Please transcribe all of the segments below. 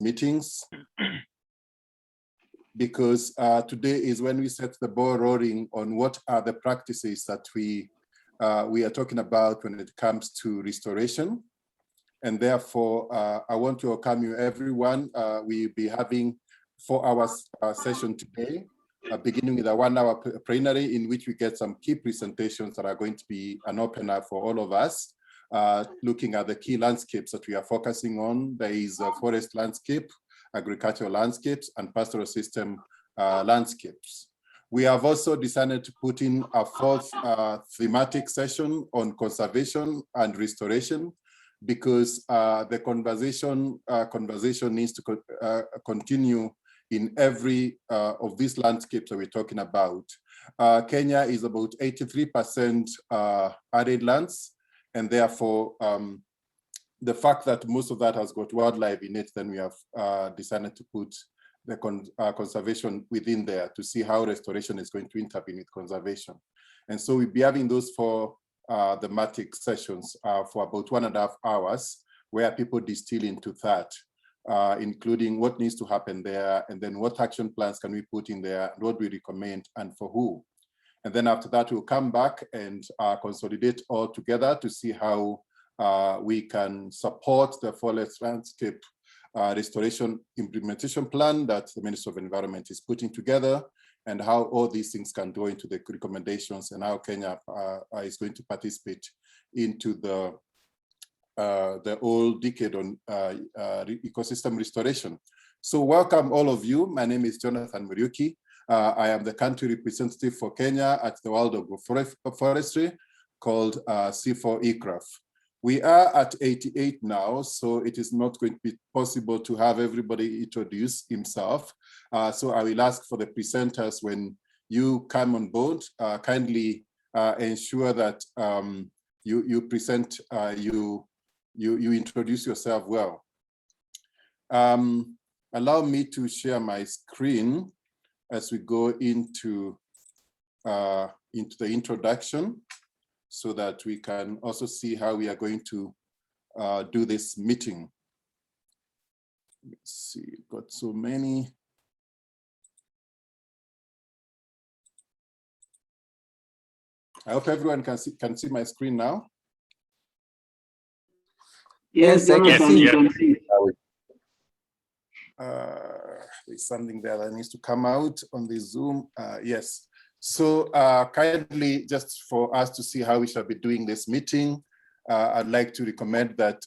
meetings, because today is when we set the ball rolling on what are the practices that we are talking about when it comes to restoration. And therefore, I want to welcome you, everyone. We'll be having 4 hours session today, beginning with a 1-hour plenary in which we get some key presentations that are going to be an opener for all of us, looking at the key landscapes that we are focusing on. There is a forest landscape, agricultural landscapes, and pastoral system landscapes. We have also decided to put in a 4th thematic session on conservation and restoration, because the conversation needs to continue in every of these landscapes that we're talking about. Kenya is about 83% arid lands, and therefore the fact that most of that has got wildlife in it, then we have decided to put the conservation within there to see how restoration is going to intervene with conservation. And so we'll be having those 4 thematic sessions for about 1.5 hours, where people distill into that, including what needs to happen there, and then what action plans can we put in there, and what we recommend, and for who. And then after that, we'll come back and consolidate all together to see how we can support the forest landscape restoration implementation plan that the Ministry of Environment is putting together, and how all these things can go into the recommendations, and how Kenya is going to participate into the whole decade on ecosystem restoration. So welcome all of you. My name is Jonathan Muriuki. I am the country representative for Kenya at the World of Forestry, called C4 ECRAF. We are at 88 now, so it is not going to be possible to have everybody introduce himself. So I will ask for the presenters, when you come on board, kindly ensure that you present, you introduce yourself well. Allow me to share my screen as we go into the introduction, so that we can also see how we are going to do this meeting. Let's see, got so many. I hope everyone can see my screen now. Yes, I can see. There's something there that needs to come out on the Zoom. Yes. So kindly, just for us to see how we shall be doing this meeting, I'd like to recommend that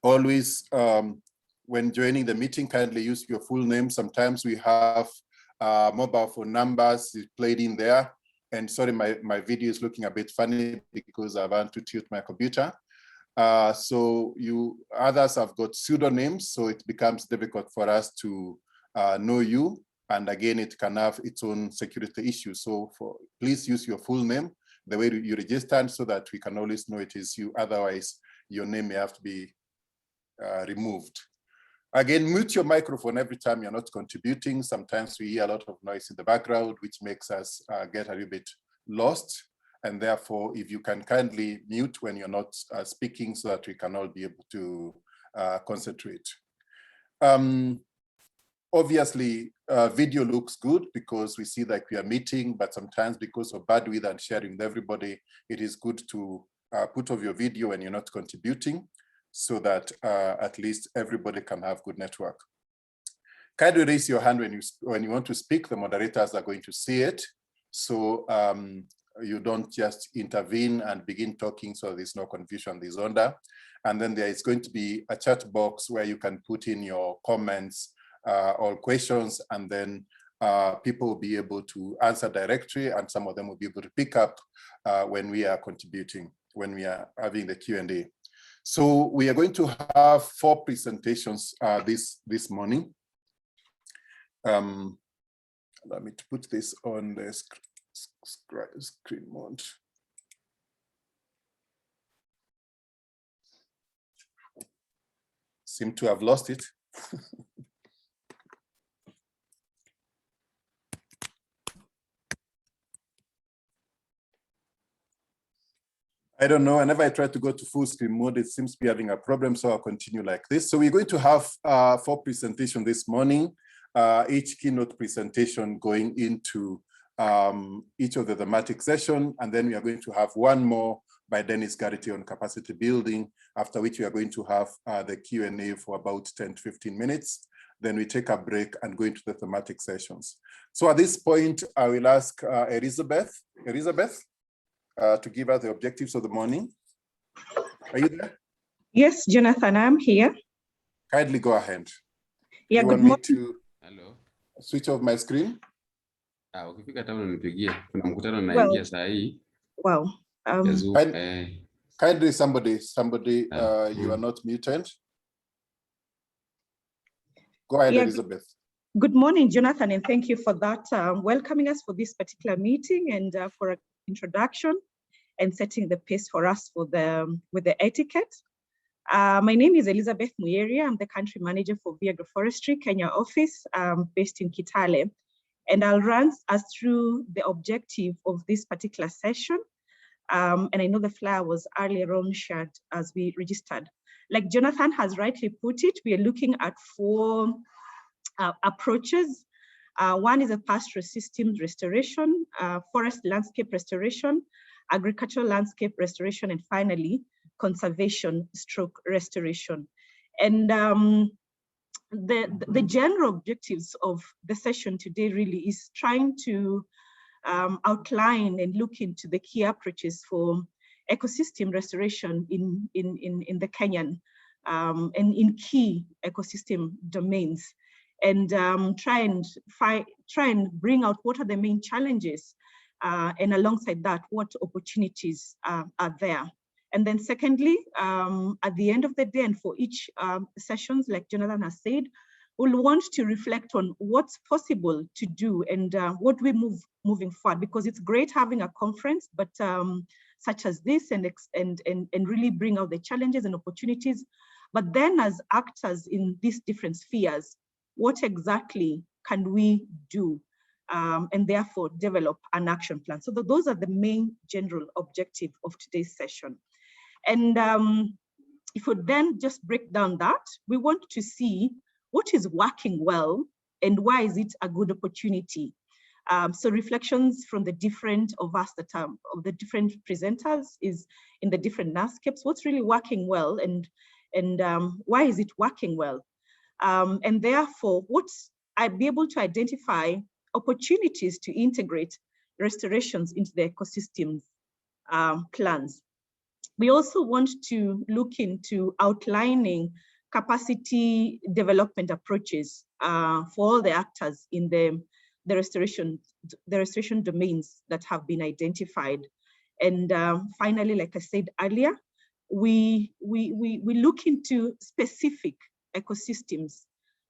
always, when joining the meeting, kindly use your full name. Sometimes we have mobile phone numbers played in there. And sorry, my video is looking a bit funny because I want to tilt my computer. So others have got pseudonyms, so it becomes difficult for us to know you. And again, it can have its own security issues. So please use your full name, the way you registered, so that we can always know it is you. Otherwise, your name may have to be removed. Again, mute your microphone every time you're not contributing. Sometimes we hear a lot of noise in the background, which makes us get a little bit lost. And therefore, if you can kindly mute when you're not speaking, so that we can all be able to concentrate. Obviously, video looks good because we see that we are meeting, but sometimes because of bandwidth and sharing with everybody, it is good to put off your video when you're not contributing, so that at least everybody can have good network. Kindly raise your hand when you want to speak. The moderators are going to see it. So you don't just intervene and begin talking, so there's no confusion, there's order. And then there is going to be a chat box where you can put in your comments or questions, and then people will be able to answer directly, and some of them will be able to pick up when we are contributing, when we are having the Q&A. So we are going to have 4 presentations this morning. Allow me to put this on the screen mode. Seem to have lost it. I don't know, whenever I try to go to full screen mode, it seems to be having a problem, so I'll continue like this. So we're going to have 4 presentations this morning, each keynote presentation going into each of the thematic session, and then we are going to have one more by Dennis Garrity on capacity building, after which we are going to have the Q&A for about 10 to 15 minutes. Then we take a break and go into the thematic sessions. So at this point, I will ask Elizabeth to give us the objectives of the morning. Are you there? Yes, Jonathan, I'm here. Kindly go ahead. Yeah, you good want me morning. to switch off my screen? Well, kindly somebody, you are not muted. Go ahead, yeah, Elizabeth. Good morning, Jonathan, and thank you for that, welcoming us for this particular meeting and for an introduction and setting the pace for us for with the etiquette. My name is Elizabeth Muyeria. I'm the country manager for Via Agroforestry Kenya office, based in Kitale, and I'll run us through the objective of this particular session. And I know the flyer was earlier on shared as we registered. Like Jonathan has rightly put it, we are looking at 4 approaches. One is a pastoral system restoration, forest landscape restoration, agricultural landscape restoration, and finally, conservation stroke restoration. And the general objectives of the session today really is trying to outline and look into the key approaches for ecosystem restoration in the Kenyan and in key ecosystem domains, and try and bring out what are the main challenges, and alongside that, what opportunities are there. And then secondly, at the end of the day and for each sessions, like Jonathan has said, we'll want to reflect on what's possible to do and what we moving forward, because it's great having a conference, but such as this and really bring out the challenges and opportunities. But then as actors in these different spheres, what exactly can we do? And therefore develop an action plan. So those are the main general objective of today's session. And if we then just break down that, we want to see what is working well and why is it a good opportunity. So reflections from the different of us that are of the different presenters is in the different landscapes, what's really working well and why is it working well? And therefore, I'd be able to identify opportunities to integrate restorations into the ecosystems plans. We also want to look into outlining capacity development approaches for all the actors in the restoration domains that have been identified. And finally, like I said earlier, we look into specific ecosystems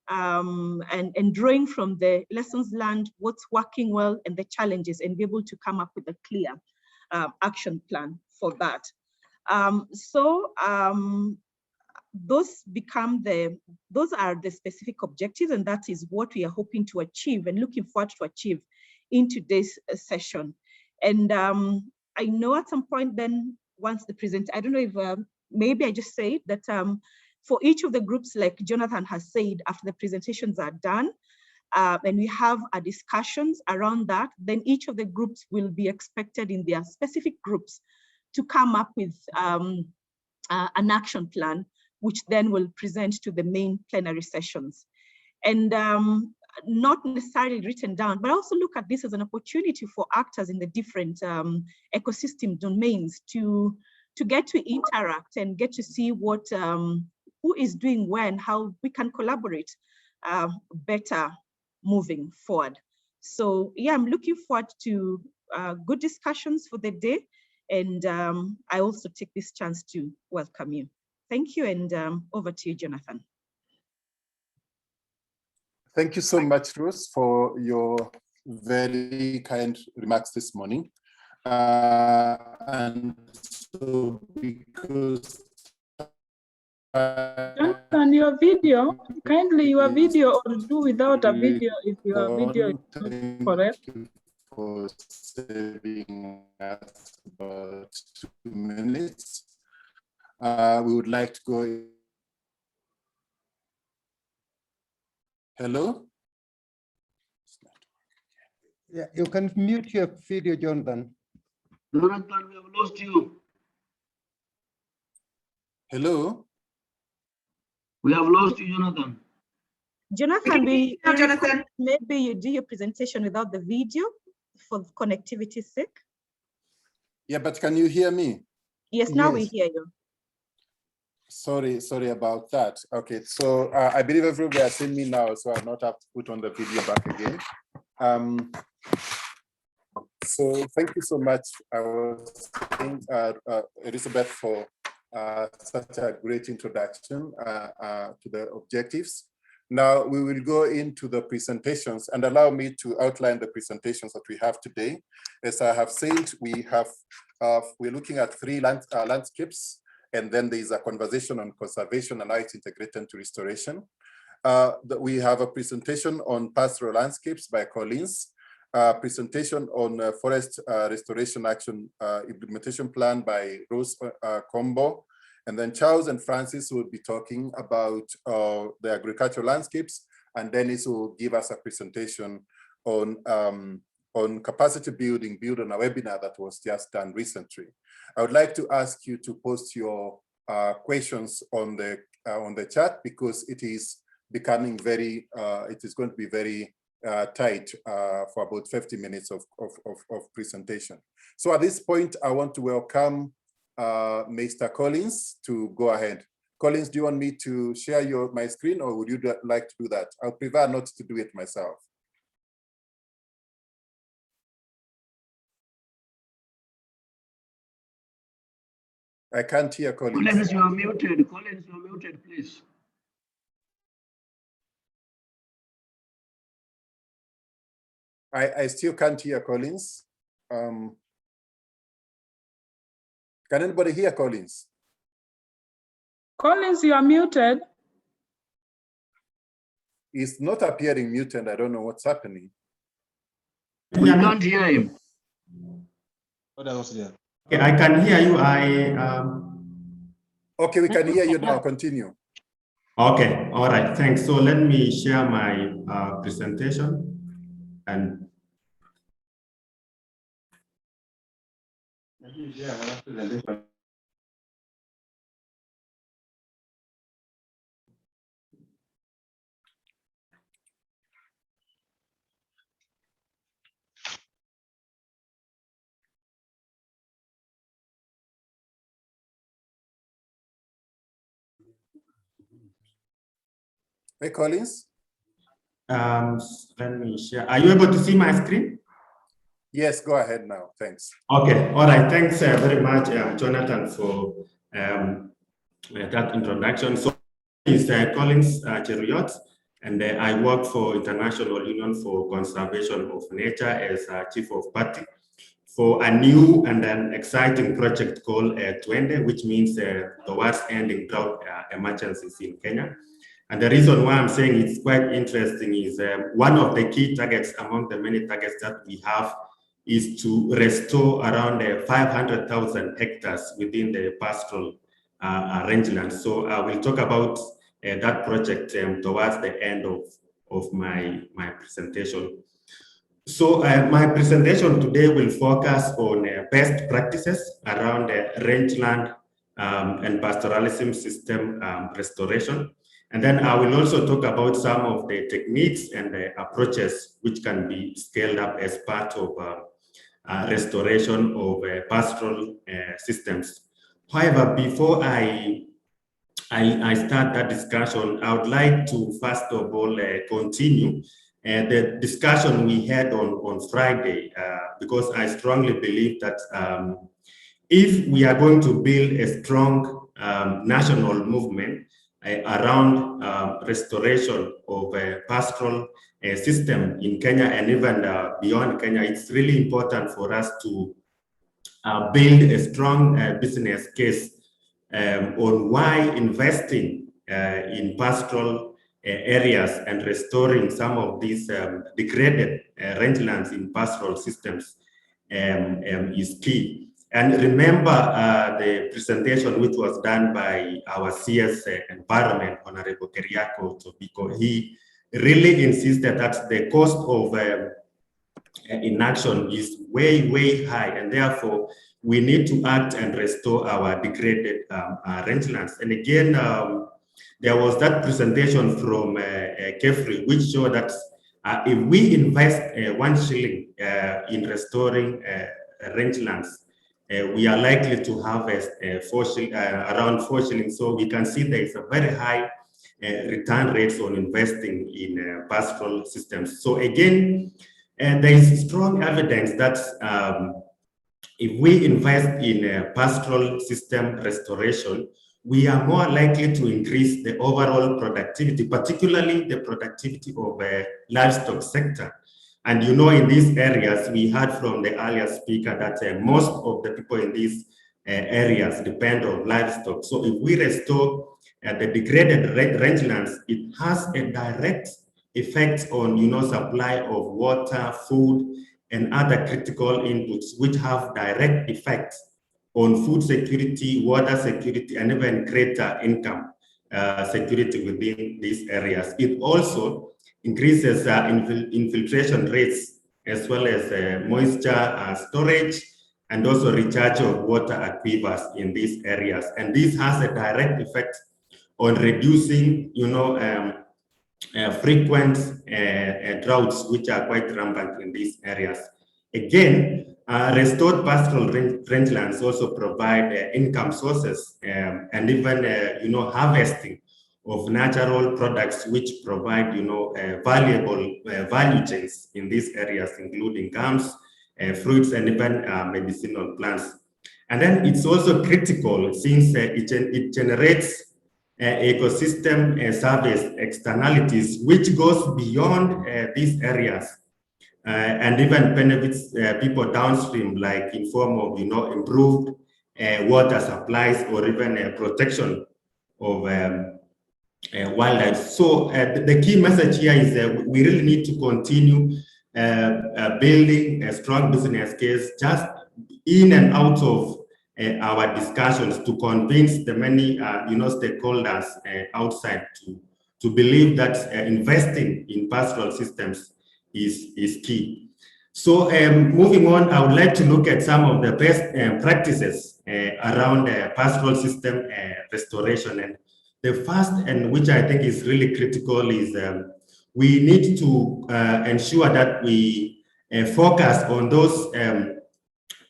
and drawing from the lessons learned, what's working well and the challenges, and be able to come up with a clear action plan for that. Those are the specific objectives, and that is what we are hoping to achieve and looking forward to achieve in today's session. And I know at some point then, once the I don't know if maybe I just say that for each of the groups, like Jonathan has said, after the presentations are done, and we have discussions around that, then each of the groups will be expected in their specific groups to come up with an action plan, which then will present to the main plenary sessions. And not necessarily written down, but also look at this as an opportunity for actors in the different ecosystem domains to get to interact and get to see what who is doing where and how we can collaborate better moving forward. So yeah, I'm looking forward to good discussions for the day. And I also take this chance to welcome you. Thank you, and over to you, Jonathan. Thank you so much, Rose, for your very kind remarks this morning. And so because Jonathan, your video, kindly your video, or do without a video if your video is not correct. for saving us about 2 minutes. We would like to go. Hello? Yeah, you can mute your video, Jonathan. Jonathan, we have lost you. Hello? We have lost you, Jonathan. Jonathan, Jonathan, maybe you do your presentation without the video for connectivity's sake. Yeah, but can you hear me? Yes, now we hear you. Sorry about that. Okay, so I believe everybody has seen me now, so I'll not have to put on the video back again. So thank you so much, I was saying, Elizabeth, for such a great introduction to the objectives. Now we will go into the presentations, and allow me to outline the presentations that we have today. As I have said, we're looking at 3 landscapes, and then there's a conversation on conservation and how it's integrated into restoration. We have a presentation on pastoral landscapes by Collins, presentation on forest restoration action implementation plan by Rose Combo, and then Charles and Francis will be talking about the agricultural landscapes, and Dennis will give us a presentation on capacity building, built on a webinar that was just done recently. I would like to ask you to post your questions on the chat, because it is becoming very, it is going to be very tight for about 50 minutes of presentation. So at this point, I want to welcome Mr. Collins to go ahead. Collins, do you want me to share my screen, or would you like to do that? I'll prefer not to do it myself. I can't hear Collins. Collins, you are muted. Collins, you are muted, please. I still can't hear Collins. Can anybody hear Collins? Collins, you are muted. He's not appearing muted. I don't know what's happening. We can't hear him. Okay, I can hear you. Okay, we can hear you now. Continue. Okay, all right, thanks. So let me share my presentation. And Hey, Collins. let me share. Are you able to see my screen? Yes, go ahead now. Thanks. Okay, all right. Thanks very much, Jonathan, for that introduction. So, it's Collins Cheruiyot, and I work for International Union for Conservation of Nature as Chief of Party for a new and an exciting project called Twende, which means towards ending drought emergencies in Kenya. And the reason why I'm saying it's quite interesting is one of the key targets among the many targets that we have is to restore around 500,000 hectares within the pastoral rangelands. So I will talk about that project towards the end of my presentation. So my presentation today will focus on best practices around rangeland and pastoralism system restoration. And then I will also talk about some of the techniques and approaches which can be scaled up as part of restoration of pastoral systems. However, before I start that discussion, I would like to first of all continue the discussion we had on Friday, because I strongly believe that if we are going to build a strong national movement around restoration of a pastoral system in Kenya and even beyond Kenya, it's really important for us to build a strong business case on why investing in pastoral areas and restoring some of these degraded rangelands in pastoral systems is key. And remember the presentation which was done by our CS Environment, Honorable Keriako Tobiko. He really insisted that the cost of inaction is way, way high, and therefore we need to act and restore our degraded rangelands. And again, there was that presentation from Kefri, which showed that if we invest 1 shilling in restoring rangelands, we are likely to harvest around 4 shillings. So we can see there is a very high return rates on investing in pastoral systems. So again, there is strong evidence that if we invest in pastoral system restoration, we are more likely to increase the overall productivity, particularly the productivity of the livestock sector. And you know, in these areas, we heard from the earlier speaker that most of the people in these areas depend on livestock. So if we restore the degraded rangelands, it has a direct effect on, you know, supply of water, food, and other critical inputs, which have direct effects on food security, water security, and even greater income security within these areas. It also increases infiltration rates, as well as moisture storage, and also recharge of water aquifers in these areas. And this has a direct effect on reducing, you know, frequent droughts, which are quite rampant in these areas. Again, restored pastoral rangelands also provide income sources and even, you know, harvesting of natural products which provide, you know, valuable value chains in these areas, including gums, fruits, and even medicinal plants. And then it's also critical since it generates ecosystem service externalities, which goes beyond these areas and even benefits people downstream, like in form of, you know, improved water supplies or even protection of wildlife. So the key message here is that we really need to continue building a strong business case just in and out of our discussions to convince the many you know, stakeholders outside to believe that investing in pastoral systems is key. So moving on, I would like to look at some of the best practices around pastoral system restoration. And the first, and which I think is really critical, is we need to ensure that we focus on those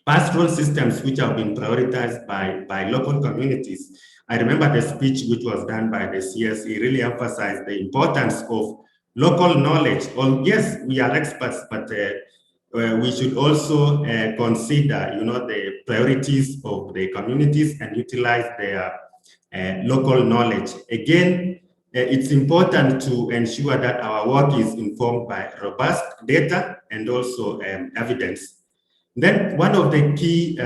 pastoral systems which have been prioritized by local communities. I remember the speech which was done by the CS. He really emphasized the importance of local knowledge. Well, yes, we are experts, but we should also consider, you know, the priorities of the communities and utilize their local knowledge. Again, it's important to ensure that our work is informed by robust data and also evidence. Then one of the key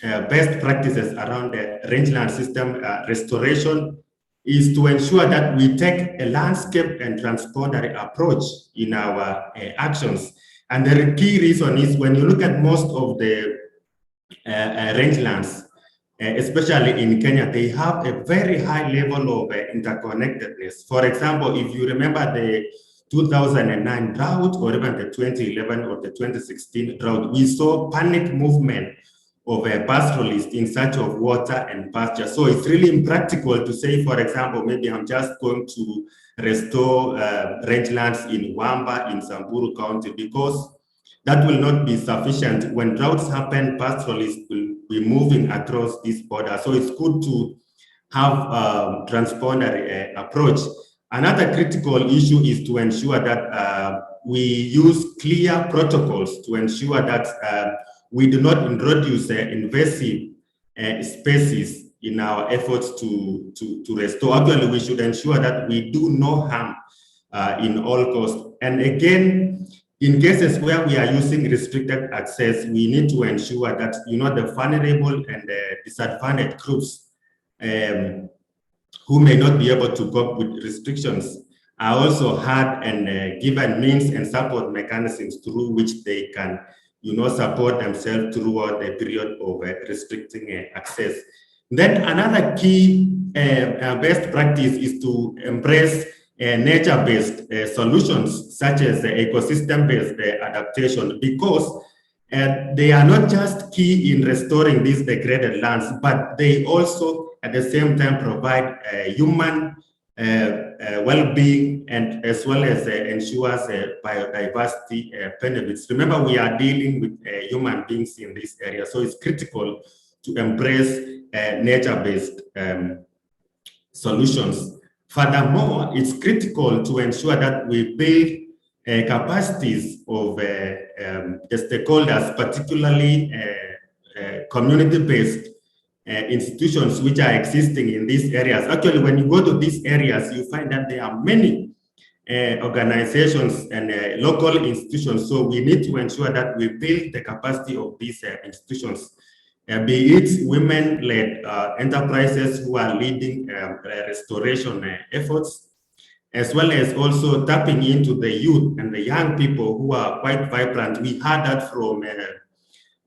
best practices around the rangeland system restoration is to ensure that we take a landscape and transpondary approach in our actions. And the key reason is when you look at most of the rangelands, especially in Kenya, they have a very high level of interconnectedness. For example, if you remember the 2009 drought or even the 2011 or the 2016 drought, we saw panic movement of pastoralists in search of water and pasture. So it's really impractical to say, for example, maybe I'm just going to restore rangelands in Wamba in Samburu County, because that will not be sufficient. When droughts happen, pastoralists will be moving across this border. So it's good to have a transpondary approach. Another critical issue is to ensure that we use clear protocols to ensure that we do not introduce invasive species in our efforts to restore. Actually, we should ensure that we do no harm in all costs. And again, in cases where we are using restricted access, we need to ensure that, you know, the vulnerable and disadvantaged groups who may not be able to cope with restrictions are also had and given means and support mechanisms through which they can, support themselves throughout the period of restricting access. Then another key best practice is to embrace nature-based solutions such as ecosystem-based adaptation, because they are not just key in restoring these degraded lands, but they also at the same time provide human well-being, and as well as ensures biodiversity benefits. Remember, we are dealing with human beings in this area, so it's critical to embrace nature-based solutions. Furthermore, it's critical to ensure that we build capacities of the stakeholders, particularly community-based institutions which are existing in these areas. Actually, when you go to these areas, you find that there are many organizations and local institutions. So we need to ensure that we build the capacity of these institutions, be it women-led enterprises who are leading restoration efforts, as well as also tapping into the youth and the young people who are quite vibrant. We heard that from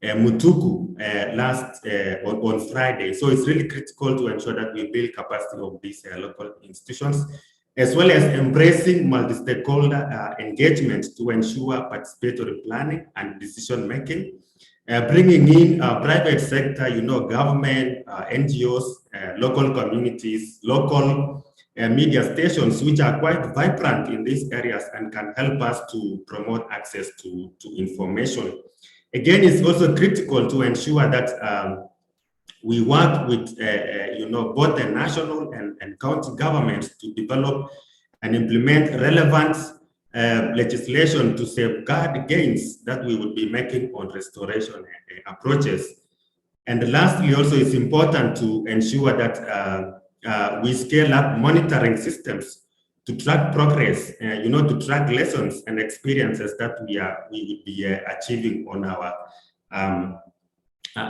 Mutuku last on Friday. So it's really critical to ensure that we build capacity of these local institutions, as well as embracing multi-stakeholder engagement to ensure participatory planning and decision-making, bringing in private sector, government, NGOs, local communities, local media stations, which are quite vibrant in these areas and can help us to promote access to information. Again, it's also critical to ensure that we work with, both the national and county governments to develop and implement relevant legislation to safeguard gains that we would be making on restoration approaches. And lastly, also, it's important to ensure that we scale up monitoring systems to track progress, to track lessons and experiences that we would be achieving on our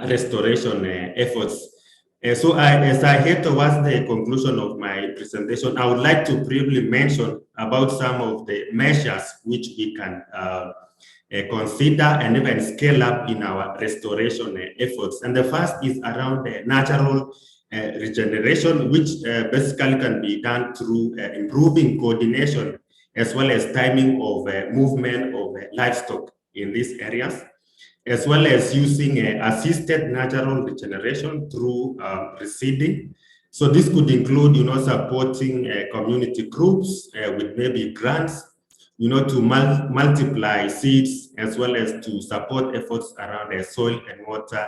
restoration efforts. So as I head towards the conclusion of my presentation, I would like to briefly mention about some of the measures which we can consider and even scale up in our restoration efforts. And the first is around the natural regeneration, which basically can be done through improving coordination as well as timing of movement of livestock in these areas, as well as using assisted natural regeneration through reseeding. So this could include, supporting community groups with maybe grants, to multiply seeds, as well as to support efforts around soil and water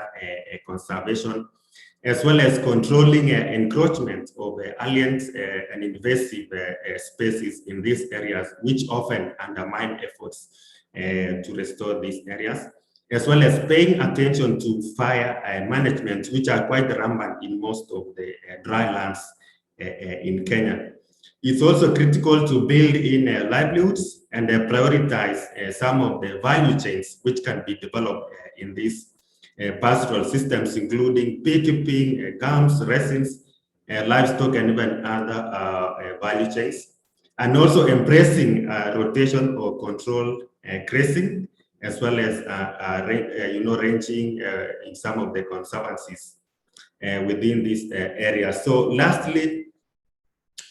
conservation, as well as controlling encroachment of alien and invasive species in these areas, which often undermine efforts to restore these areas, as well as paying attention to fire management, which are quite rampant in most of the dry lands in Kenya. It's also critical to build in livelihoods and prioritize some of the value chains which can be developed in these pastoral systems, including beekeeping, gums, resins, livestock, and even other value chains, and also embracing rotation or controlled grazing, as well as ranging in some of the conservancies within this area. So lastly,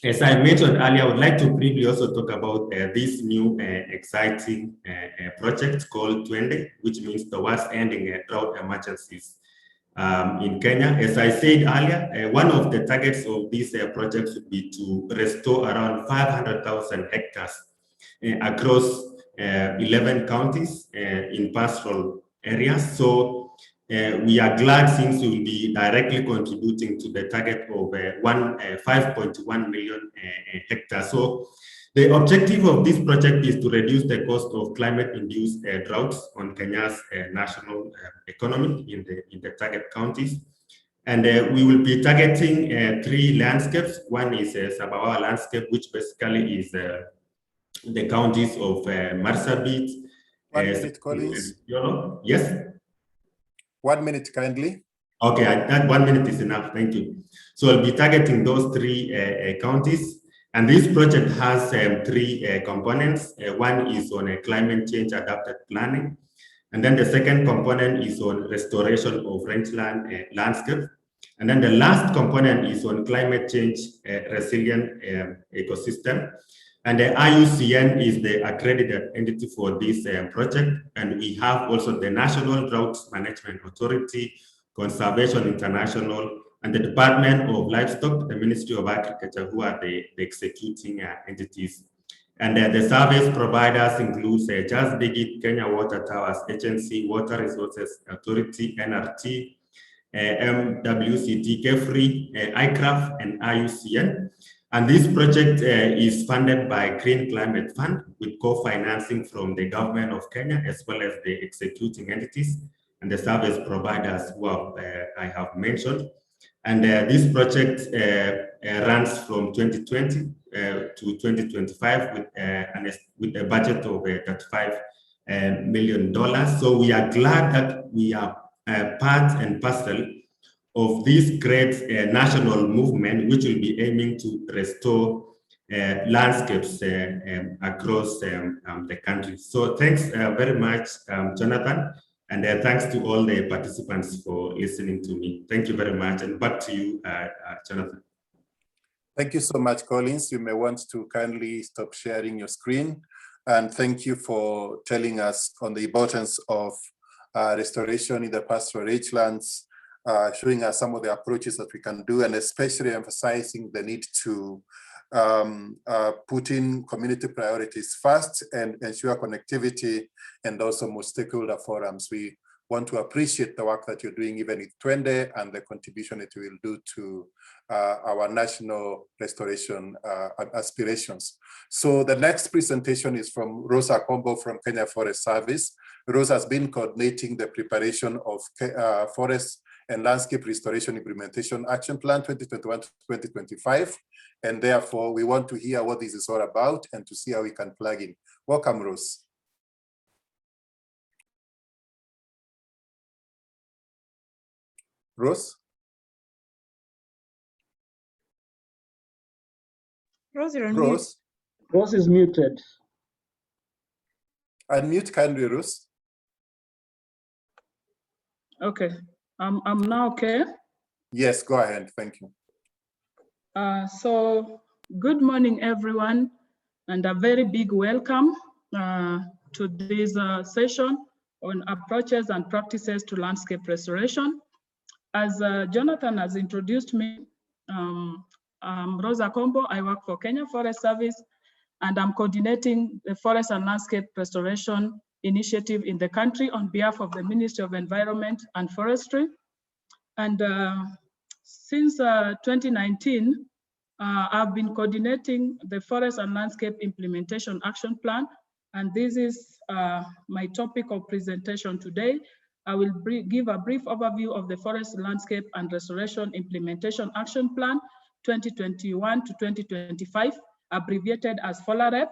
as I mentioned earlier, I would like to briefly also talk about this new exciting project called Twende, which means towards ending drought emergencies in Kenya. As I said earlier, one of the targets of these projects would be to restore around 500,000 hectares across 11 counties in pastoral areas. So we are glad, since we will be directly contributing to the target of 5.1 million hectares. So the objective of this project is to reduce the cost of climate-induced droughts on Kenya's national economy in the target counties. And we will be targeting 3 landscapes. One is Sabawa landscape, which basically is the counties of Marsabit. 1 minute, Collins. Yes? 1 minute, kindly. Okay, that 1 minute is enough. Thank you. So I'll be targeting those 3 counties. And this project has three components. One is on climate change adapted planning. And then the second component is on restoration of rangeland landscape. And then the last component is on climate change resilient ecosystem. And the IUCN is the accredited entity for this project. And we have also the National Drought Management Authority, Conservation International, and the Department of Livestock, the Ministry of Agriculture, who are the executing entities. And the service providers includes Just Dig It, Kenya Water Towers Agency, Water Resources Authority, NRT, MWCT, KEFRI, ICRAF, and IUCN. And this project is funded by Green Climate Fund with co-financing from the government of Kenya, as well as the executing entities and the service providers who I have mentioned. And this project runs from 2020 to 2025 with a budget of $35 million. So we are glad that we are part and parcel of this great national movement, which will be aiming to restore landscapes across the country. So thanks very much, Jonathan. And thanks to all the participants for listening to me. Thank you very much. And back to you, Jonathan. Thank you so much, Collins. You may want to kindly stop sharing your screen. And thank you for telling us on the importance of restoration in the pastoral rangelands, showing us some of the approaches that we can do, and especially emphasizing the need to put in community priorities first and ensure connectivity and also more stakeholder forums. We want to appreciate the work that you're doing even with Twende and the contribution it will do to our national restoration aspirations. So the next presentation is from Rosa Combo from Kenya Forest Service. Rosa has been coordinating the preparation of forest and landscape restoration implementation action plan 2021 to 2025. And therefore, we want to hear what this is all about and to see how we can plug in. Welcome, Rose. Rose? Rose, you're on Rose? Rose is muted. Unmute kindly, Rose. Okay, I'm now okay. Yes, go ahead, thank you. So good morning, everyone, and a very big welcome to this session on approaches and practices to landscape restoration. As Jonathan has introduced me, I'm Rosa Combo. I work for Kenya Forest Service, and I'm coordinating the Forest and Landscape Restoration Initiative in the country on behalf of the Ministry of Environment and Forestry. And since 2019, I've been coordinating the Forest and Landscape Implementation Action Plan, and this is my topic of presentation today. I will give a brief overview of the Forest, Landscape and Restoration Implementation Action Plan 2021 to 2025, abbreviated as FOLAREP.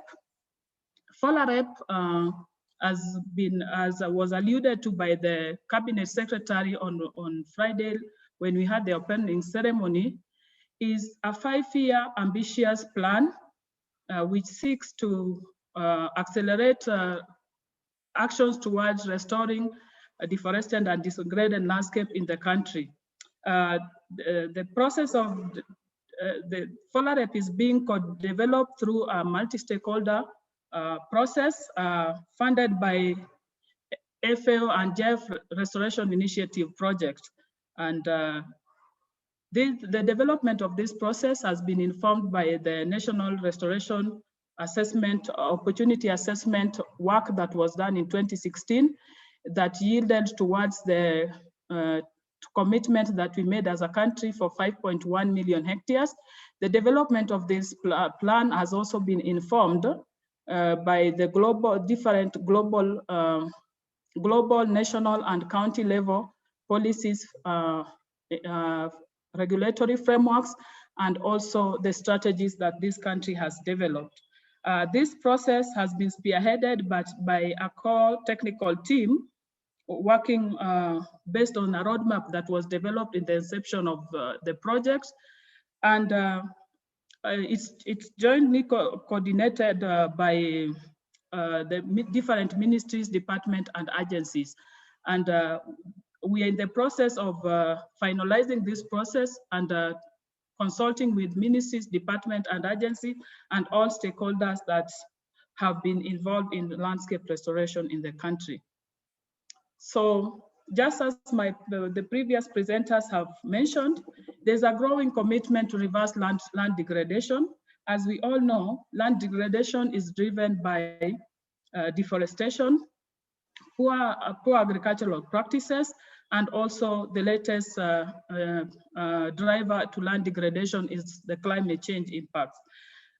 FOLAREP, as was alluded to by the Cabinet Secretary on Friday when we had the opening ceremony, is a 5-year ambitious plan which seeks to accelerate actions towards restoring deforested and degraded landscape in the country. The process of the FOLAREP is being co-developed through a multi-stakeholder process funded by FAO and JEF Restoration Initiative project. And the development of this process has been informed by the National Restoration Assessment, Opportunity Assessment work that was done in 2016 that yielded towards the commitment that we made as a country for 5.1 million hectares. The development of this plan has also been informed by the different global, national and county level policies, regulatory frameworks, and also the strategies that this country has developed. This process has been spearheaded by a core technical team working based on a roadmap that was developed in the inception of the project. And It's jointly coordinated by the different ministries, departments, and agencies. And we are in the process of finalizing this process and consulting with ministries, department, and agency, and all stakeholders that have been involved in landscape restoration in the country. So just as the previous presenters have mentioned, there's a growing commitment to reverse land degradation. As we all know, land degradation is driven by deforestation, poor agricultural practices, and also the latest driver to land degradation is the climate change impacts.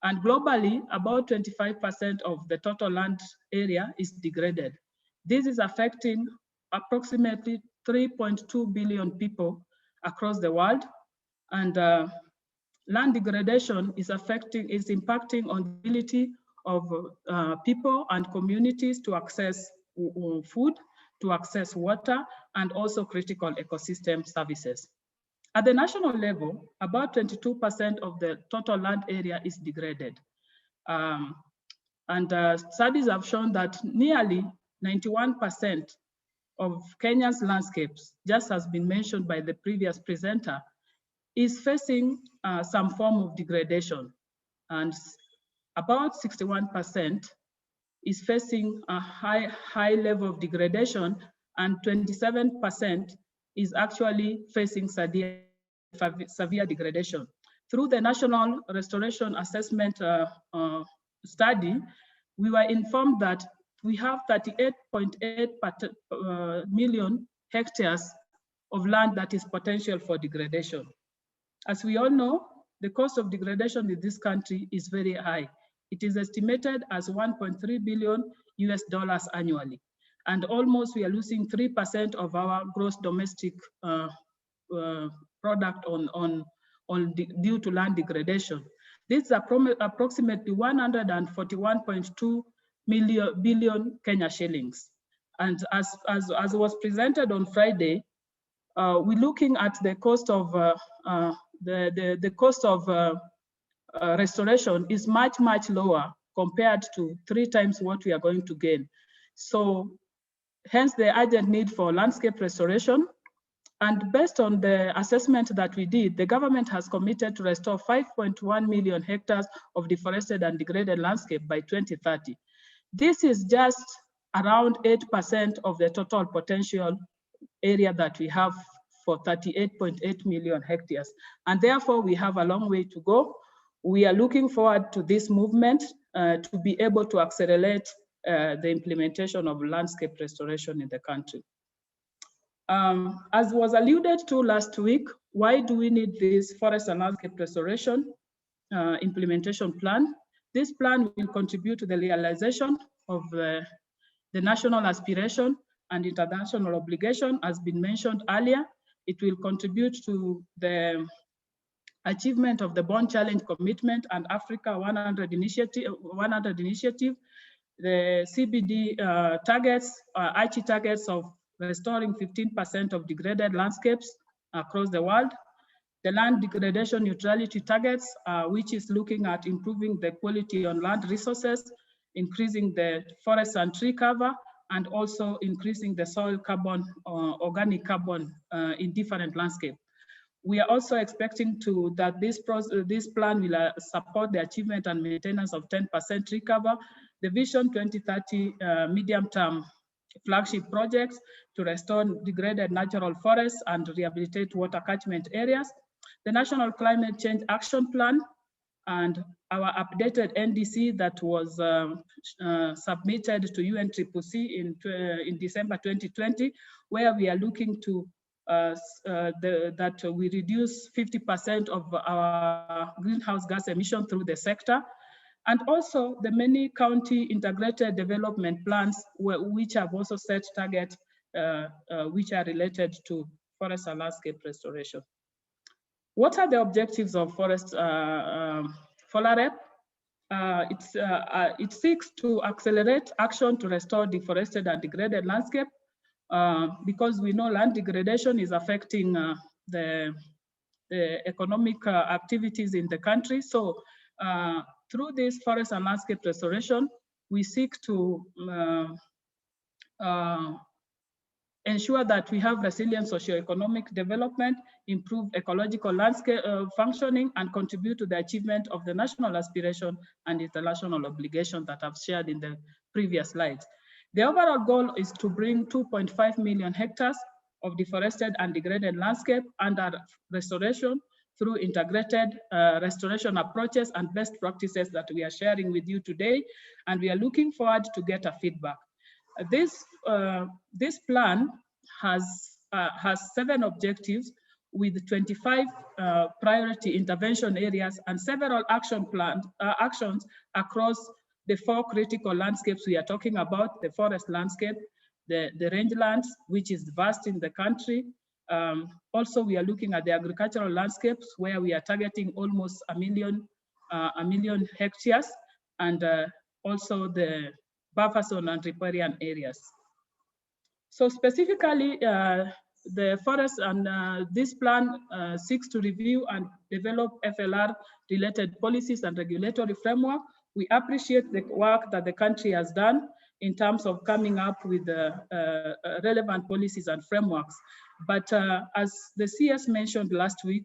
And globally, about 25% of the total land area is degraded. This is affecting approximately 3.2 billion people across the world. And land degradation is impacting on the ability of people and communities to access food, to access water, and also critical ecosystem services. At the national level, about 22% of the total land area is degraded. Studies have shown that nearly 91% of Kenya's landscapes, just as been mentioned by the previous presenter, is facing some form of degradation. And about 61% is facing a high level of degradation, and 27% is actually facing severe degradation. Through the National Restoration Assessment study, we were informed that we have 38.8 million hectares of land that is potential for degradation. As we all know, the cost of degradation in this country is very high. It is estimated as $1.3 billion annually. And almost we are losing 3% of our gross domestic product due to land degradation. This is approximately 141.2 billion Kenya shillings. And as was presented on Friday, we're looking at the cost of restoration is much lower compared to 3 times what we are going to gain. So hence the urgent need for landscape restoration. And based on the assessment that we did, the government has committed to restore 5.1 million hectares of deforested and degraded landscape by 2030. This is just around 8% of the total potential area that we have for 38.8 million hectares. And therefore we have a long way to go. We are looking forward to this movement to be able to accelerate the implementation of landscape restoration in the country. As was alluded to last week, why do we need this forest and landscape restoration implementation plan? This plan will contribute to the realization of the national aspiration and international obligation, as been mentioned earlier. It will contribute to the achievement of the Bond Challenge Commitment and Africa 100 initiative, the CBD targets, Aichi targets of restoring 15% of degraded landscapes across the world. The land degradation neutrality targets, which is looking at improving the quality on land resources, increasing the forest and tree cover, and also increasing the soil carbon, organic carbon in different landscapes. We are also expecting that this plan will support the achievement and maintenance of 10% tree cover, the Vision 2030 medium-term flagship projects to restore degraded natural forests and rehabilitate water catchment areas, the National Climate Change Action Plan, and our updated NDC that was submitted to UNCCC in December 2020, where we are looking to that we reduce 50% of our greenhouse gas emission through the sector, and also the many county integrated development plans which have also set targets which are related to forest and landscape restoration. What are the objectives of Forest FOLAREP? It seeks to accelerate action to restore deforested and degraded landscape because we know land degradation is affecting the the economic activities in the country. So through this forest and landscape restoration, we seek to ensure that we have resilient socioeconomic development, improve ecological landscape functioning, and contribute to the achievement of the national aspiration and international obligation that I've shared in the previous slides. The overall goal is to bring 2.5 million hectares of deforested and degraded landscape under restoration through integrated restoration approaches and best practices that we are sharing with you today. And we are looking forward to get a feedback. This plan has 7 objectives with 25 priority intervention areas and several actions across the 4 critical landscapes we are talking about: the forest landscape, the rangelands, which is vast in the country. Also, we are looking at the agricultural landscapes, where we are targeting almost a million hectares, and also the buffer zone and riparian areas. So specifically, the forest and this plan seeks to review and develop FLR-related policies and regulatory framework. We appreciate the work that the country has done in terms of coming up with the relevant policies and frameworks. But as the CS mentioned last week,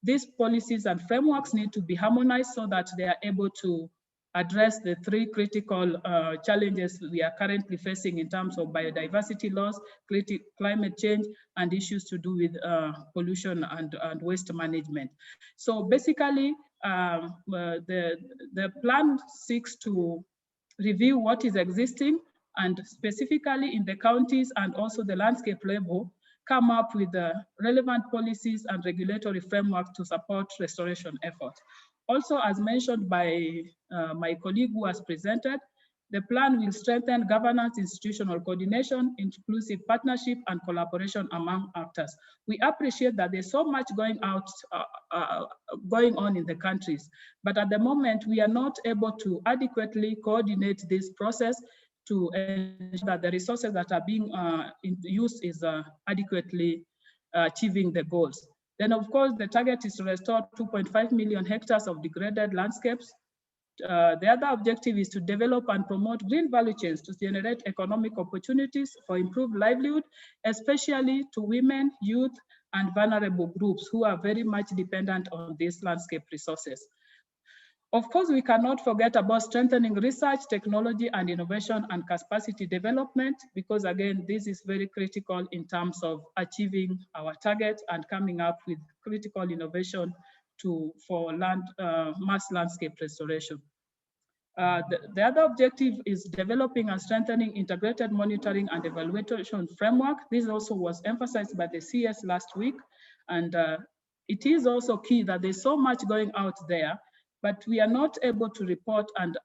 these policies and frameworks need to be harmonized so that they are able to address the 3 critical challenges we are currently facing in terms of biodiversity loss, climate change, and issues to do with pollution and waste management. So basically, the plan seeks to review what is existing, and specifically in the counties and also the landscape level, come up with the relevant policies and regulatory framework to support restoration efforts. Also, as mentioned by my colleague who has presented, the plan will strengthen governance, institutional coordination, inclusive partnership, and collaboration among actors. We appreciate that there's so much going on in the countries, but at the moment, we are not able to adequately coordinate this process to ensure that the resources that are being used is adequately achieving the goals. Then, of course, the target is to restore 2.5 million hectares of degraded landscapes. The other objective is to develop and promote green value chains to generate economic opportunities for improved livelihood, especially to women, youth, and vulnerable groups who are very much dependent on these landscape resources. Of course, we cannot forget about strengthening research, technology, and innovation and capacity development, because again, this is very critical in terms of achieving our target and coming up with critical innovation for mass landscape restoration. The other objective is developing and strengthening integrated monitoring and evaluation framework. This also was emphasized by the CS last week. And it is also key that there's so much going out there, but we are not able to report and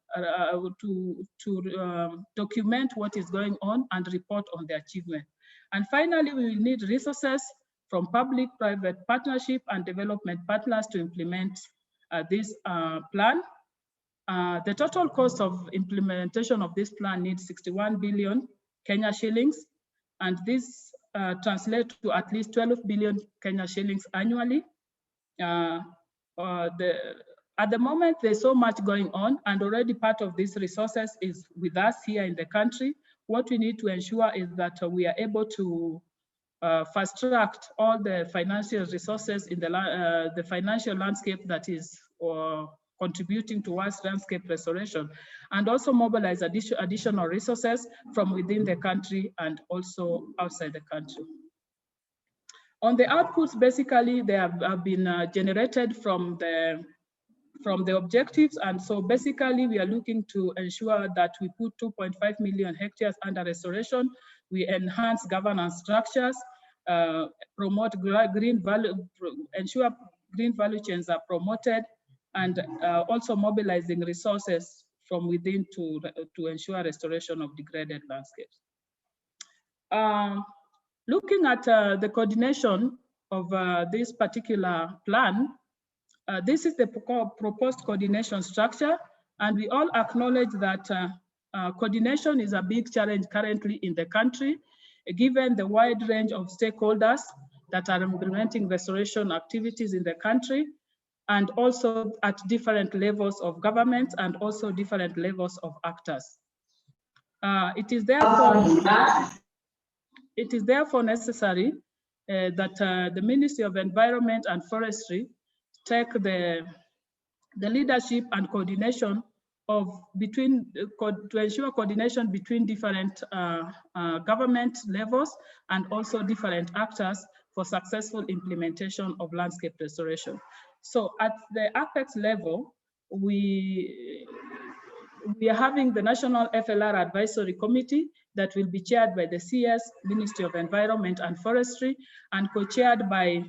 document what is going on and report on the achievement. And finally, we will need resources from public-private partnership and development partners to implement this plan. The total cost of implementation of this plan needs 61 billion Kenya shillings, and this translates to at least 12 billion Kenya shillings annually. At the moment, there's so much going on, and already part of these resources is with us here in the country. What we need to ensure is that we are able to fast track all the financial resources in the financial landscape that is contributing towards landscape restoration, and also mobilize additional resources from within the country and also outside the country. On the outputs, basically, they have been generated from the objectives. And so basically, we are looking to ensure that we put 2.5 million hectares under restoration. We enhance governance structures, promote green value, ensure green value chains are promoted, and also mobilizing resources from within to ensure restoration of degraded landscapes. Looking at the coordination of this particular plan, this is the proposed coordination structure, and we all acknowledge that coordination is a big challenge currently in the country, given the wide range of stakeholders that are implementing restoration activities in the country, and also at different levels of government and also different levels of actors. It is therefore necessary that the Ministry of Environment and Forestry take the leadership and coordination to ensure coordination between different government levels and also different actors for successful implementation of landscape restoration. So at the apex level, we are having the National FLR Advisory Committee that will be chaired by the CS, Ministry of Environment and Forestry, and co-chaired by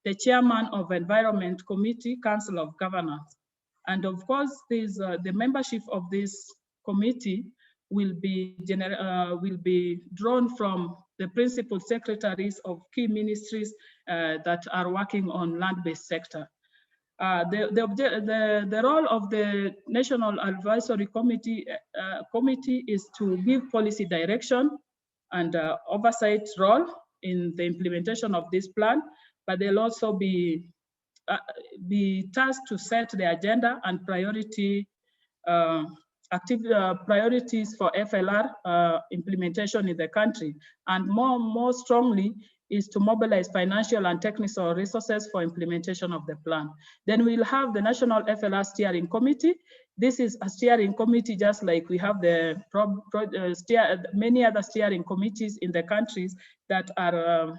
the Chairman of Environment Committee, Council of Governors. And of course, the membership of this committee will be drawn from the principal secretaries of key ministries that are working on land-based sector. The role of the National Advisory Committee is to give policy direction and oversight role in the implementation of this plan, but they'll also be tasked to set the agenda and priorities for FLR implementation in the country, and more strongly is to mobilize financial and technical resources for implementation of the plan. Then we'll have the National FLR Steering Committee. This is a steering committee just like we have the many other steering committees in the countries that are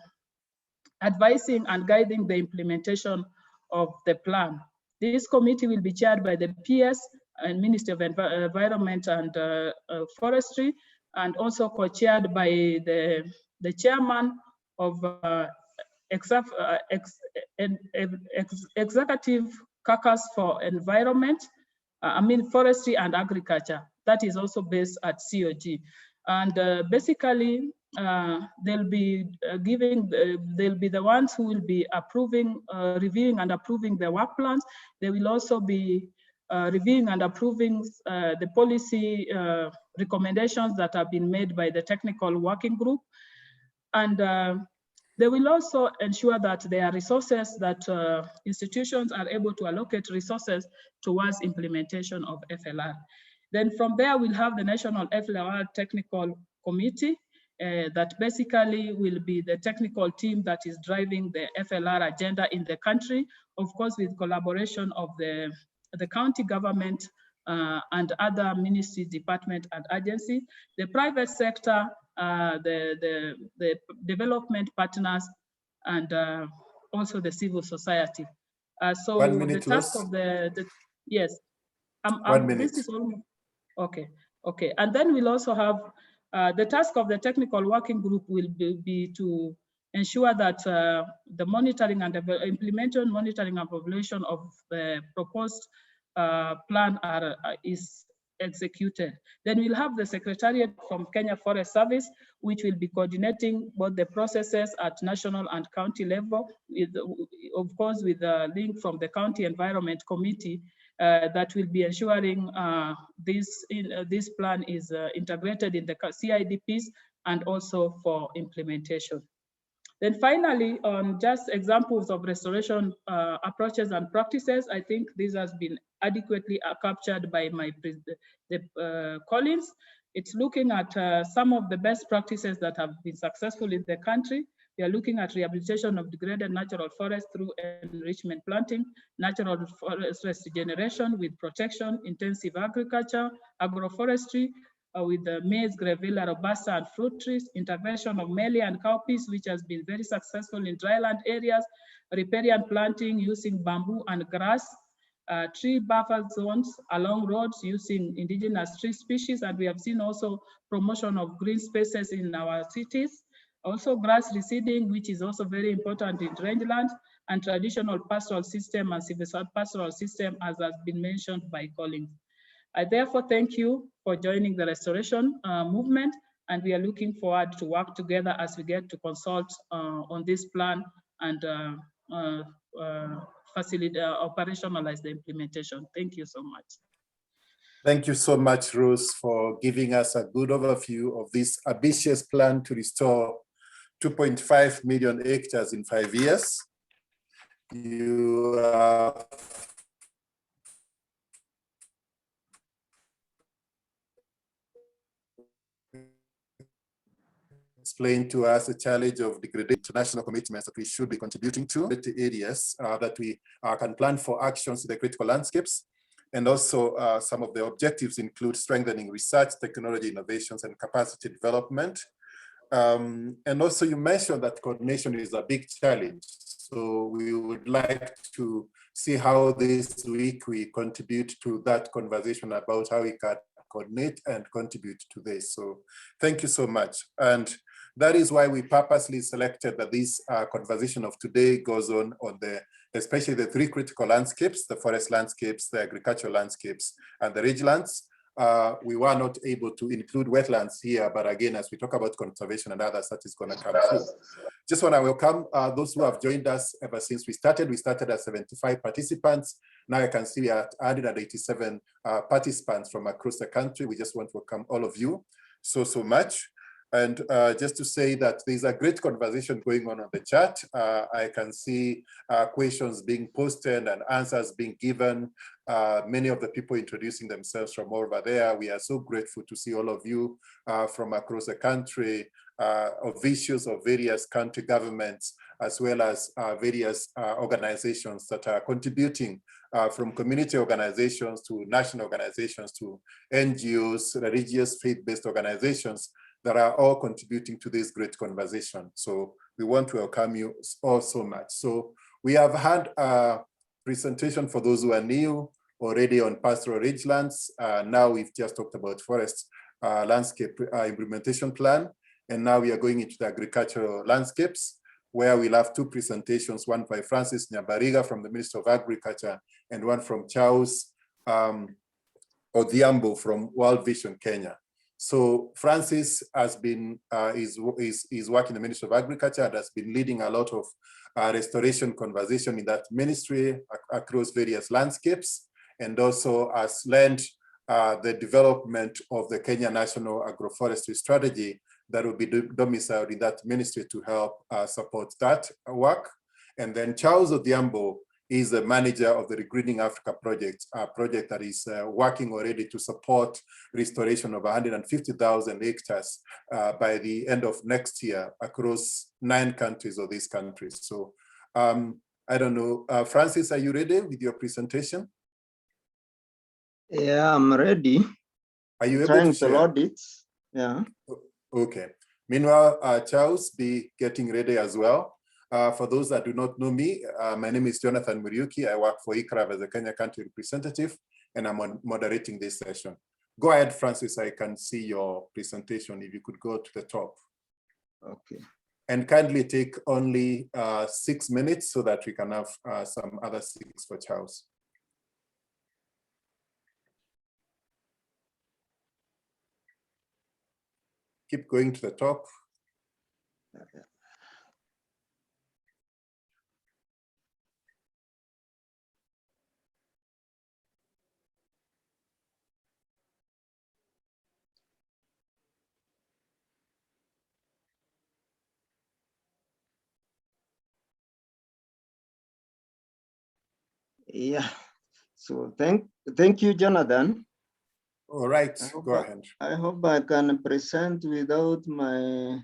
advising and guiding the implementation of the plan. This committee will be chaired by the PS and Ministry of Environment and Forestry, and also co-chaired by the chairman of Executive Caucus for Environment, Forestry and Agriculture. That is also based at COG. And basically, they'll be the ones who will be approving, reviewing and approving the work plans. They will also be reviewing and approving the policy recommendations that have been made by the technical working group. And they will also ensure that there are resources that institutions are able to allocate resources towards implementation of FLR. Then from there, we'll have the National FLR Technical Committee that basically will be the technical team that is driving the FLR agenda in the country, of course, with collaboration of the county government and other ministries, departments, and agencies, the private sector, the development partners, and also the civil society. So 1 minute, the task of yes, 1 minute. This is almost, okay. And then we'll also have the task of the technical working group will be to ensure that the monitoring and the implementation, monitoring and evaluation of the proposed plan is executed. Then we'll have the Secretariat from Kenya Forest Service, which will be coordinating both the processes at national and county level, of course, with a link from the County Environment Committee that will be ensuring this plan is integrated in the CIDPs and also for implementation. Then finally, on just examples of restoration approaches and practices, I think this has been adequately captured by my colleagues. It's looking at some of the best practices that have been successful in the country. We are looking at rehabilitation of degraded natural forest through enrichment planting, natural forest regeneration with protection, intensive agriculture, agroforestry, with the maize, grevillea, robusta, and fruit trees, intervention of mealie and cowpeas, which has been very successful in dryland areas, riparian planting using bamboo and grass, tree buffer zones along roads using indigenous tree species, and we have seen also promotion of green spaces in our cities. Also grass reseeding, which is also very important in rangelands, and traditional pastoral system and civil pastoral system, as has been mentioned by colleagues. I therefore thank you for joining the restoration movement, and we are looking forward to work together as we get to consult on this plan and operationalize the implementation. Thank you so much. Thank you so much, Rose, for giving us a good overview of this ambitious plan to restore 2.5 million hectares in 5 years. You have explained to us the challenge of degrading international commitments that we should be contributing to, the areas that we can plan for actions in the critical landscapes. And also some of the objectives include strengthening research, technology innovations, and capacity development. And also you mentioned that coordination is a big challenge. So we would like to see how this week we contribute to that conversation about how we can coordinate and contribute to this. So thank you so much. And that is why we purposely selected that this conversation of today goes on the, especially the 3 critical landscapes, the forest landscapes, the agricultural landscapes, and the rangelands. We were not able to include wetlands here, but again, as we talk about conservation and others, that is going to come through. Just want to welcome those who have joined us ever since we started. We started at 75 participants. Now I can see we are at 187 participants from across the country. We just want to welcome all of you so much. And just to say that there's a great conversation going on the chat. I can see questions being posted and answers being given. Many of the people introducing themselves from over there. We are so grateful to see all of you from across the country, officials of various country governments, as well as various organizations that are contributing from community organizations to national organizations to NGOs, religious faith-based organizations that are all contributing to this great conversation. So we want to welcome you all so much. So we have had a presentation for those who are new already on pastoral rangelands. Now we've just talked about forest landscape implementation plan. And now we are going into the agricultural landscapes, where we'll have 2 presentations, one by Francis Nambariga from the Ministry of Agriculture and one from Charles Odhiambo from World Vision Kenya. So Francis has been, is working in the Ministry of Agriculture and has been leading a lot of restoration conversation in that ministry across various landscapes, and also has led the development of the Kenya National Agroforestry Strategy that will be domiciled in that ministry to help support that work. And then Charles Odhiambo is the manager of the Regreening Africa project, a project that is working already to support restoration of 150,000 hectares by the end of next year across 9 countries of these countries. So I don't know, Francis, are you ready with your presentation? Yeah, I'm ready. Are you able to share? Load it. Yeah. Okay. Meanwhile, Charles, be getting ready as well. For those that do not know me, my name is Jonathan Muriuki. I work for ICRAV as a Kenya country representative, and I'm moderating this session. Go ahead, Francis. I can see your presentation. If you could go to the top. Okay. And kindly take only 6 minutes so that we can have some other 6 for Charles. Keep going to the top. Okay. Yeah, so thank you, Jonathan. All right, go ahead. I hope I can present without my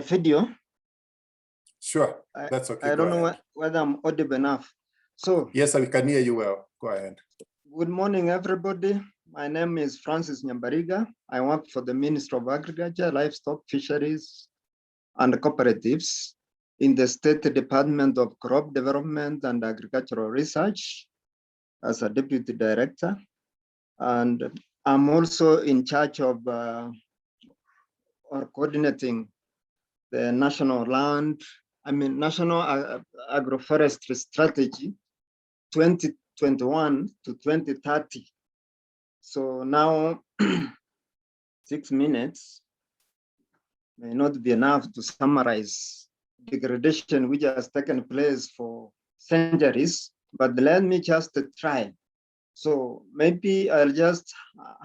video. Sure, that's okay. I don't know whether I'm audible enough. So yes, we can hear you well. Go ahead. Good morning, everybody. My name is Francis Nambariga. I work for the Ministry of Agriculture, Livestock, Fisheries, and Cooperatives in the State Department of Crop Development and Agricultural Research as a Deputy Director. And I'm also in charge of or coordinating the National Agroforestry Strategy 2021 to 2030. So now 6 minutes may not be enough to summarize degradation which has taken place for centuries, but let me just try. So maybe I'll just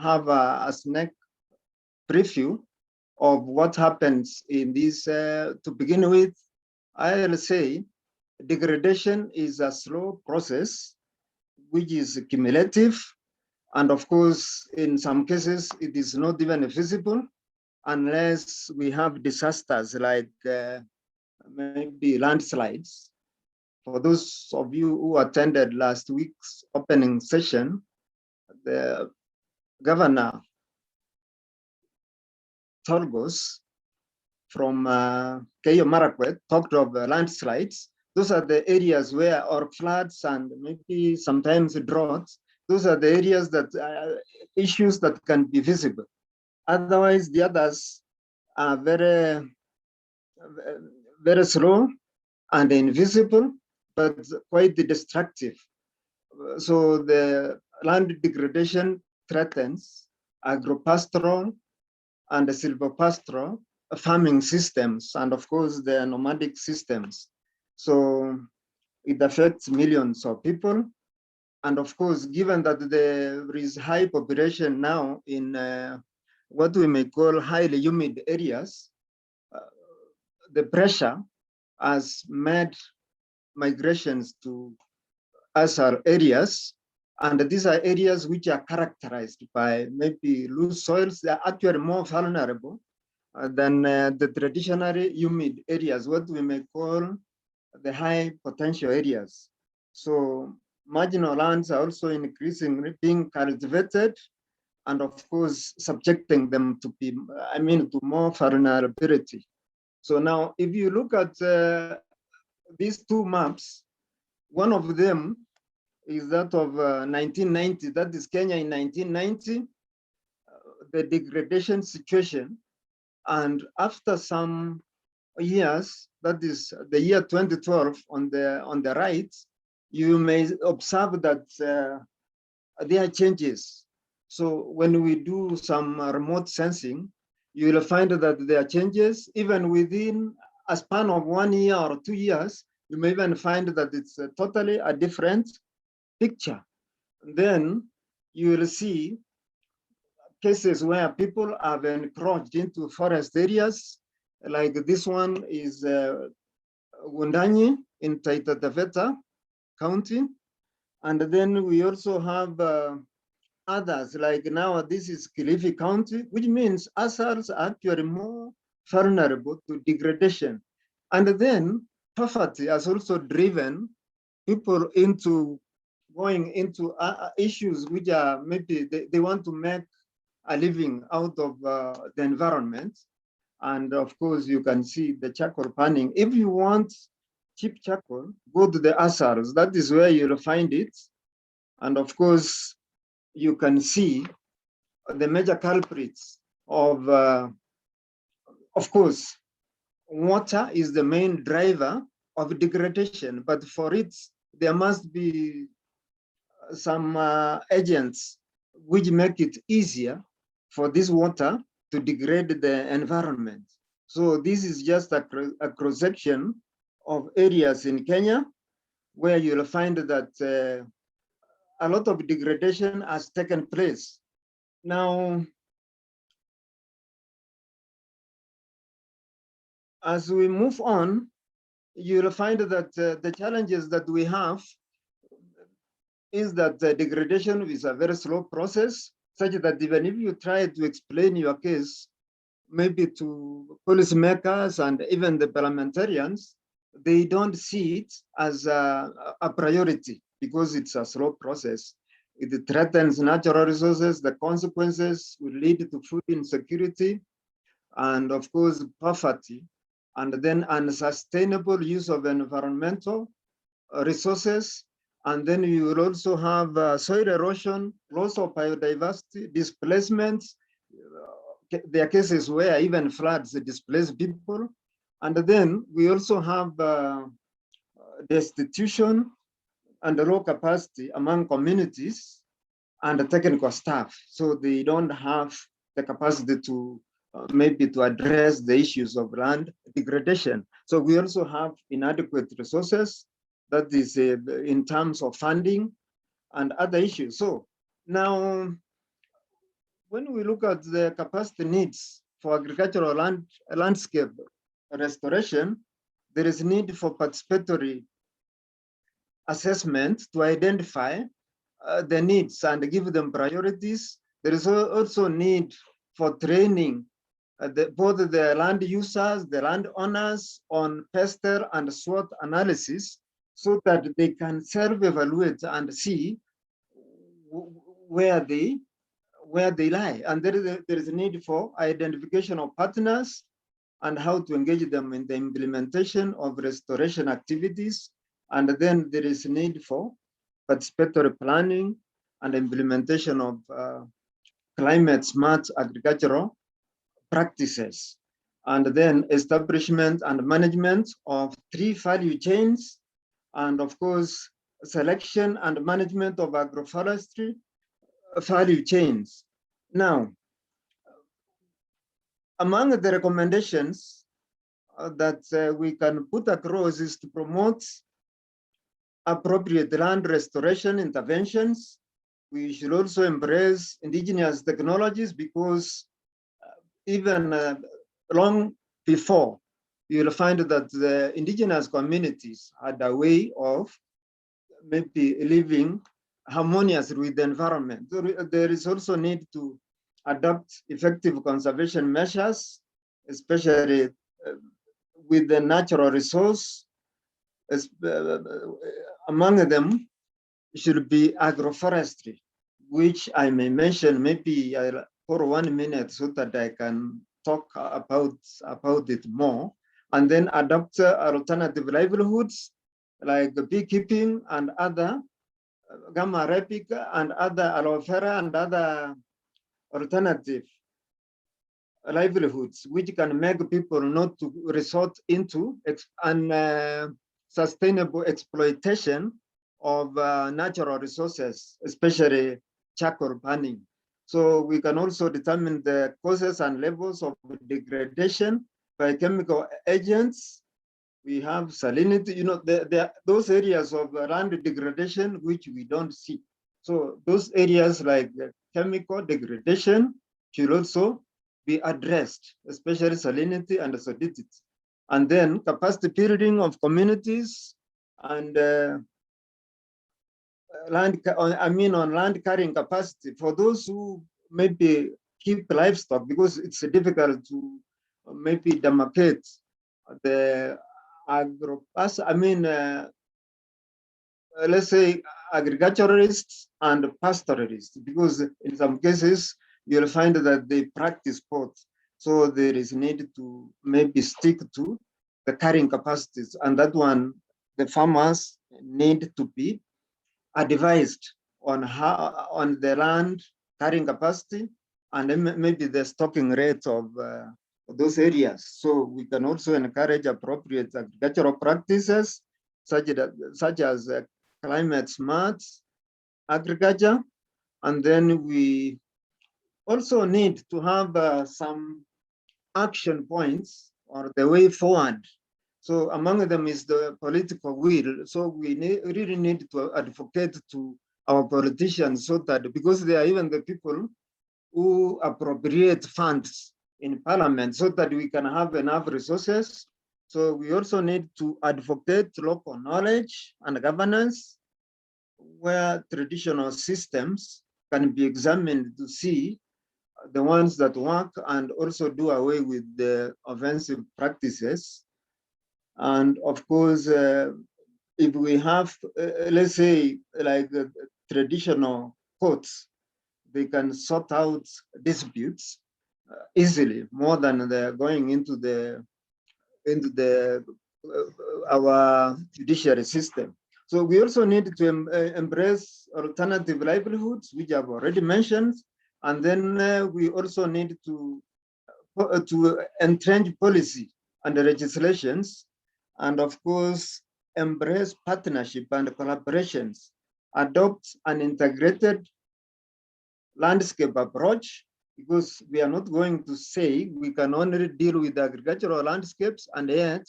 have a snack preview of what happens in this. To begin with, I'll say degradation is a slow process which is cumulative. And of course, in some cases, it is not even visible unless we have disasters like maybe landslides. For those of you who attended last week's opening session, the governor Torgos from Keio Marakwet talked of landslides. Those are the areas where, or floods and maybe sometimes droughts, those are the areas that issues that can be visible. Otherwise, the others are very, very slow and invisible, but quite destructive. So the land degradation threatens agropastoral and silvopastoral farming systems, and of course the nomadic systems. So it affects millions of people. And of course, given that there is high population now in what we may call highly humid areas, the pressure has made migrations to other areas. And these are areas which are characterized by maybe loose soils. They are actually more vulnerable than the traditionally humid areas, what we may call the high potential areas. So marginal lands are also increasingly being cultivated, and of course, subjecting them to be, to more vulnerability. So now, if you look at these two maps, one of them is that of 1990, that is Kenya in 1990, the degradation situation. And after some years, that is the year 2012 on the right, you may observe that there are changes. So when we do some remote sensing, you will find that there are changes even within a span of 1 year or 2 years. You may even find that it's totally a different picture. Then you will see cases where people have encroached into forest areas, like this one is Wundanyi in Taita Taveta County. And then we also have others, like now this is Kilifi County, which means ASALs are actually more vulnerable to degradation. And then poverty has also driven people into going into issues which are maybe they want to make a living out of the environment. And of course, you can see the charcoal panning. If you want cheap charcoal, go to the ASALs. That is where you'll find it. And of course, you can see the major culprits of course, water is the main driver of degradation, but for it, there must be some agents which make it easier for this water to degrade the environment. So this is just a cross-section of areas in Kenya where you'll find that a lot of degradation has taken place. Now, as we move on, you'll find that the challenges that we have is that degradation is a very slow process, such that even if you try to explain your case, maybe to policymakers and even the parliamentarians, they don't see it as a priority because it's a slow process. It threatens natural resources. The consequences will lead to food insecurity and, of course, poverty, and then unsustainable use of environmental resources. And then you will also have soil erosion, loss of biodiversity, displacements. There are cases where even floods displace people. And then we also have destitution and low capacity among communities and the technical staff. So they don't have the capacity to maybe to address the issues of land degradation. So we also have inadequate resources, that is in terms of funding and other issues. So now, when we look at the capacity needs for agricultural landscape restoration, there is need for participatory assessment to identify the needs and give them priorities. There is also need for training both the land users, the landowners on pester and SWOT analysis, so that they can self-evaluate and see where they lie. And there is a need for identification of partners and how to engage them in the implementation of restoration activities. And then there is a need for participatory planning and implementation of climate smart agricultural practices. And then establishment and management of 3 value chains, and of course, selection and management of agroforestry value chains. Now, among the recommendations that we can put across is to promote appropriate land restoration interventions. We should also embrace indigenous technologies, because even long before, you'll find that the indigenous communities had a way of maybe living harmoniously with the environment. So there is also need to adopt effective conservation measures, especially with the natural resource. Among them should be agroforestry, which I may mention maybe for 1 minute so that I can talk about it more, and then adopt alternative livelihoods like beekeeping and other gamma repic and other aloe vera and other alternative livelihoods, which can make people not to resort into sustainable exploitation of natural resources, especially charcoal burning. So we can also determine the causes and levels of degradation by chemical agents. We have salinity, those areas of land degradation which we don't see. So those areas like chemical degradation should also be addressed, especially salinity and acidity. And then capacity building of communities and on land carrying capacity for those who maybe keep livestock, because it's difficult to maybe demarcate the let's say agriculturalists and pastoralists, because in some cases you'll find that they practice both. So there is need to maybe stick to the carrying capacities, and that one the farmers need to be advised on how on the land carrying capacity and then maybe the stocking rate of those areas. So we can also encourage appropriate agricultural practices such as climate smart agriculture. And then we also need to have some action points or the way forward. So among them is the political will. So we really need to advocate to our politicians, so that, because they are even the people who appropriate funds in parliament, so that we can have enough resources. So we also need to advocate local knowledge and governance, where traditional systems can be examined to see the ones that work, and also do away with the offensive practices. And of course, if we have, let's say, like traditional courts, they can sort out disputes easily, more than they're going into our judiciary system. So we also need to embrace alternative livelihoods, which I've already mentioned. And then we also need to entrench policy and legislations, and of course, embrace partnership and collaborations, adopt an integrated landscape approach, because we are not going to say we can only deal with agricultural landscapes, and yet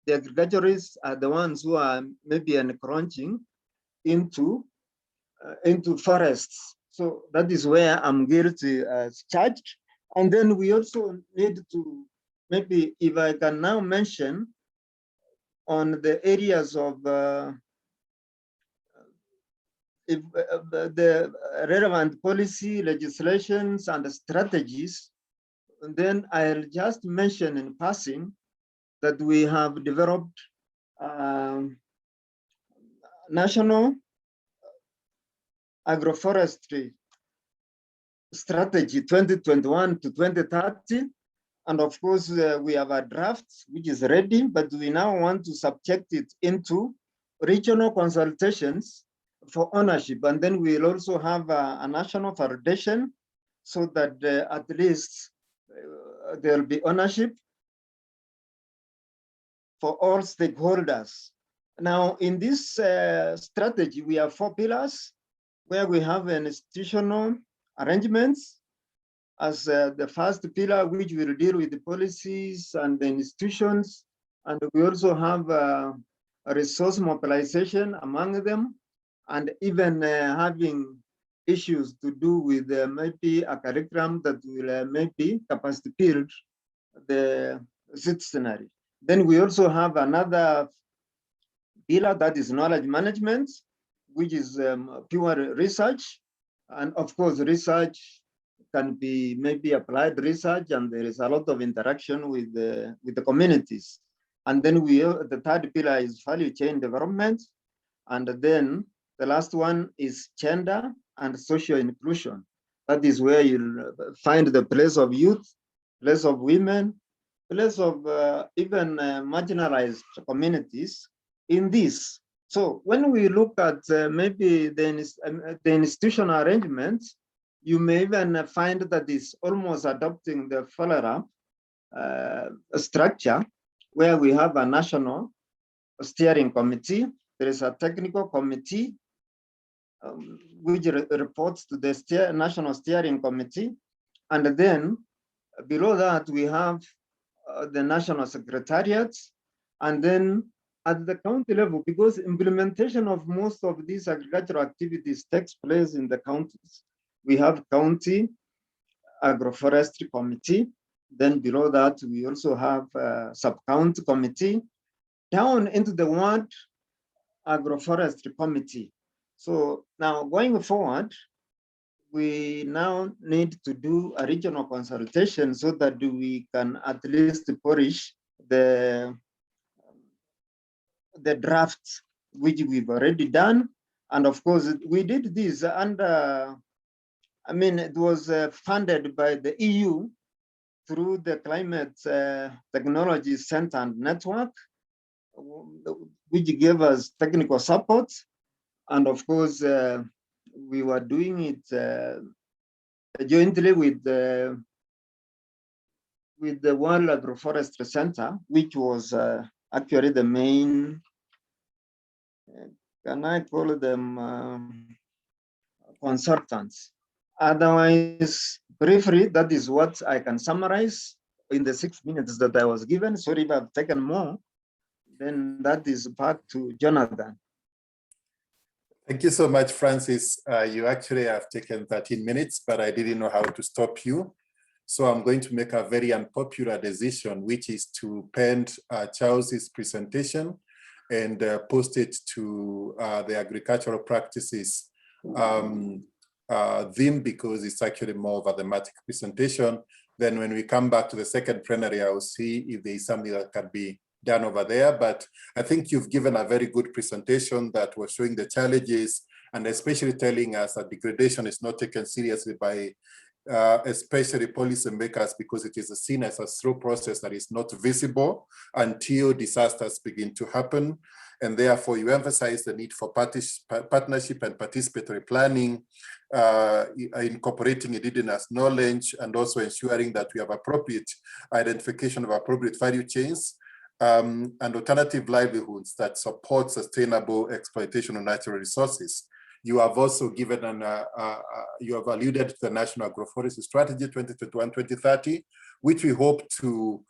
the agriculturists are the ones who are maybe encroaching into forests. So that is where I'm guilty as charged. And then we also need to, maybe if I can now mention on the areas of the relevant policy, legislations, and strategies, and then I'll just mention in passing that we have developed national agroforestry strategy 2021 to 2030. And of course, we have a draft which is ready, but we now want to subject it into regional consultations for ownership. And then we'll also have a national foundation so that at least there'll be ownership for all stakeholders. Now, in this strategy, we have 4 pillars where we have an institutional arrangements as the first pillar, which will deal with the policies and the institutions. And we also have a resource mobilization among them, and even having issues to do with maybe a curriculum that will maybe capacity build the citizenry. Then we also have another pillar that is knowledge management, which is pure research. And of course, research can be maybe applied research, and there is a lot of interaction with the communities. And then the third pillar is value chain development. And then the last one is gender and social inclusion. That is where you'll find the place of youth, place of women, place of even marginalized communities in this. So when we look at maybe the institutional arrangements, you may even find that it's almost adopting the follow-up structure, where we have a national steering committee. There is a technical committee which reports to the national steering committee. And then below that, we have the national secretariats. And then at the county level, because implementation of most of these agricultural activities takes place in the counties, we have county agroforestry committee. Then below that, we also have a sub-county committee down into the ward agroforestry committee. So now going forward, we now need to do a regional consultation so that we can at least polish the drafts which we've already done. And of course, we did this under, I mean, it was funded by the EU through the Climate Technology Center and Network, which gave us technical support. And of course, we were doing it jointly with the World Agroforestry Center, which was actually the main, can I call them consultants? Otherwise, briefly, that is what I can summarize in the 6 minutes that I was given. Sorry if I've taken more, then that is back to Jonathan. Thank you so much, Francis. You actually have taken 13 minutes, but I didn't know how to stop you. So I'm going to make a very unpopular decision, which is to pen Charles's presentation and post it to the agricultural practices theme, because it's actually more of a thematic presentation. Then when we come back to the second plenary, I will see if there is something that can be done over there. But I think you've given a very good presentation that was showing the challenges, and especially telling us that degradation is not taken seriously by especially policymakers, because it is seen as a slow process that is not visible until disasters begin to happen. And therefore, you emphasize the need for partnership and participatory planning, incorporating indigenous knowledge, and also ensuring that we have appropriate identification of appropriate value chains and alternative livelihoods that support sustainable exploitation of natural resources. You have also given you have alluded to the National Agroforestry Strategy 2021-2030, which we hope to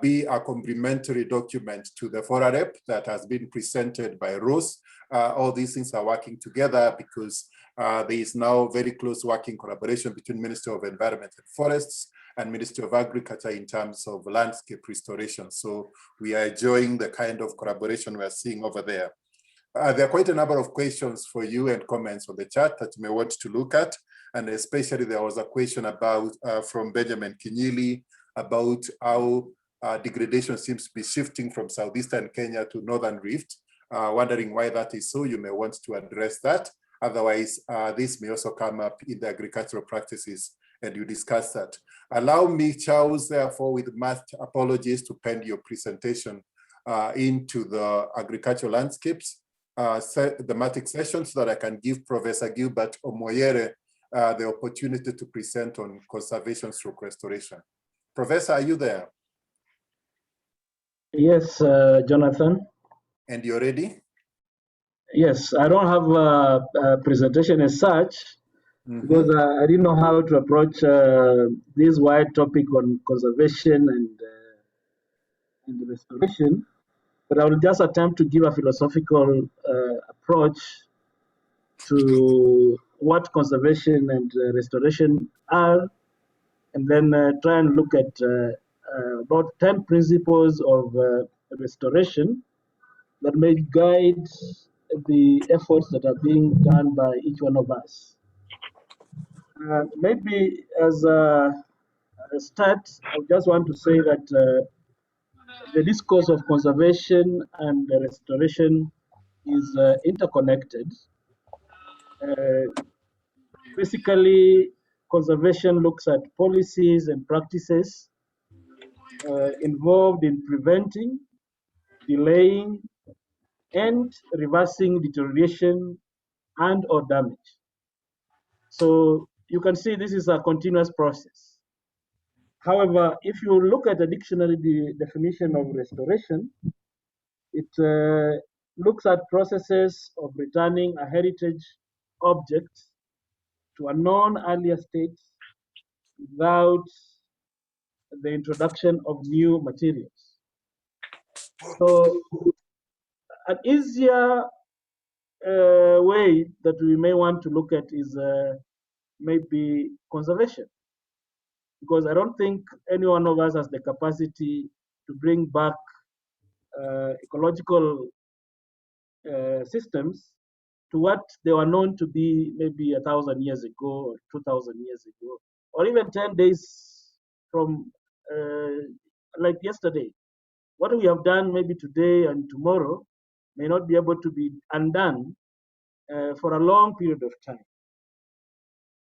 be a complementary document to the FORAREP that has been presented by Rose. All these things are working together because there is now very close working collaboration between Ministry of Environment and Forests and Ministry of Agriculture in terms of landscape restoration. So we are enjoying the kind of collaboration we're seeing over there. There are quite a number of questions for you and comments on the chat that you may want to look at. And especially there was a question about from Benjamin Kinyili about how degradation seems to be shifting from southeastern Kenya to northern Rift. Wondering why that is so, you may want to address that. Otherwise, this may also come up in the agricultural practices and you discuss that. Allow me, Charles, therefore, with much apologies to pen your presentation into the agricultural landscapes thematic session so that I can give Professor Gilbert Omoyere the opportunity to present on conservation through restoration. Professor, are you there? Yes, Jonathan. And you're ready? Yes, I don't have a presentation as such because I didn't know how to approach this wide topic on conservation and restoration, but I will just attempt to give a philosophical approach to what conservation and restoration are, and then try and look at about 10 principles of restoration that may guide the efforts that are being done by each one of us. Maybe as a start, I just want to say that the discourse of conservation and restoration is interconnected. Basically, conservation looks at policies and practices involved in preventing, delaying, and reversing deterioration and or damage. So you can see this is a continuous process. However, if you look at the dictionary definition of restoration, it looks at processes of returning a heritage object to a known earlier state without the introduction of new materials. So an easier way that we may want to look at is maybe conservation, because I don't think any one of us has the capacity to bring back ecological systems to what they were known to be maybe 1,000 years ago or 2,000 years ago, or even 10 days from like yesterday. What we have done maybe today and tomorrow may not be able to be undone for a long period of time.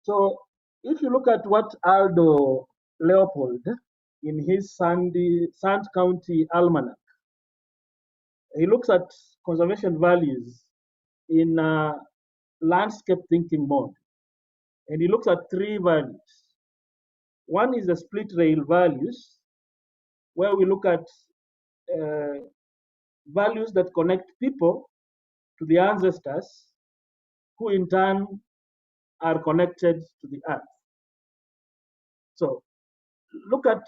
So if you look at what Aldo Leopold in his Sand County Almanac, he looks at conservation values in landscape thinking mode. And he looks at 3 values. One is the split rail values, where we look at values that connect people to the ancestors, who in turn are connected to the earth. So look at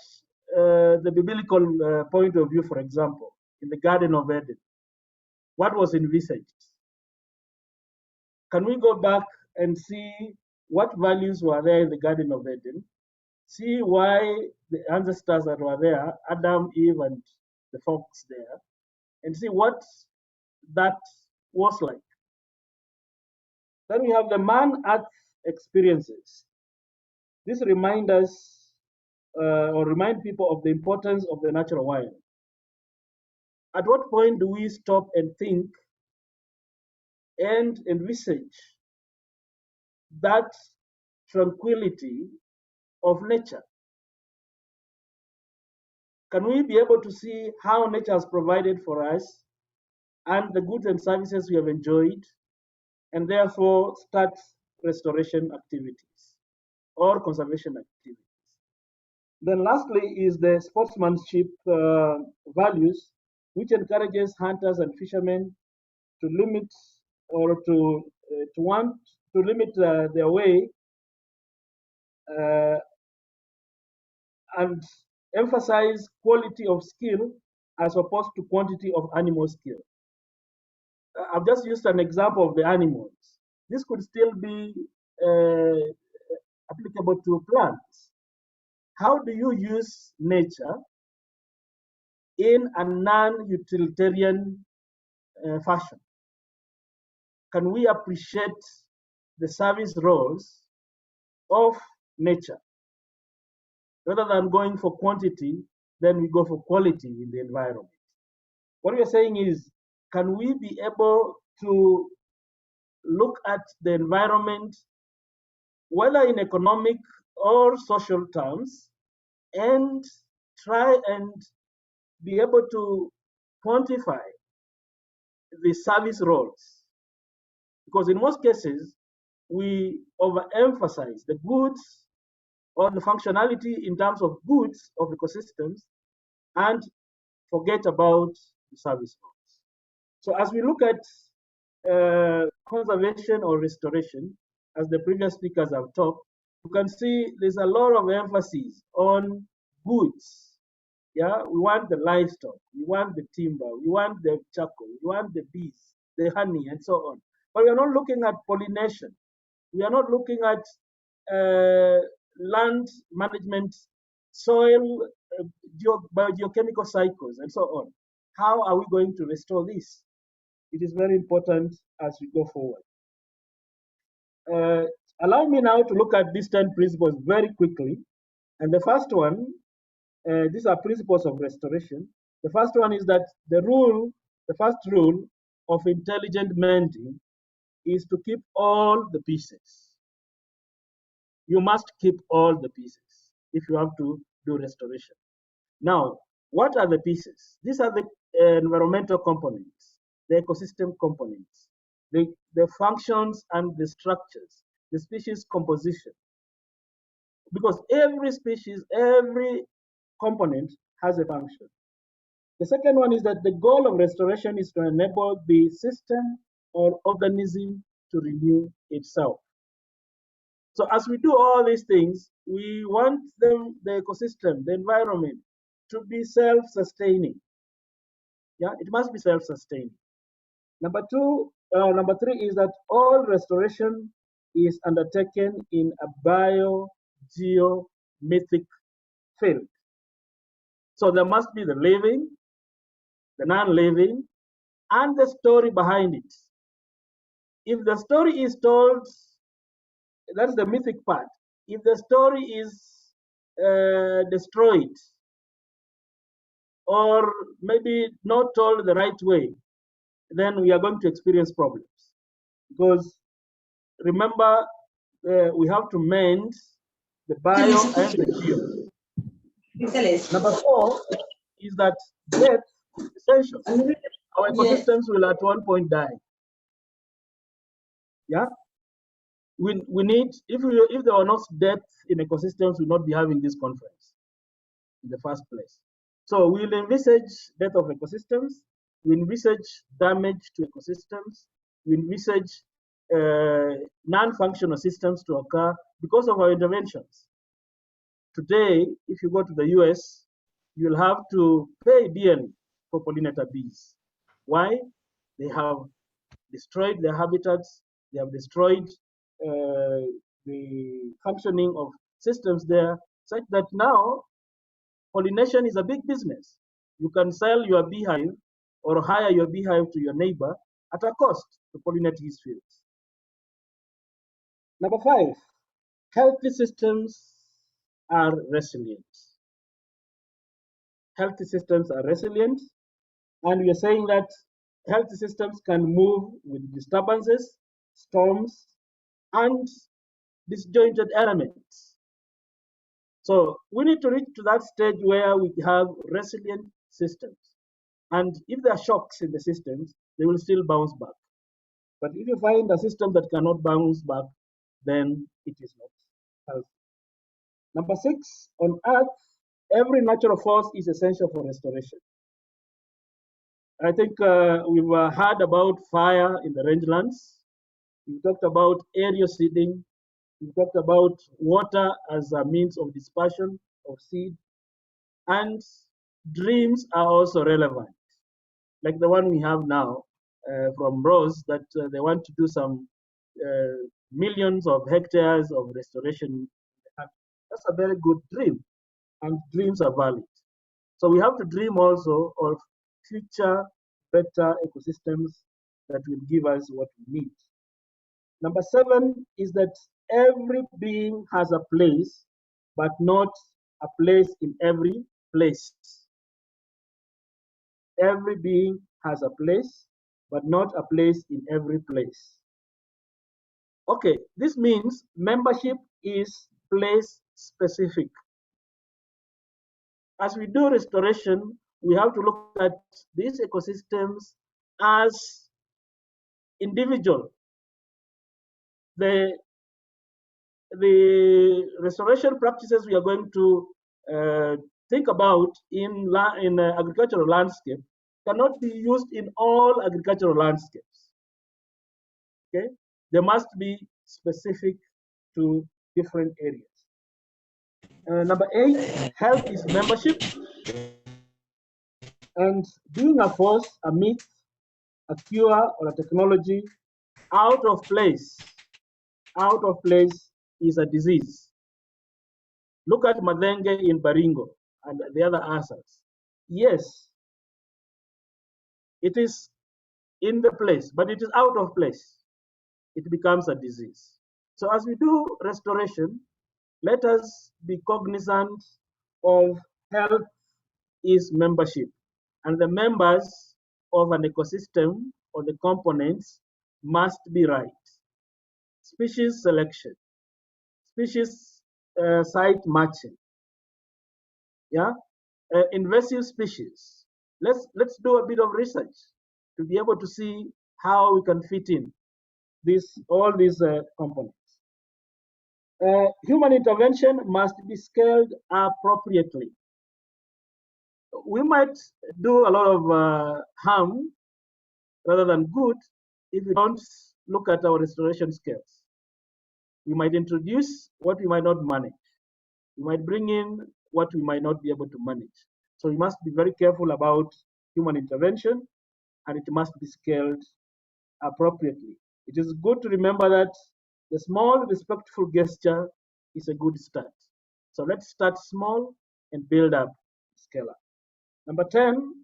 the biblical point of view, for example, in the Garden of Eden. What was envisaged? Can we go back and see what values were there in the Garden of Eden? See why the ancestors that were there, Adam, Eve, and the folks there, and see what that was like. Then we have the man-earth experiences. This reminds us or remind people of the importance of the natural world. At what point do we stop and think and envisage that tranquility of nature? Can we be able to see how nature has provided for us and the goods and services we have enjoyed, and therefore start restoration activities or conservation activities? Then lastly is the sportsmanship values, which encourages hunters and fishermen to limit or to want to limit their way and emphasize quality of skill as opposed to quantity of animal skill. I've just used an example of the animals. This could still be applicable to plants. how do you use nature in a non-utilitarian fashion? Can we appreciate the service roles of nature? Rather than going for quantity, then we go for quality in the environment. What we are saying is, can we be able to look at the environment, whether in economic or social terms, and try and be able to quantify the service roles? Because in most cases, we overemphasize the goods or the functionality in terms of goods of ecosystems and forget about the service roles. So as we look at conservation or restoration, as the previous speakers have talked, you can see there's a lot of emphasis on goods. Yeah, we want the livestock, we want the timber, we want the charcoal, we want the bees, the honey, and so on. But we are not looking at pollination. We are not looking at land management, soil, biogeochemical cycles, and so on. How are we going to restore this? It is very important as we go forward. Allow me now to look at these 10 principles very quickly. And the first one, these are principles of restoration. The first one is that the first rule of intelligent mending is to keep all the pieces. You must keep all the pieces if you have to do restoration. Now, what are the pieces? These are the environmental components, the ecosystem components, the functions and the structures, the species composition. Because every species, every component has a function. The second one is that the goal of restoration is to enable the system or organism to renew itself. So as we do all these things, we want the ecosystem, the environment, to be self-sustaining. Yeah, it must be self-sustaining. Number three is that all restoration is undertaken in a biogeomythic field. So there must be the living, the non-living, and the story behind it. If the story is told, that's the mythic part. If the story is destroyed or maybe not told the right way, then we are going to experience problems. Because remember, we have to mend the bio and the geo. Number 4 is that death is essential. Our ecosystems will at one point die. Yeah, we need, if there were not death in ecosystems, we would not be having this conference in the first place. So we will envisage death of ecosystems, we envisage damage to ecosystems, we envisage non-functional systems to occur because of our interventions. Today, if you go to the US, you'll have to pay dearly for pollinator bees. Why? They have destroyed their habitats, they have destroyed the functioning of systems there, such that now pollination is a big business. You can sell your beehive or hire your beehive to your neighbor at a cost to pollinate his fields. Number 5, healthy systems are resilient. Healthy systems are resilient, and we are saying that healthy systems can move with disturbances, storms, and disjointed elements. So we need to reach to that stage where we have resilient systems. And if there are shocks in the systems, they will still bounce back. But if you find a system that cannot bounce back, then it is not healthy. Number 6, on Earth, every natural force is essential for restoration. I think we've heard about fire in the rangelands. We talked about aerial seeding. We talked about water as a means of dispersion of seed. And dreams are also relevant, like the one we have now from Rose, that they want to do some millions of hectares of restoration. That's a very good dream. and dreams are valid. So we have to dream also of future better ecosystems that will give us what we need. Number 7 is that every being has a place, but not a place in every place. Every being has a place, but not a place in every place. Okay, this means membership is place specific. As we do restoration, we have to look at these ecosystems as individual. The restoration practices we are going to think about in agricultural landscape cannot be used in all agricultural landscapes. Okay, they must be specific to different areas. Number 8, health is membership, and being a force, a myth, a cure, or a technology out of place is a disease. Look at Madenge in Baringo and the other asses. Yes, it is in the place, but it is out of place. It becomes a disease. So as we do restoration, let us be cognizant of health is membership, and the members of an ecosystem or the components must be right. Species selection, species site matching, yeah, invasive species. Let's do a bit of research to be able to see how we can fit in all these components. Human intervention must be scaled appropriately. We might do a lot of harm rather than good if we don't look at our restoration scales. We might introduce what we might not manage. We might bring in what we might not be able to manage. So we must be very careful about human intervention, and it must be scaled appropriately. It is good to remember that the small, respectful gesture is a good start. So let's start small and build up, scale up. Number 10,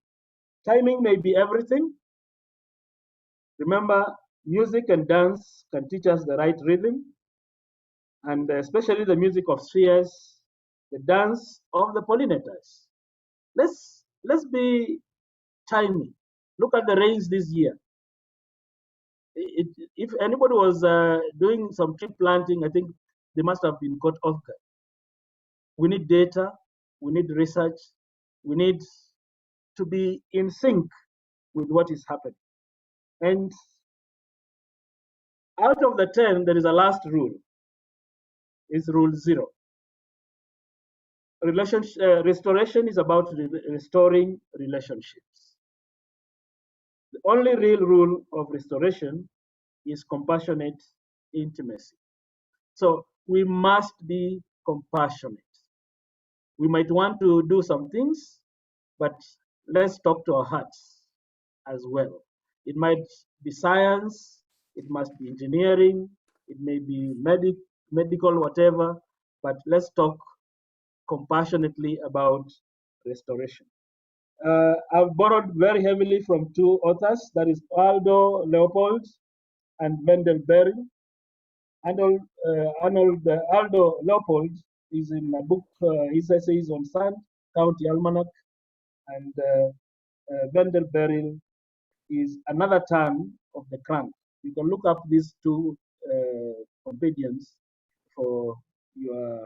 timing may be everything. Remember, music and dance can teach us the right rhythm, and especially the music of spheres, the dance of the pollinators. Let's be timely. Look at the rains this year. If anybody was doing some tree planting, I think they must have been caught off guard. We need data, we need research, we need to be in sync with what is happening. And out of the 10, there is a last rule. It's rule 0. Restoration is about restoring relationships. The only real rule of restoration is compassionate intimacy. So we must be compassionate. We might want to do some things, but let's talk to our hearts as well. It might be science, it must be engineering, it may be medical, whatever, but let's talk compassionately about restoration. I've borrowed very heavily from 2 authors, that is Aldo Leopold and Wendell Berry. Aldo Leopold is in a book, his essays on Sand, County Almanac, and Wendell Berry is Another Turn of the Crank. You can look up these 2 comedians for your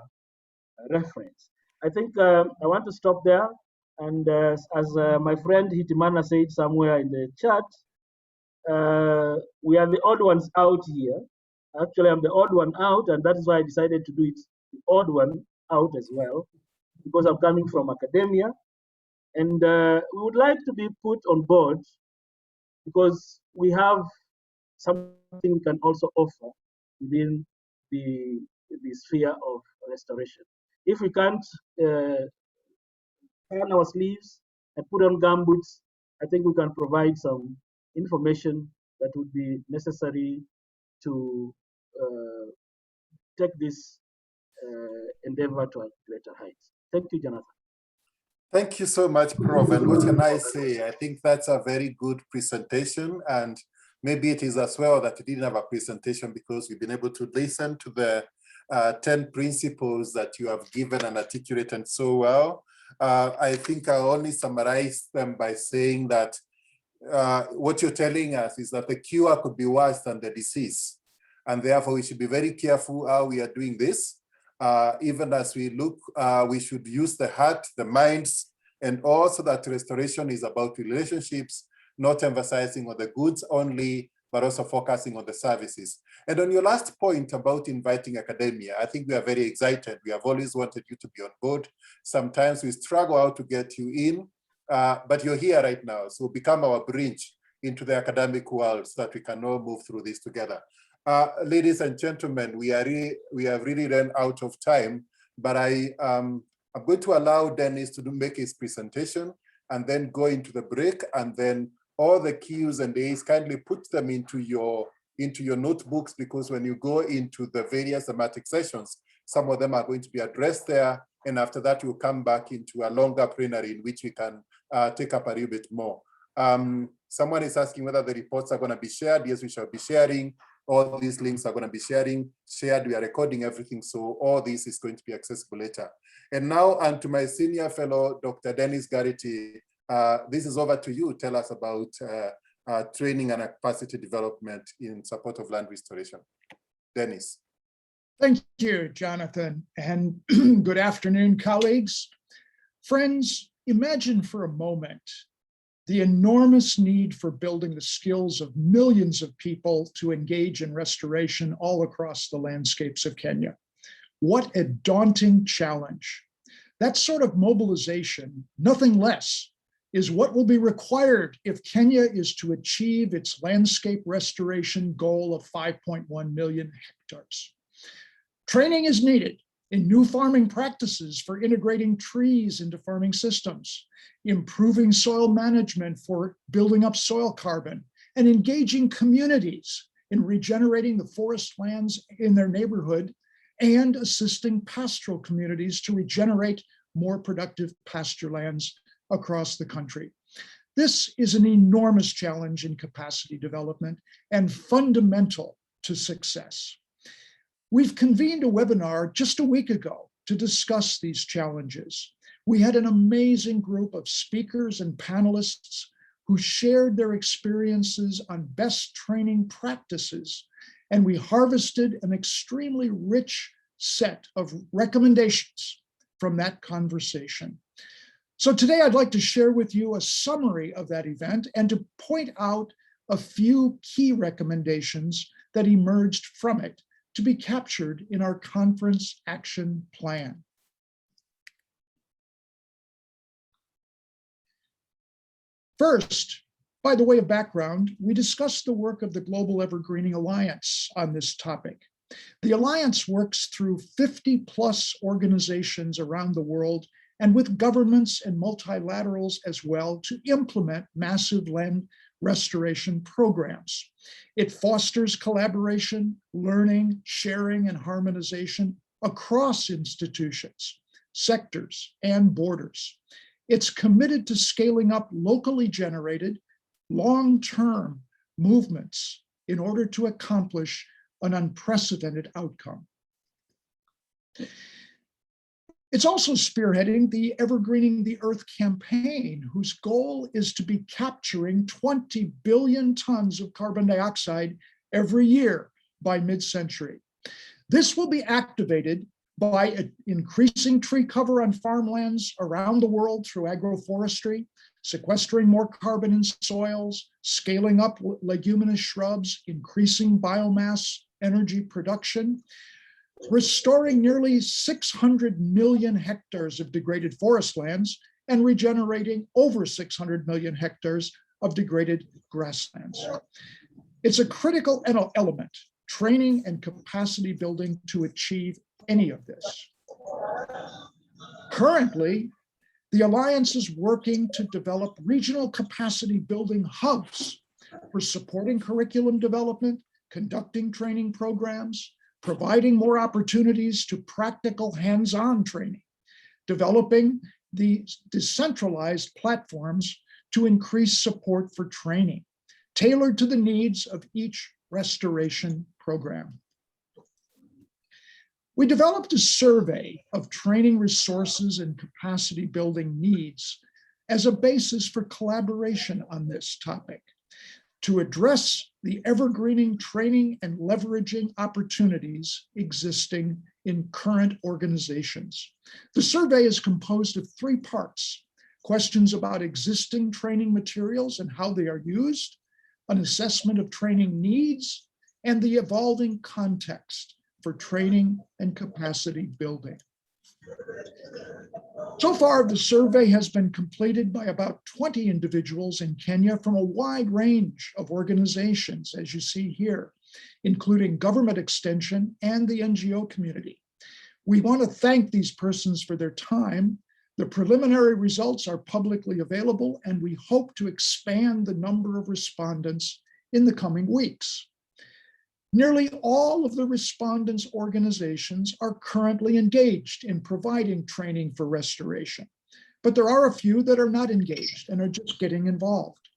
reference. I think I want to stop there. And as my friend Hitimana said somewhere in the chat, we are the odd ones out here. Actually, I'm the odd one out, and that is why I decided to do it the odd one out as well, because I'm coming from academia. And we would like to be put on board because we have something we can also offer within the sphere of restoration. If we can't turn our sleeves and put on gumboots, I think we can provide some information that would be necessary to take this endeavor to a greater height. Thank you, Jonathan. Thank you so much, Prof. And what can I say? I think that's a very good presentation, and maybe it is as well that you didn't have a presentation because we've been able to listen to the 10 principles that you have given and articulated so well. I think I'll only summarize them by saying that what you're telling us is that the cure could be worse than the disease. And therefore, we should be very careful how we are doing this. Even as we look, we should use the heart, the minds, and also that restoration is about relationships, not emphasizing on the goods only, but also focusing on the services. And on your last point about inviting academia, I think we are very excited. We have always wanted you to be on board. Sometimes we struggle how to get you in, but you're here right now. So become our bridge into the academic world so that we can all move through this together. Ladies and gentlemen, we have really run out of time, but I'm going to allow Dennis to make his presentation and then go into the break, and then all the Qs and As, kindly put them into your notebooks, because when you go into the various thematic sessions, some of them are going to be addressed there. And after that, we'll come back into a longer plenary in which we can take up a little bit more. Someone is asking whether the reports are going to be shared. Yes, we shall be sharing. All these links are going to be shared. We are recording everything, so all this is going to be accessible later. And now, and to my senior fellow, Dr. Dennis Garrity, this is over to you. Tell us about training and capacity development in support of land restoration. Dennis. Thank you, Jonathan, and good afternoon, colleagues. Friends, imagine for a moment the enormous need for building the skills of millions of people to engage in restoration all across the landscapes of Kenya. What a daunting challenge. That sort of mobilization, nothing less, is what will be required if Kenya is to achieve its landscape restoration goal of 5.1 million hectares. Training is needed in new farming practices for integrating trees into farming systems, improving soil management for building up soil carbon, and engaging communities in regenerating the forest lands in their neighborhood, and assisting pastoral communities to regenerate more productive pasture lands across the country. This is an enormous challenge in capacity development and fundamental to success. We've convened a webinar just a week ago to discuss these challenges. We had an amazing group of speakers and panelists who shared their experiences on best training practices, and we harvested an extremely rich set of recommendations from that conversation. So today I'd like to share with you a summary of that event and to point out a few key recommendations that emerged from it to be captured in our conference action plan. First, by the way of background, we discussed the work of the Global Evergreening Alliance on this topic. The Alliance works through 50+ organizations around the world and with governments and multilaterals as well to implement massive land restoration programs. It fosters collaboration, learning, sharing, and harmonization across institutions, sectors, and borders. It's committed to scaling up locally generated, long-term movements in order to accomplish an unprecedented outcome. It's also spearheading the Evergreening the Earth campaign, whose goal is to be capturing 20 billion tons of carbon dioxide every year by mid-century. This will be activated by increasing tree cover on farmlands around the world through agroforestry, sequestering more carbon in soils, scaling up leguminous shrubs, increasing biomass energy production, restoring nearly 600 million hectares of degraded forest lands, and regenerating over 600 million hectares of degraded grasslands. It's a critical element, training and capacity building to achieve any of this. Currently, the Alliance is working to develop regional capacity building hubs for supporting curriculum development, conducting training programs, providing more opportunities to practical hands-on training, developing the decentralized platforms to increase support for training, tailored to the needs of each restoration program. We developed a survey of training resources and capacity building needs as a basis for collaboration on this topic to address the evergreening training and leveraging opportunities existing in current organizations. The survey is composed of 3 parts: questions about existing training materials and how they are used, an assessment of training needs, and the evolving context for training and capacity building. So far, the survey has been completed by about 20 individuals in Kenya from a wide range of organizations, as you see here, including government extension and the NGO community. We want to thank these persons for their time. The preliminary results are publicly available, and we hope to expand the number of respondents in the coming weeks. Nearly all of the respondents' organizations are currently engaged in providing training for restoration, but there are a few that are not engaged and are just getting involved.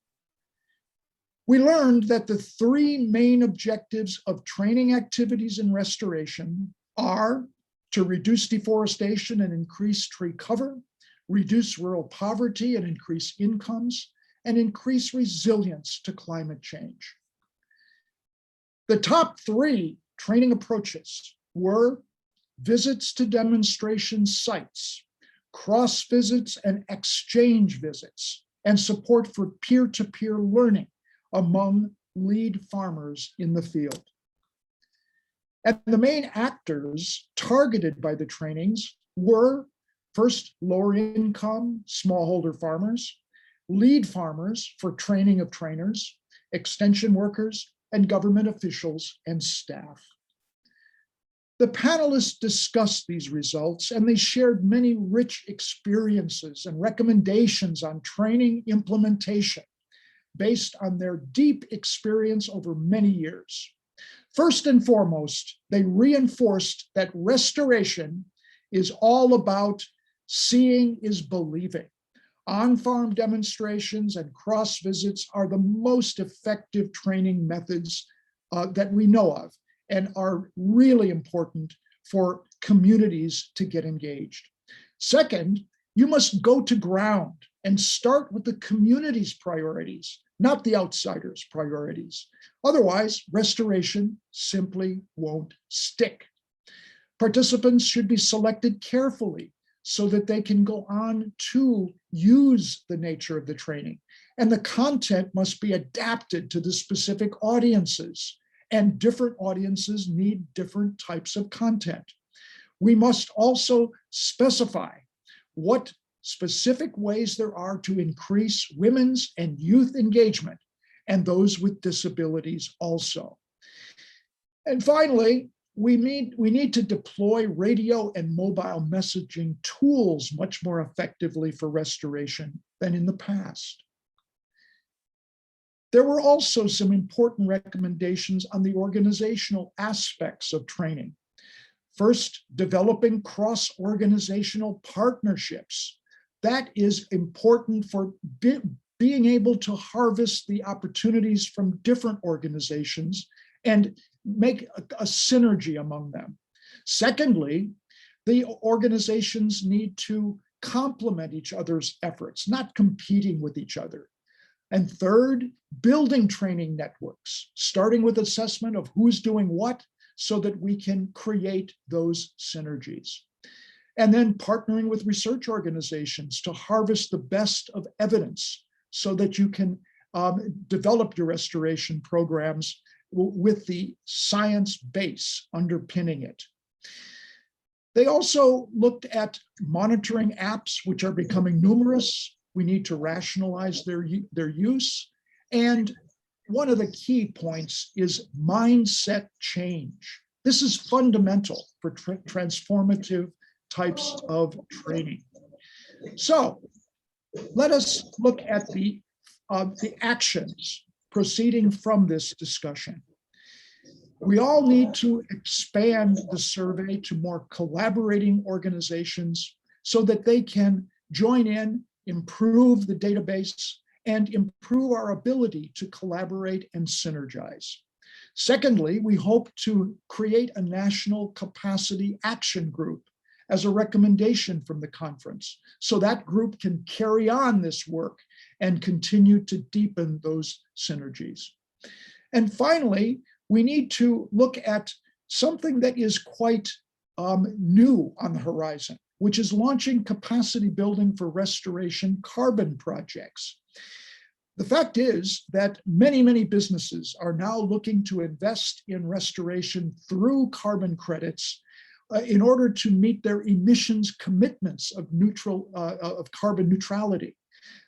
We learned that the 3 main objectives of training activities in restoration are to reduce deforestation and increase tree cover, reduce rural poverty and increase incomes, and increase resilience to climate change. The top 3 training approaches were visits to demonstration sites, cross visits and exchange visits, and support for peer-to-peer learning among lead farmers in the field. And the main actors targeted by the trainings were first, lower income smallholder farmers, lead farmers for training of trainers, extension workers, and government officials and staff. The panelists discussed these results, and they shared many rich experiences and recommendations on training implementation based on their deep experience over many years. First and foremost, they reinforced that restoration is all about seeing is believing. On-farm demonstrations and cross visits are the most effective training methods that we know of and are really important for communities to get engaged. Second, you must go to ground and start with the community's priorities, not the outsiders' priorities. Otherwise, restoration simply won't stick. Participants should be selected carefully so that they can go on to use the nature of the training. And the content must be adapted to the specific audiences, and different audiences need different types of content. We must also specify what specific ways there are to increase women's and youth engagement, and those with disabilities also. And finally, we need to deploy radio and mobile messaging tools much more effectively for restoration than in the past. There were also some important recommendations on the organizational aspects of training. First, developing cross-organizational partnerships. That is important for being able to harvest the opportunities from different organizations and make a synergy among them. Secondly, the organizations need to complement each other's efforts, not competing with each other. And third, building training networks, starting with assessment of who's doing what so that we can create those synergies. And then partnering with research organizations to harvest the best of evidence so that you can develop your restoration programs with the science base underpinning it. They also looked at monitoring apps, which are becoming numerous. We need to rationalize their use. And one of the key points is mindset change. This is fundamental for transformative types of training. So let us look at the actions proceeding from this discussion. We all need to expand the survey to more collaborating organizations so that they can join in, improve the database, and improve our ability to collaborate and synergize. Secondly, we hope to create a national capacity action group as a recommendation from the conference, so that group can carry on this work and continue to deepen those synergies. And finally, we need to look at something that is quite new on the horizon, which is launching capacity building for restoration carbon projects. The fact is that many, many businesses are now looking to invest in restoration through carbon credits in order to meet their emissions commitments of carbon neutrality.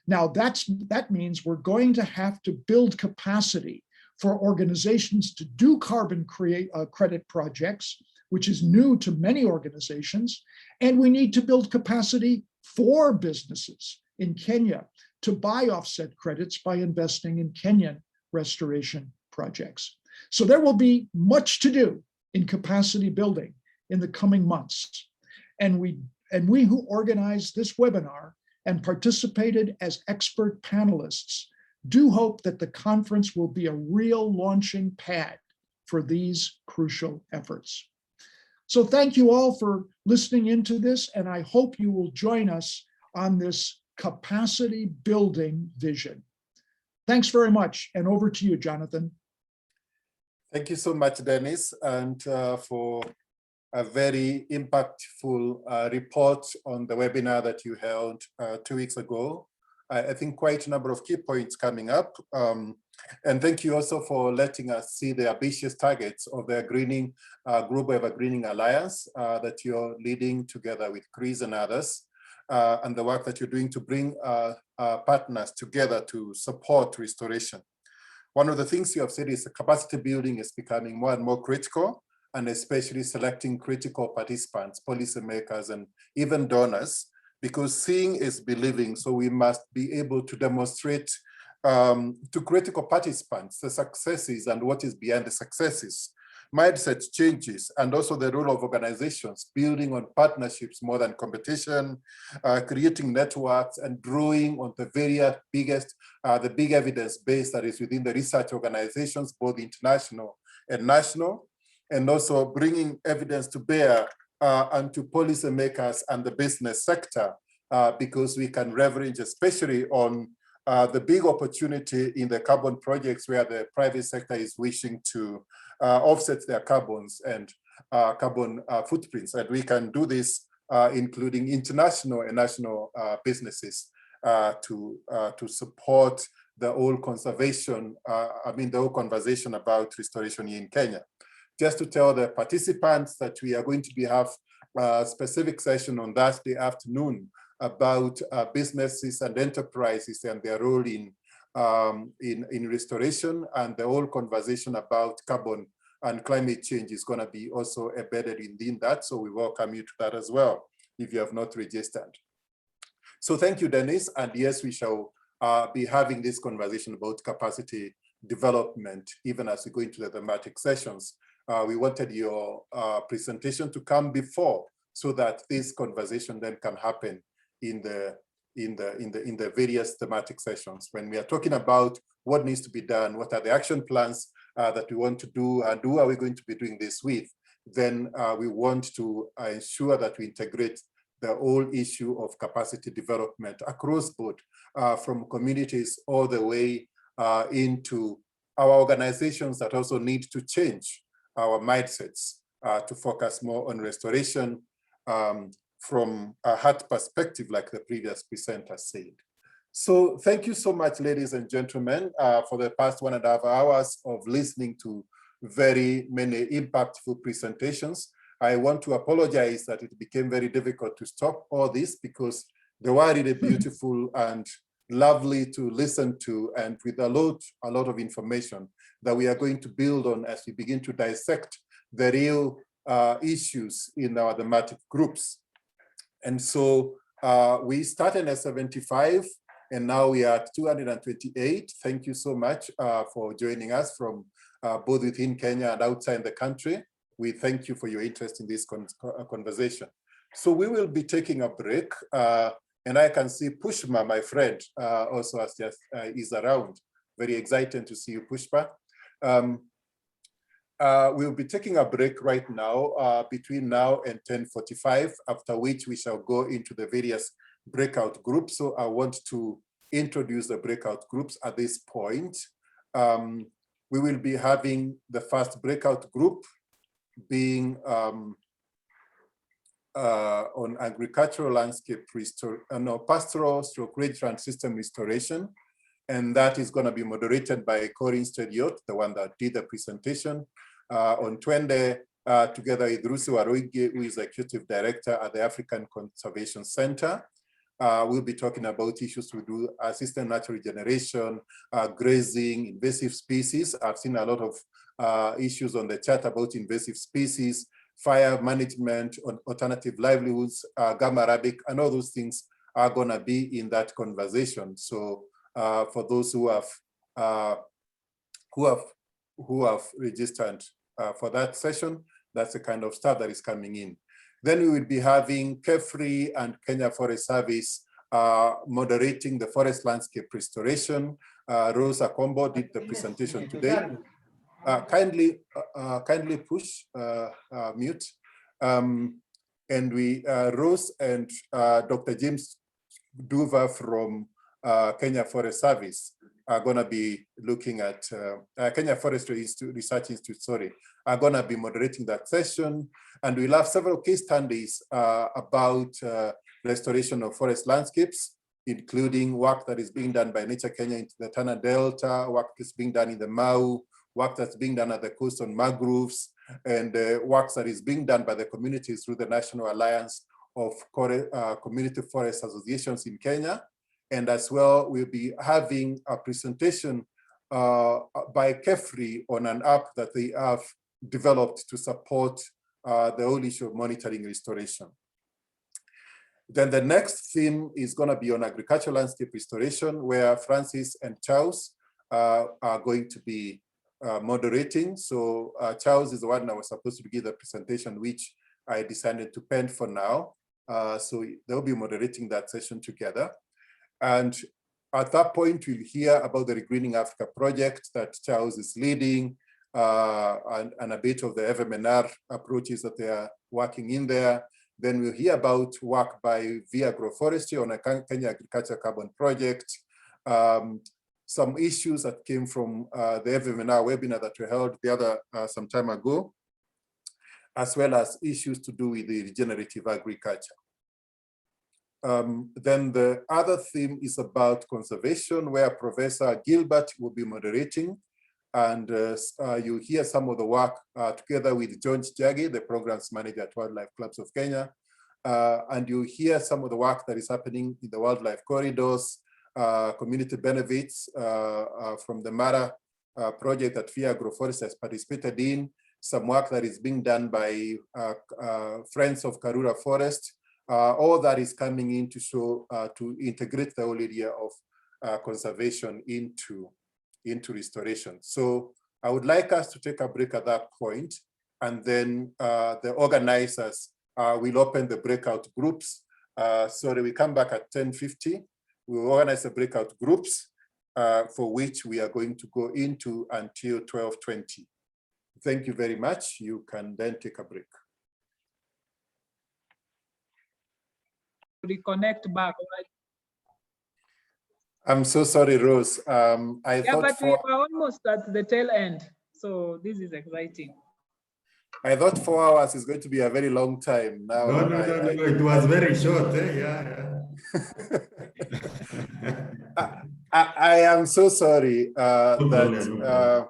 Now, that means we're going to have to build capacity for organizations to do carbon credit projects, which is new to many organizations, and we need to build capacity for businesses in Kenya to buy offset credits by investing in Kenyan restoration projects. So there will be much to do in capacity building in the coming months. And we who organized this webinar and participated as expert panelists do hope that the conference will be a real launching pad for these crucial efforts. So thank you all for listening into this, and I hope you will join us on this capacity building vision. Thanks very much, and over to you, Jonathan. Thank you so much, Dennis, and for a very impactful report on the webinar that you held 2 weeks ago. I think quite a number of key points coming up. And thank you also for letting us see the ambitious targets of the greening Group Web Greening Alliance that you're leading together with Chris and others, and the work that you're doing to bring partners together to support restoration. One of the things you have said is capacity building is becoming more and more critical, and especially selecting critical participants, policymakers, and even donors, because seeing is believing. So we must be able to demonstrate to critical participants the successes and what is behind the successes, mindset changes, and also the role of organizations, building on partnerships more than competition, creating networks, and drawing on the very biggest, the big evidence base that is within the research organizations, both international and national, and also bringing evidence to bear and to policymakers and the business sector, because we can leverage especially on the big opportunity in the carbon projects where the private sector is wishing to offset their carbons and carbon footprints. And we can do this including international and national businesses to support the whole conservation, the whole conversation about restoration in Kenya. Just to tell the participants that we are going to have a specific session on Thursday afternoon about businesses and enterprises and their role in restoration, and the whole conversation about carbon and climate change is going to be also embedded in that. So we welcome you to that as well, if you have not registered. So thank you, Dennis. And yes, we shall be having this conversation about capacity development, even as we go into the thematic sessions. We wanted your presentation to come before, so that this conversation then can happen in the various thematic sessions. When we are talking about what needs to be done, what are the action plans that we want to do, and who are we going to be doing this with, then we want to ensure that we integrate the whole issue of capacity development across board, from communities all the way into our organizations that also need to change our mindsets to focus more on restoration from a heart perspective, like the previous presenter said. So thank you so much, ladies and gentlemen, for the past 1.5 hours of listening to very many impactful presentations. I want to apologize that it became very difficult to stop all this, because they were really beautiful and lovely to listen to, and with a lot of information that we are going to build on as we begin to dissect the real issues in our thematic groups. And so we started at 75, and now we are at 228. Thank you so much for joining us from both within Kenya and outside the country. We thank you for your interest in this conversation. So we will be taking a break, and I can see Pushpa, my friend, also has just is around. Very excited to see you, Pushpa. We'll be taking a break right now between now and 10:45, after which we shall go into the various breakout groups. So I want to introduce the breakout groups at this point. We will be having the first breakout group being on agricultural landscape pastoral / rangeland system restoration. And that is going to be moderated by Corinne Stediot, the one that did the presentation on Twende, together with Rusi Waroige, who is the Executive Director at the African Conservation Center. We'll be talking about issues to do assisted natural regeneration, grazing, invasive species. I've seen a lot of issues on the chat about invasive species, fire management, alternative livelihoods, gamma arabic, and all those things are going to be in that conversation. So for those who have registered for that session, that's the kind of stuff that is coming in. Then we will be having KEFRI and Kenya Forest Service moderating the forest landscape restoration. Rosa Combo did the presentation today. Kindly push mute. And we, Rose and Dr. James Duva from Kenya Forest Service are going to be looking at Kenya Forest Research Institute, sorry, are going to be moderating that session. And we'll have several case studies about restoration of forest landscapes, including work that is being done by Nature Kenya into the Tana Delta, work that's being done in the Mau, work that's being done at the coast on mangroves, and work that is being done by the communities through the National Alliance of Community Forest Associations in Kenya. And as well, we'll be having a presentation by KEFRI on an app that they have developed to support the whole issue of monitoring restoration. Then the next theme is going to be on agricultural landscape restoration, where Francis and Charles are going to be moderating. So Charles is the one that was supposed to give the presentation, which I decided to pen for now. So they'll be moderating that session together. And at that point, we'll hear about the Regreening Africa project that Charles is leading, and a bit of the FMNR approaches that they are working in there. Then we'll hear about work by Via Agroforestry on a Kenya Agriculture Carbon Project, some issues that came from the FMNR webinar that we held the other some time ago, as well as issues to do with the regenerative agriculture. Then the other theme is about conservation, where Professor Gilbert will be moderating. And you hear some of the work together with John Jaggi, the programs manager at Wildlife Clubs of Kenya. And you hear some of the work that is happening in the wildlife corridors, community benefits from the Mara project that Via Agroforestry has participated in, some work that is being done by Friends of Karura Forest. All that is coming in to show, to integrate the whole area of conservation into restoration. So I would like us to take a break at that point, and then the organizers will open the breakout groups. Sorry, we come back at 10:50. We will organize the breakout groups for which we are going to go into until 12:20. Thank you very much. You can then take a break. Reconnect back, right? I'm so sorry, Rose. I thought but we were almost at the tail end, so this is exciting. I thought 4 hours is going to be a very long time. Now, no, it was very short. I am so sorry that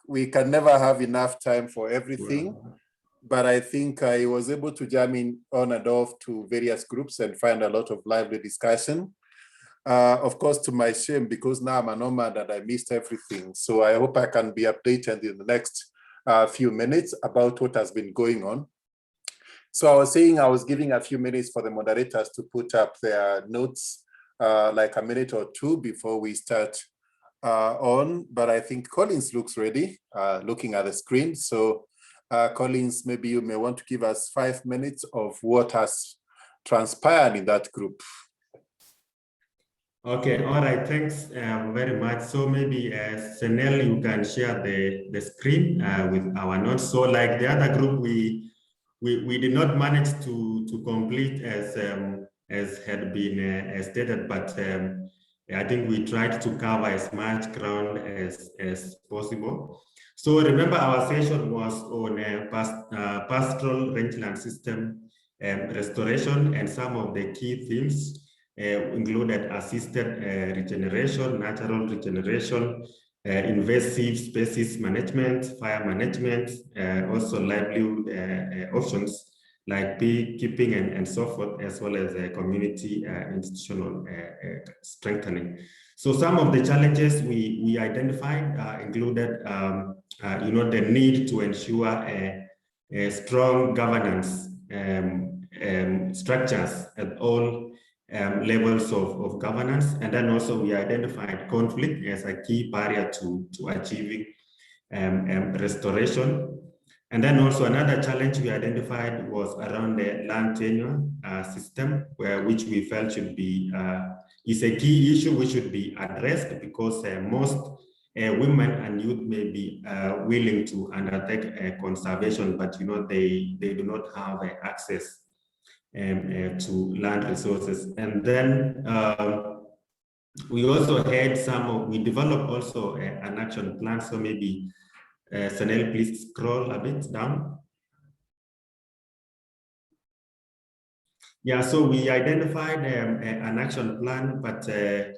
we can never have enough time for everything. Wow. But I think I was able to jam in on and off to various groups and find a lot of lively discussion. Of course, to my shame, because now I'm a nomad and I missed everything. So I hope I can be updated in the next few minutes about what has been going on. So I was saying I was giving a few minutes for the moderators to put up their notes, like a minute or two before we start on. But I think Collins looks ready, looking at the screen. So Collins, maybe you may want to give us 5 minutes of what has transpired in that group. Okay, all right, thanks very much. So maybe Senel, you can share the screen with our notes. So like the other group, we did not manage to complete as had been stated, but I think we tried to cover as much ground as possible. So remember our session was on pastoral rangeland system restoration, and some of the key themes included assisted regeneration, natural regeneration, invasive species management, fire management, also livelihood options like beekeeping and so forth, as well as community institutional strengthening. So some of the challenges we identified included, the need to ensure a strong governance structures at all levels of governance. And then also we identified conflict as a key barrier to achieving restoration. And then also another challenge we identified was around the land tenure system, which we felt should be is a key issue which should be addressed, because most women and youth may be willing to undertake conservation, but they do not have access to land resources. And then we also had we developed also an action plan. So maybe Sanel, please scroll a bit down. Yeah, so we identified an action plan, but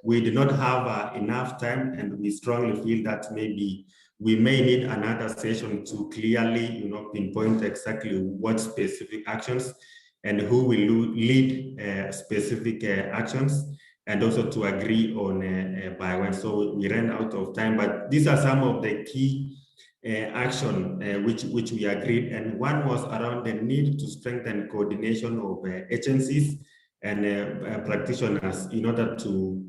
we did not have enough time, and we strongly feel that maybe we may need another session to clearly, pinpoint exactly what specific actions and who will lead specific actions, and also to agree on by when. So we ran out of time, but these are some of the key action which we agreed, and one was around the need to strengthen coordination of agencies and practitioners in order to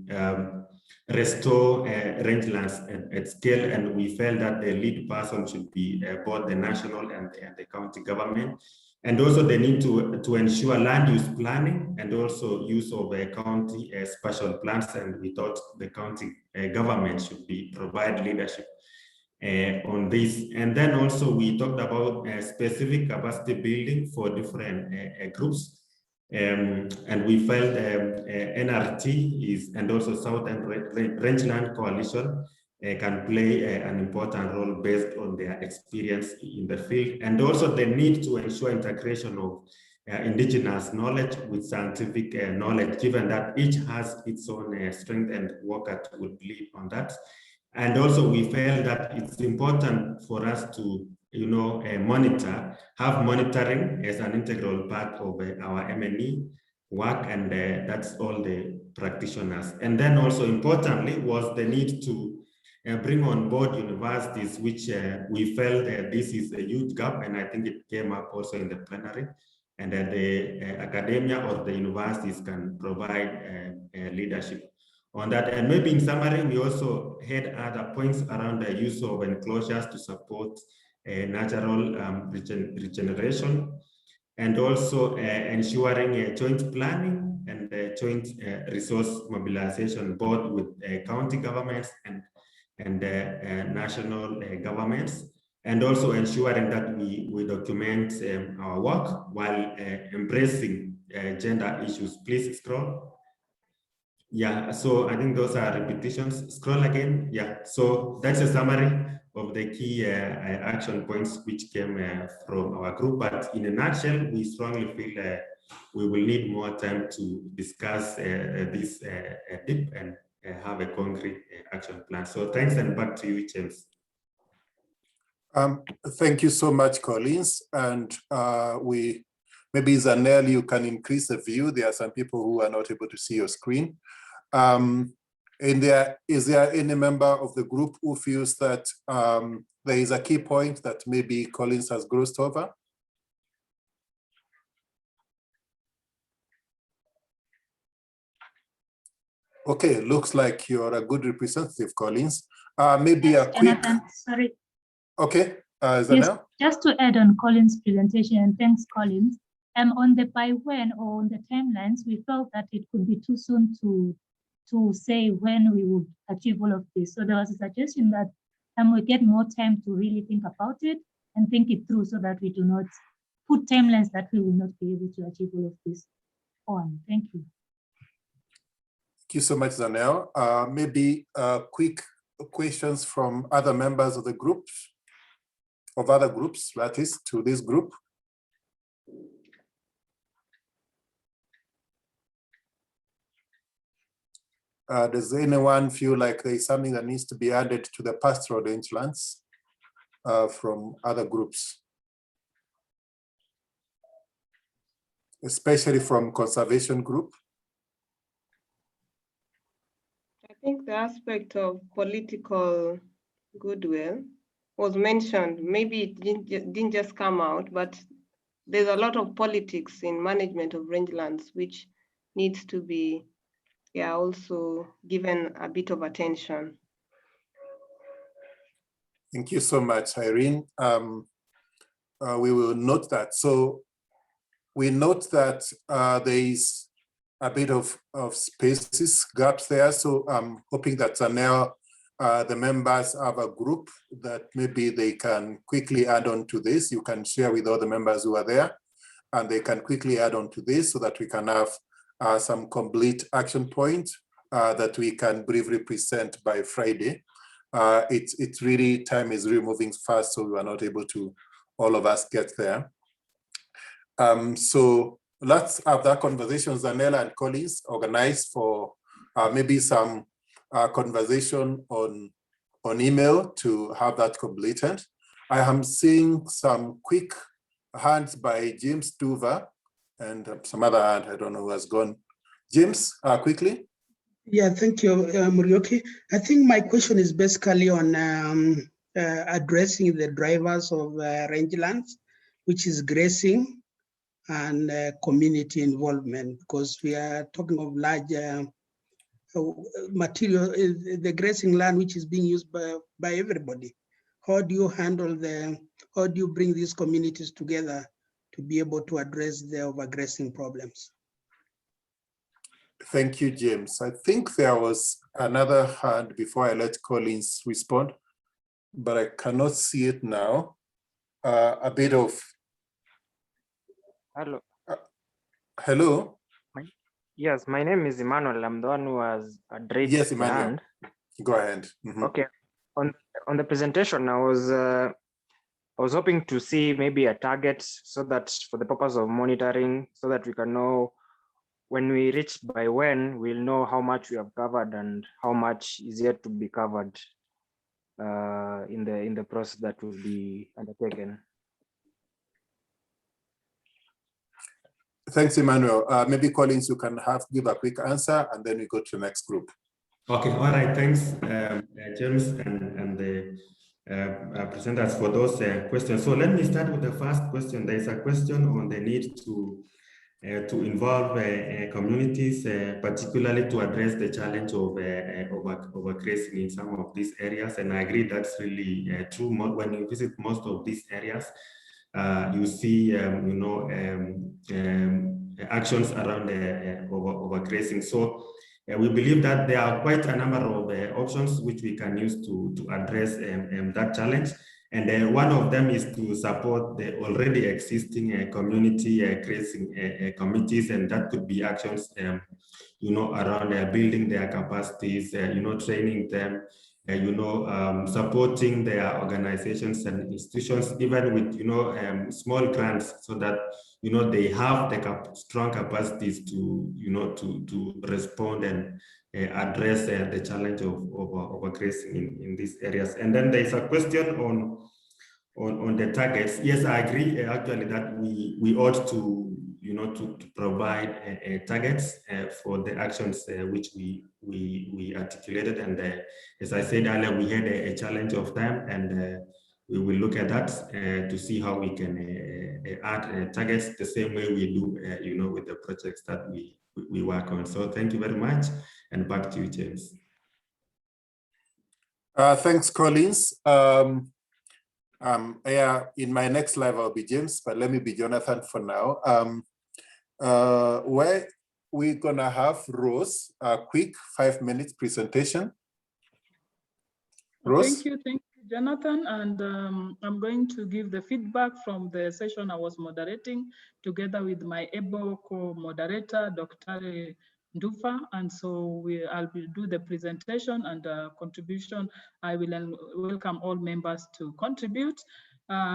restore rangelands at scale. And we felt that the lead person should be both the national and the county government, and also the need to ensure land use planning and also use of county special plans. And we thought the county government should provide leadership on this. And then also we talked about specific capacity building for different groups, and we felt NRT is, and also Southern Rangeland Coalition can play an important role based on their experience in the field, and also the need to ensure integration of indigenous knowledge with scientific knowledge, given that each has its own strength, and worker would lead on that. And also we felt that it's important for us to, have monitoring as an integral part of our MNE work, and that's all the practitioners. And then also importantly was the need to bring on board universities, which we felt this is a huge gap, and I think it came up also in the plenary, and that the academia or the universities can provide leadership on that. And maybe in summary, we also had other points around the use of enclosures to support natural regeneration, and also ensuring joint planning and joint resource mobilization, both with county governments and national governments, and also ensuring that we document our work while embracing gender issues. Please scroll. Yeah, so I think those are repetitions. Scroll again. Yeah, so that's a summary of the key action points which came from our group. But in a nutshell, we strongly feel we will need more time to discuss this deep and have a concrete action plan. So thanks, and back to you, James. Thank you so much, Collins. And maybe Zanel, you can increase the view. There are some people who are not able to see your screen. Is there any member of the group who feels that there is a key point that maybe Collins has glossed over? Okay, looks like you're a good representative, Collins. Maybe a quick... Jonathan, sorry. Okay, Zanel? Yes, just to add on Colin's presentation, and thanks, Collins. On the by when or on the timelines, we felt that it could be too soon to say when we would achieve all of this. So there was a suggestion that we get more time to really think about it and think it through so that we do not put timelines that we will not be able to achieve all of this on. Thank you. Thank you so much, Zanel. Maybe quick questions from other members of the group, of other groups, that is, to this group. Does anyone feel like there is something that needs to be added to the pastoral rangelands from other groups? Especially from conservation group? I think the aspect of political goodwill was mentioned. Maybe it didn't just come out, but there's a lot of politics in management of rangelands, which needs to be also given a bit of attention. Thank you so much, Irene. We will note that. So we note that there is a bit of spaces, gaps there. So I'm hoping that Zanel, the members have a group that maybe they can quickly add on to this. You can share with all the members who are there, and they can quickly add on to this so that we can have some complete action points that we can briefly present by Friday. It's really, time is really moving fast, so we are not able to, all of us, get there. So let's have that conversation. Zanella and Collins organize for maybe some conversation on email to have that completed. I am seeing some quick hands by James Duver and some other hand, I don't know who has gone. James, quickly. Yeah, thank you, Murioki. I think my question is basically on addressing the drivers of rangelands, which is grazing and community involvement, because we are talking of large material, the grazing land which is being used by everybody. How do you handle how do you bring these communities together to be able to address the overgrazing problems? Thank you, James. I think there was another hand before I let Collins respond, but I cannot see it now. A bit of... Hello. Hello? Yes, my name is Emmanuel. I'm the one who has addressed yes, the hand. Go ahead. Mm-hmm. Okay. On the presentation, I was hoping to see maybe a target so that for the purpose of monitoring, so that we can know when we reach by when, we'll know how much we have covered and how much is yet to be covered in the process that will be undertaken. Thanks, Emmanuel. Maybe Collins, you can give a quick answer and then we go to the next group. Okay, all right, thanks, James and the presenters for those questions. So let me start with the first question. There is a question on the need to involve communities, particularly to address the challenge of overgrazing in some of these areas. And I agree that's really true. When you visit most of these areas, you see, actions around overgrazing. So we believe that there are quite a number of options which we can use to address that challenge. And one of them is to support the already existing community grazing committees, and that could be actions, around building their capacities, training them, supporting their organizations and institutions, even with small grants, so that they have the strong capacities to to respond and address the challenge of overgrazing in these areas. And then there is a question on the targets. Yes, I agree actually that we ought to to provide targets for the actions which we articulated. And as I said earlier, we had a challenge of time, and we will look at that to see how we can add targets the same way we do with the projects that we work on. So thank you very much, and back to you, James. Thanks, Collins. Yeah, in my next live, I'll be James, but let me be Jonathan for now. Where we're gonna have Rose, a quick 5-minute presentation. Rose? Thank you, Jonathan. And I'm going to give the feedback from the session I was moderating together with my able co-moderator, Dr. Ndufa. And so I'll do the presentation and contribution. I will welcome all members to contribute.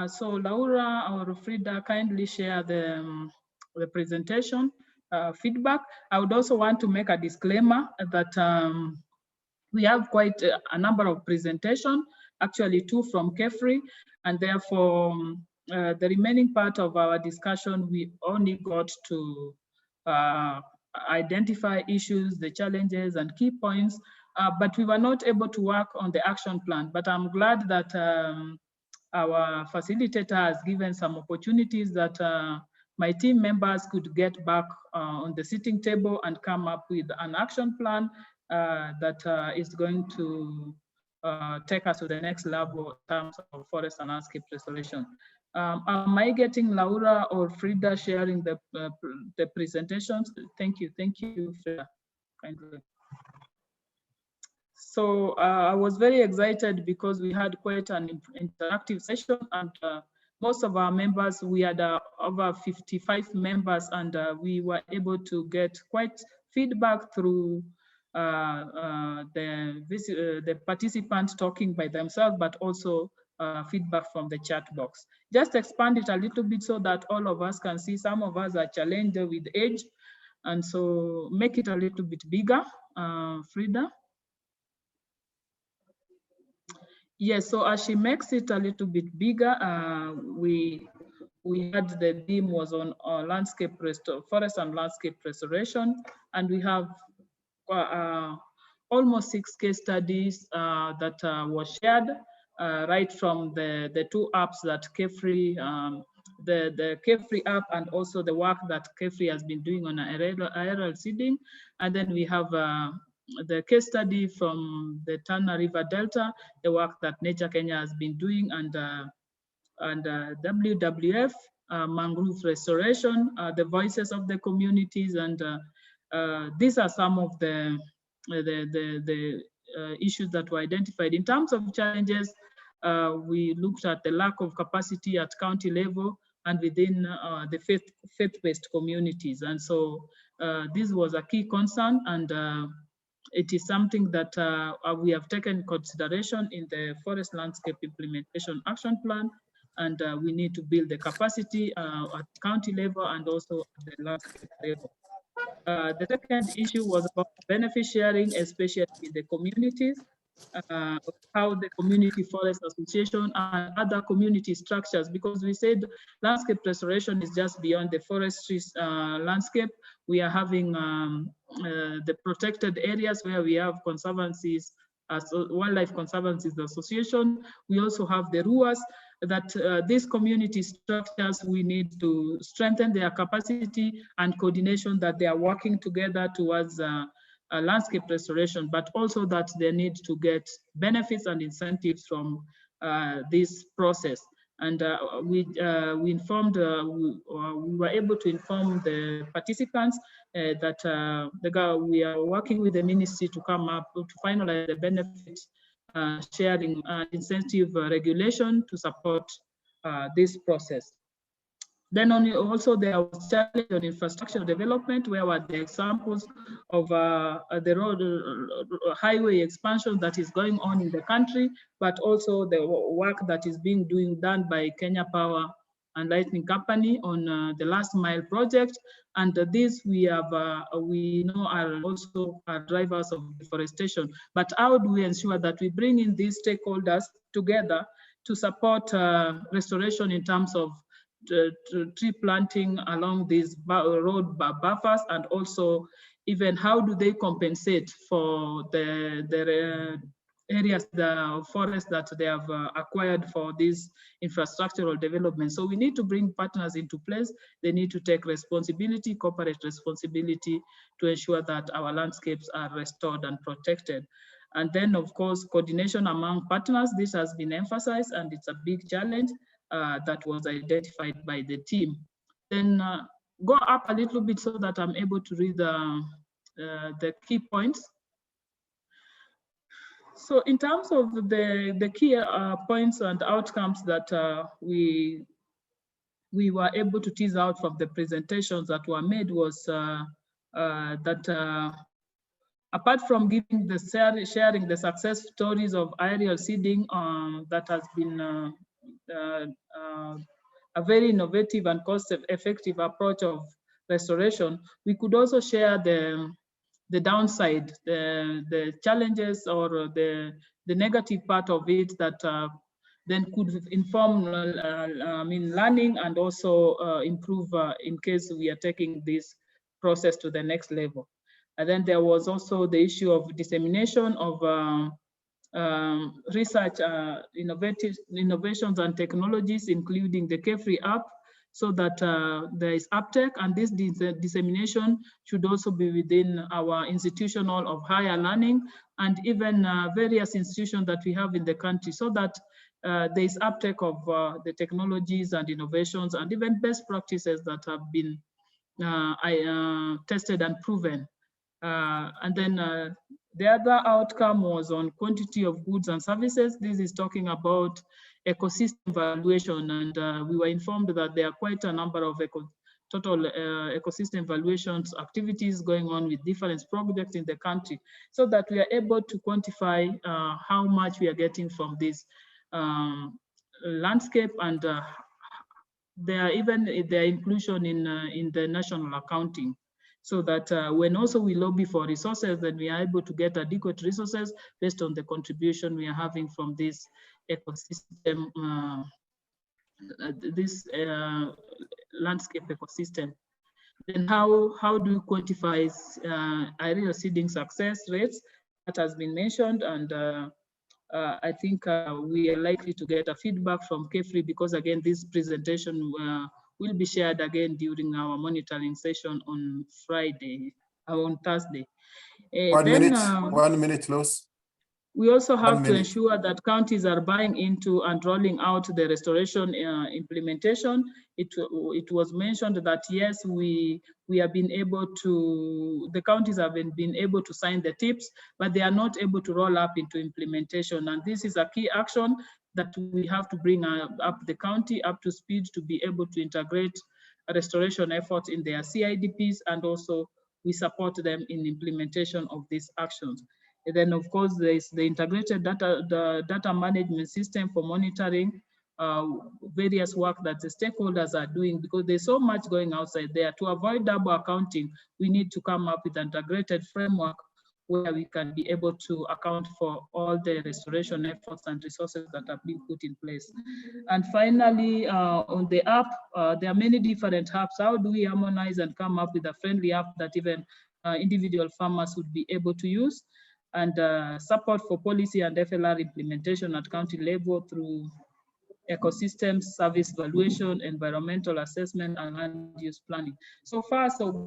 So Laura or Frida, kindly share the presentation feedback. I would also want to make a disclaimer that we have quite a number of presentations, actually 2 from KEFRI, and therefore the remaining part of our discussion, we only got to identify issues, the challenges and key points, but we were not able to work on the action plan. But I'm glad that our facilitator has given some opportunities that my team members could get back on the sitting table and come up with an action plan that is going to take us to the next level in terms of forest and landscape restoration. Am I getting Laura or Frida sharing the presentations? Thank you, Frida, kindly. So I was very excited because we had quite an interactive session, and most of our members, we had over 55 members, and we were able to get quite feedback through the participants talking by themselves, but also feedback from the chat box. Just expand it a little bit so that all of us can see. Some of us are challenged with age, and so make it a little bit bigger, Frida. Yes, so as she makes it a little bit bigger, we had the theme was on forest and landscape restoration, and we have almost 6 case studies that was shared right from the 2 apps that KEFRI, the KEFRI app, and also the work that KEFRI has been doing on aerial seeding. And then we have the case study from the Tana River Delta, the work that Nature Kenya has been doing, and WWF, mangrove restoration, the voices of the communities, and these are some of the issues that were identified. In terms of challenges, we looked at the lack of capacity at county level and within the faith-based communities. And so this was a key concern, and it is something that we have taken consideration in the Forest Landscape Implementation Action Plan, and we need to build the capacity at county level and also at the landscape level. The second issue was about benefit sharing, especially in the communities, how the community forest association and other community structures, because we said landscape restoration is just beyond the forestry landscape. We are having the protected areas where we have conservancies, as Wildlife Conservancies Association. We also have the RUAs, that these community structures, we need to strengthen their capacity and coordination, that they are working together towards landscape restoration, but also that they need to get benefits and incentives from this process. And we were able to inform the participants that we are working with the ministry to come up to finalize the benefits sharing incentive regulation to support this process. Then also there was challenge on infrastructure development, where were the examples of the road highway expansion that is going on in the country, but also the work that is being done by Kenya Power and Lightning Company on the last mile project. And these we know are also drivers of deforestation. But how do we ensure that we bring in these stakeholders together to support restoration in terms of tree planting along these road buffers, and also even how do they compensate for the areas, the forests that they have acquired for this infrastructural development. So we need to bring partners into place. They need to take responsibility, corporate responsibility, to ensure that our landscapes are restored and protected. And then, of course, coordination among partners. This has been emphasized, and it's a big challenge that was identified by the team. Then go up a little bit so that I'm able to read the key points. So in terms of the key points and outcomes that we were able to tease out from the presentations that were made was that apart from giving the sharing the success stories of aerial seeding that has been a very innovative and cost-effective approach of restoration, we could also share the downside, the challenges or the negative part of it that then could inform learning and also improve in case we are taking this process to the next level. And then there was also the issue of dissemination of research, innovations and technologies, including the K-Free app, so that there is uptake, and this dissemination should also be within our institutional of higher learning and even various institutions that we have in the country, so that there is uptake of the technologies and innovations and even best practices that have been tested and proven. And then the other outcome was on quantity of goods and services. This is talking about ecosystem valuation, and we were informed that there are quite a number of total ecosystem valuations activities going on with different projects in the country, so that we are able to quantify how much we are getting from this landscape, and their inclusion in the national accounting, so that when also we lobby for resources, then we are able to get adequate resources based on the contribution we are having from this ecosystem, this landscape ecosystem. Then how do we quantify aerial seeding success rates? That has been mentioned, and I think we are likely to get a feedback from K-Free, because again, this presentation will be shared again during our monitoring session on Friday, on Thursday. 1 minute, Los. We also have to ensure that counties are buying into and rolling out the restoration implementation. It was mentioned that yes, we have been able to, the counties have been able to sign the tips, but they are not able to roll up into implementation. And this is a key action that we have to bring up the county up to speed to be able to integrate restoration efforts in their CIDPs, and also we support them in implementation of these actions. And then of course there is the integrated data management system for monitoring various work that the stakeholders are doing, because there's so much going outside there. To avoid double accounting, we need to come up with an integrated framework where we can be able to account for all the restoration efforts and resources that are being put in place. And finally, on the app, there are many different apps. How do we harmonize and come up with a friendly app that even individual farmers would be able to use? And support for policy and FLR implementation at county level through ecosystems, service valuation, environmental assessment, and land use planning. So far, so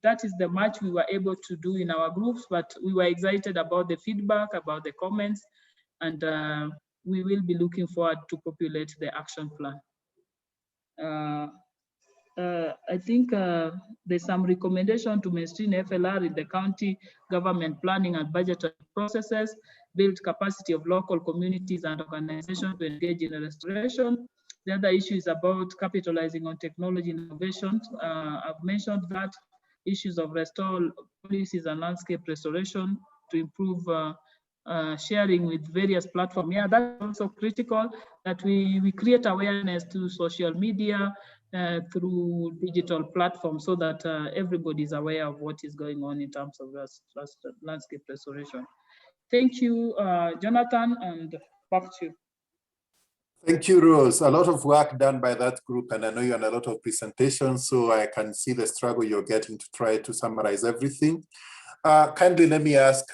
that is the much we were able to do in our groups, but we were excited about the feedback, about the comments, and we will be looking forward to populate the action plan. I think there's some recommendation to mainstream FLR in the county government planning and budgetary processes, build capacity of local communities and organizations to engage in restoration. The other issue is about capitalizing on technology innovations. I've mentioned that issues of restore policies and landscape restoration to improve sharing with various platforms. Yeah, that's also critical, that we create awareness to social media, through digital platforms, so that everybody is aware of what is going on in terms of landscape restoration. Thank you, Jonathan, and back to you. Thank you, Rose. A lot of work done by that group, and I know you're on a lot of presentations, so I can see the struggle you're getting to try to summarize everything. Kindly let me ask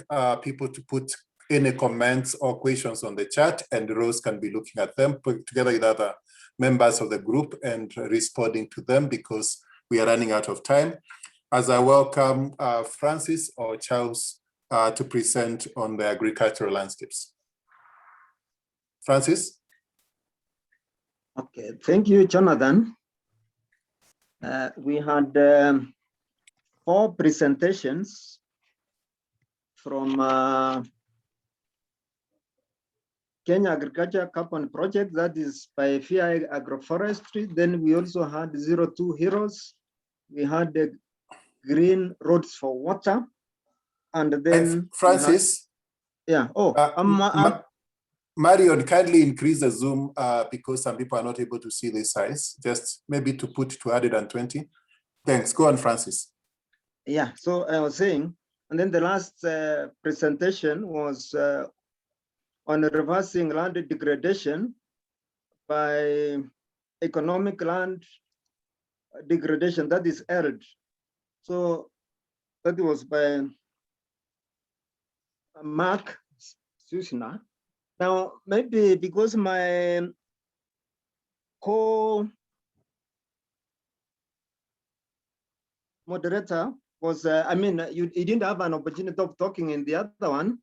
people to put any comments or questions on the chat, and Rose can be looking at them together with other members of the group and responding to them, because we are running out of time. As I welcome Francis or Charles to present on the agricultural landscapes. Francis? Okay, thank you, Jonathan. We had 4 presentations from Kenya Agriculture Carbon Project, that is by FI Agroforestry. Then we also had 02 Heroes. We had the Green Roads for Water. And then Francis? Yeah, Marion, kindly increase the Zoom because some people are not able to see the size, just maybe to put 220. Thanks, go on, Francis. Yeah, so I was saying, and then the last presentation was on reversing land degradation by economic land degradation, that is ERD. So that was by Mark Susina. Now, maybe because my co-moderator was, you didn't have an opportunity of talking in the other one.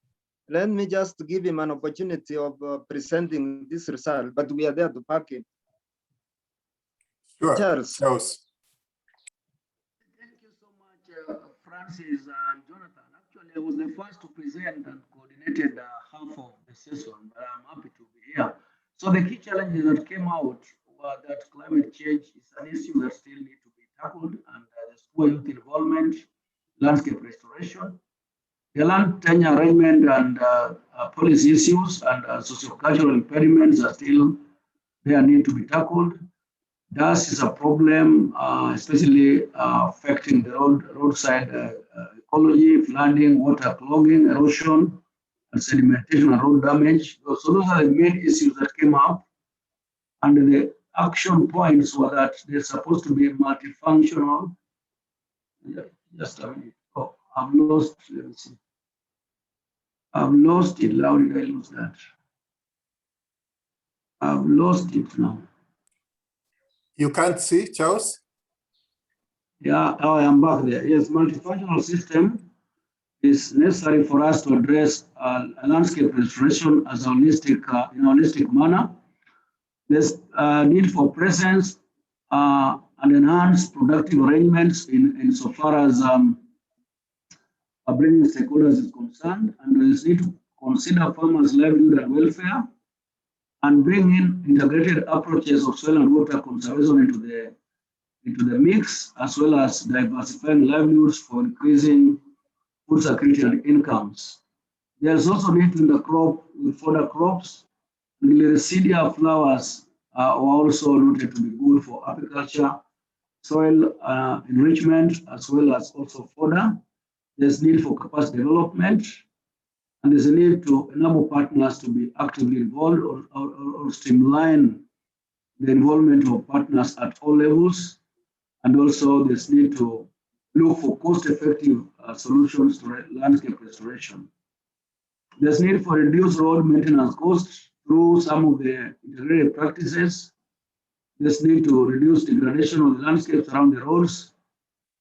Let me just give him an opportunity of presenting this result, but we are there to back him. Sure. Charles. Thank you so much, Francis and Jonathan. Actually, I was the first to present and coordinated half of the session, but I'm happy to be here. So the key challenges that came out were that climate change is an issue that still needs to be tackled, and there's poor youth involvement, landscape restoration, the land tenure arrangement and policy issues and socio-cultural impediments are still there, need to be tackled. Dust is a problem, especially affecting the roadside ecology, flooding, water clogging, erosion, and sedimentation and road damage. So those are the main issues that came up. And the action points were that they're supposed to be multifunctional. Just a minute. Oh, I've lost, let me see. I've lost it. How did I lose that? I've lost it now. You can't see, Charles? Yeah, I am back there. Yes, multifunctional system is necessary for us to address landscape restoration as a holistic, in a holistic manner. There's need for presence and enhanced productive arrangements in so far as bringing stakeholders is concerned, and there's need to consider farmers' livelihood and welfare, and bring in integrated approaches of soil and water conservation into the mix, as well as diversifying livelihoods for increasing food security and incomes. There's also need in the crop with fodder crops. Liricidea flowers are also noted to be good for apiculture, soil enrichment, as well as also fodder. There's need for capacity development, and there's a need to enable partners to be actively involved or streamline the involvement of partners at all levels. And also there's need to look for cost-effective solutions to landscape restoration. There's need for reduced road maintenance costs through some of the integrated practices. There's need to reduce degradation of the landscapes around the roads,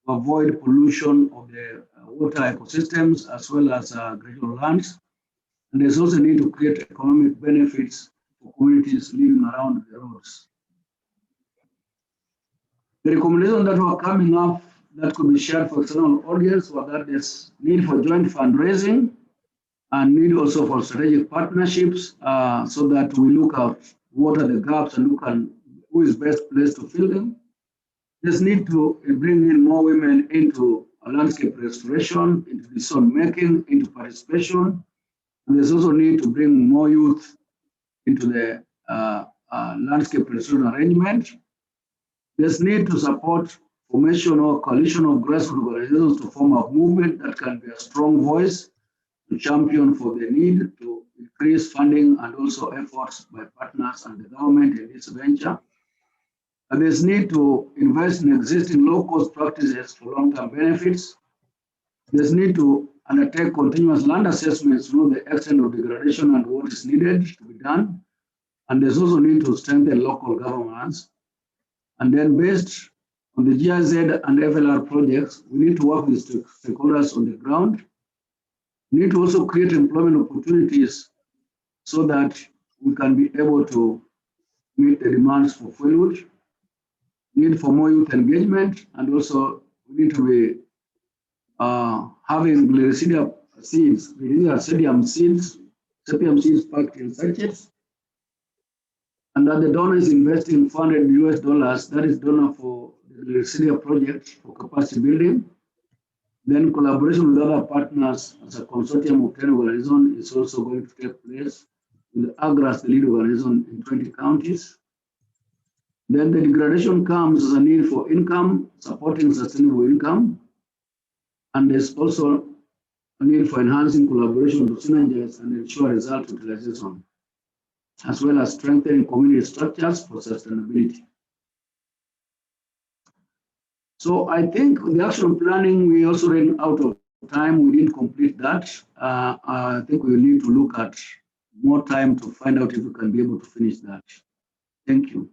to avoid pollution of the water ecosystems as well as agricultural lands. And there's also need to create economic benefits for communities living around the roads. The recommendations that were coming up that could be shared for external audience were that there's need for joint fundraising and need also for strategic partnerships so that we look at what are the gaps and look at who is best placed to fill them. There's need to bring in more women into landscape restoration, into decision making, into participation. And there's also need to bring more youth into the landscape restoration arrangement. There's need to support formation or coalition of grassroots organizations to form a movement that can be a strong voice to champion for the need to increase funding and also efforts by partners and the government in this venture. And there's need to invest in existing low-cost practices for long-term benefits. There's need to undertake continuous land assessments to know the extent of degradation and what is needed to be done. And there's also need to strengthen local governments. And then based on the GIZ and FLR projects, we need to work with stakeholders on the ground. We need to also create employment opportunities so that we can be able to meet the demands for fuelwood, need for more youth engagement, and also we need to be having Gliricidia seeds, Gliricidium seeds, Sepium seeds packed in sachets, and that the donor is investing $400 US, that is donor for the Gliricidia project for capacity building. Then collaboration with other partners as a consortium of 10 organizations is also going to take place, with AGRAS, the lead organization, in 20 counties. Then the degradation comes as a need for income, supporting sustainable income. And there's also a need for enhancing collaboration to synergize and ensure result utilization, as well as strengthening community structures for sustainability. So I think the action planning, we also ran out of time. We didn't complete that. I think we need to look at more time to find out if we can be able to finish that. Thank you.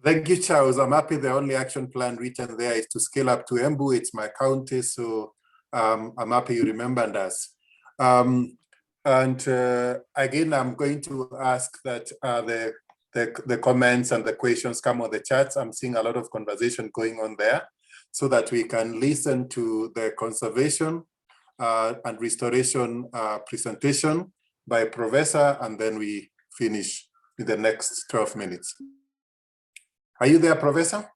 Thank you, Charles. I'm happy the only action plan written there is to scale up to Embu. It's my county, so I'm happy you remembered us. Again, I'm going to ask that the comments and the questions come on the chats. I'm seeing a lot of conversation going on there so that we can listen to the conservation and restoration presentation by Professor, and then we finish in the next 12 minutes. Are you there, Professor?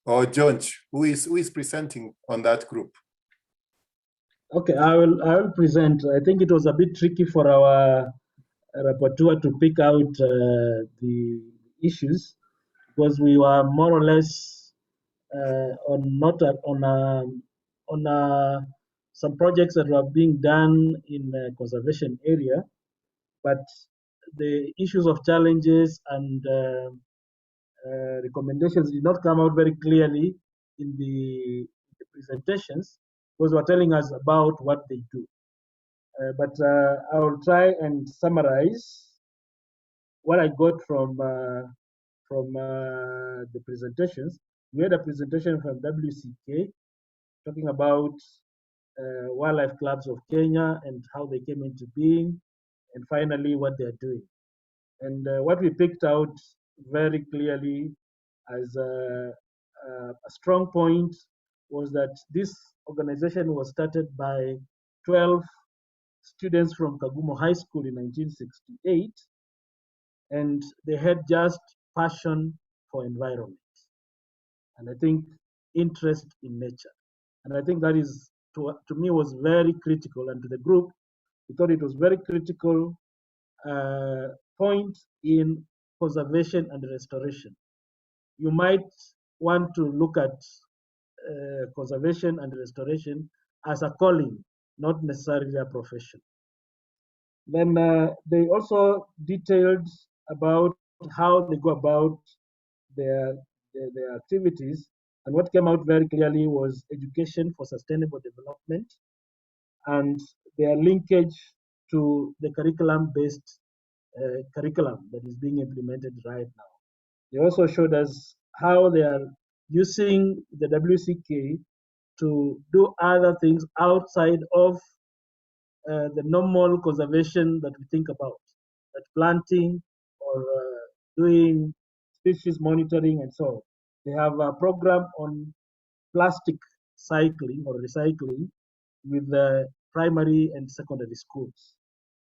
Or George, who is presenting on that group? Okay, I will present. I think it was a bit tricky for our rapporteur to pick out the issues because we were more or less on some projects that were being done in the conservation area, but the issues of challenges and recommendations did not come out very clearly in the presentations because they were telling us about what they do. But I will try and summarize what I got from the presentations. We had a presentation from WCK talking about wildlife clubs of Kenya and how they came into being, and finally what they're doing. And what we picked out very clearly as a strong point was that this organization was started by 12 students from Kagumo High School in 1968, and they had just passion for environment, and I think interest in nature. And I think that is, to me, was very critical, and to the group, we thought it was very critical point in conservation and restoration. You might want to look at conservation and restoration as a calling, not necessarily a profession. Then they also detailed about how they go about their activities, and what came out very clearly was education for sustainable development and their linkage to the curriculum-based curriculum that is being implemented right now. They also showed us how they are using the WCK to do other things outside of the normal conservation that we think about, like planting or doing species monitoring and so on. They have a program on plastic cycling or recycling with the primary and secondary schools.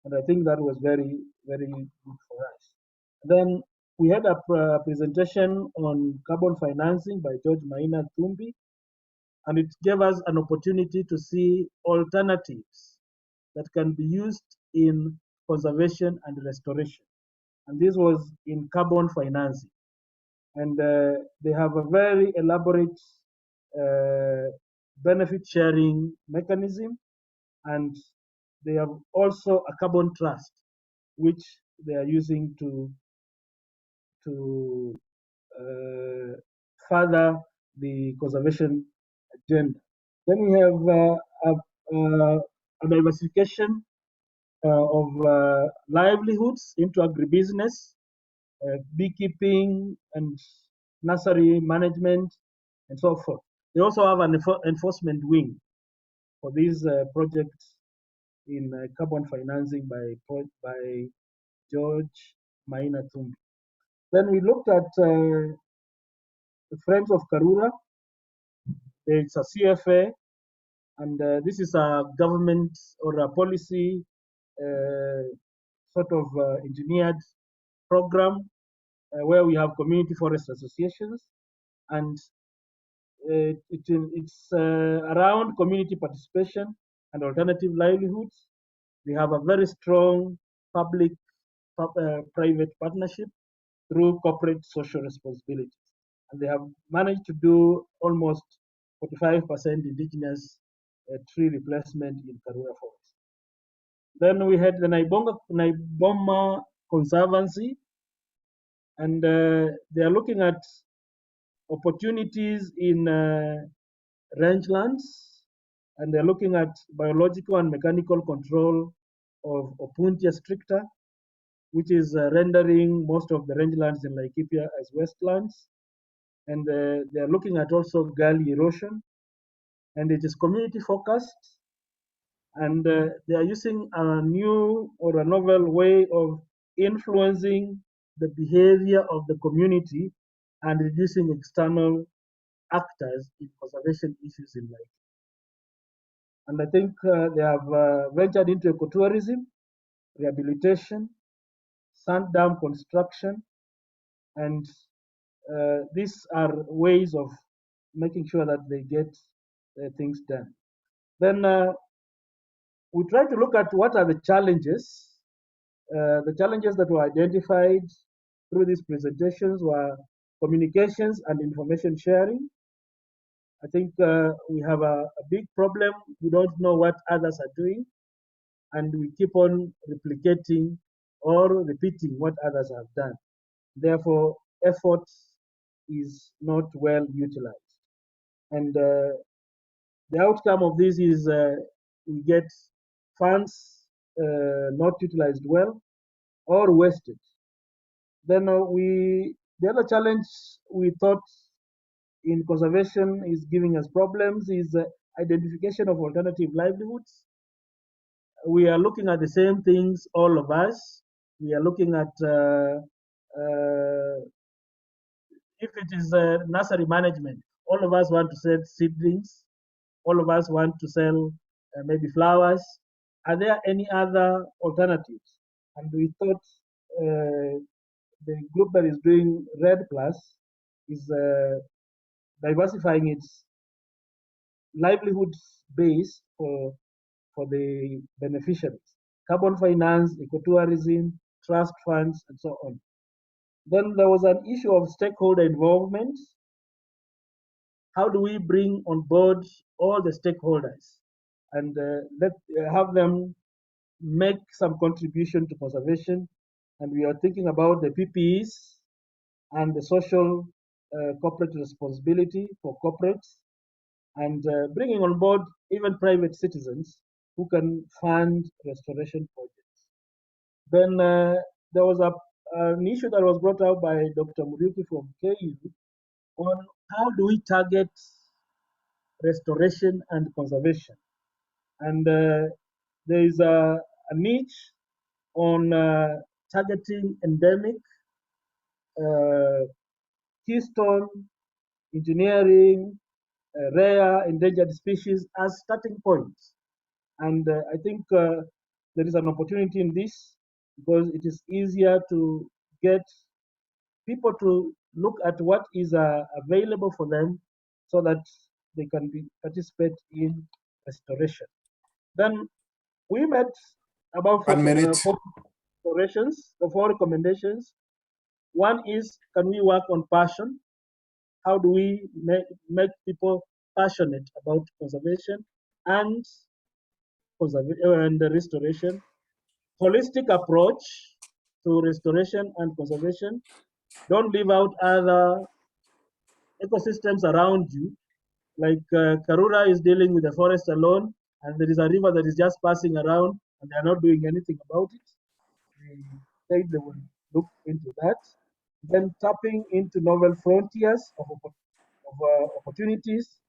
And I think that was very, very good for us. Then we had a presentation on carbon financing by George Maina Thumbi, and it gave us an opportunity to see alternatives that can be used in conservation and restoration. And this was in carbon financing. And they have a very elaborate benefit sharing mechanism, and they have also a carbon trust, which they are using to further the conservation agenda. Then we have a diversification of livelihoods into agribusiness, beekeeping and nursery management, and so forth. They also have an enforcement wing for these projects in carbon financing by George Maina Tumbi. Then we looked at the Friends of Karura. It's a CFA, and this is a government or a policy sort of engineered program where we have community forest associations, and it's around community participation and alternative livelihoods. We have a very strong public-private partnership through corporate social responsibility. And they have managed to do almost 45% indigenous tree replacement in Karura Forest. Then we had the Naiboma Conservancy, and they are looking at opportunities in rangelands, and they're looking at biological and mechanical control of Opuntia stricta, which is rendering most of the rangelands in Laikipia as wetlands. And they're looking at also gully erosion, and it is community focused. And they are using a new or a novel way of influencing the behavior of the community and reducing external actors in conservation issues in life. And I think they have ventured into ecotourism, rehabilitation, sand dam construction, and these are ways of making sure that they get things done. Then we try to look at what are the challenges. The challenges that were identified through these presentations were communications and information sharing. I think we have a big problem. We don't know what others are doing, and we keep on replicating or repeating what others have done. Therefore, effort is not well utilized. And the outcome of this is we get funds not utilized well or wasted. Then the other challenge we thought in conservation is giving us problems is identification of alternative livelihoods. We are looking at the same things, all of us. We are looking at if it is nursery management, all of us want to sell seedlings. All of us want to sell maybe flowers. Are there any other alternatives? And we thought the group that is doing Red Plus is diversifying its livelihoods base for the beneficiaries. Carbon finance, ecotourism, trust funds, and so on. Then there was an issue of stakeholder involvement. How do we bring on board all the stakeholders and have them make some contribution to conservation? And we are thinking about the PPEs and the social corporate responsibility for corporates, and bringing on board even private citizens who can fund restoration projects. Then there was an issue that was brought out by Dr. Muriuki from KU on how do we target restoration and conservation. And there is a niche on targeting endemic, keystone, engineering, rare endangered species as starting points. And I think there is an opportunity in this because it is easier to get people to look at what is available for them so that they can participate in restoration. Then we met about 4 restorations, or 4 recommendations. One is, can we work on passion? How do we make people passionate about conservation and the restoration? Holistic approach to restoration and conservation. Don't leave out other ecosystems around you. Like Karura is dealing with the forest alone, and there is a river that is just passing around, and they are not doing anything about it. They will look into that. Then tapping into novel frontiers of opportunities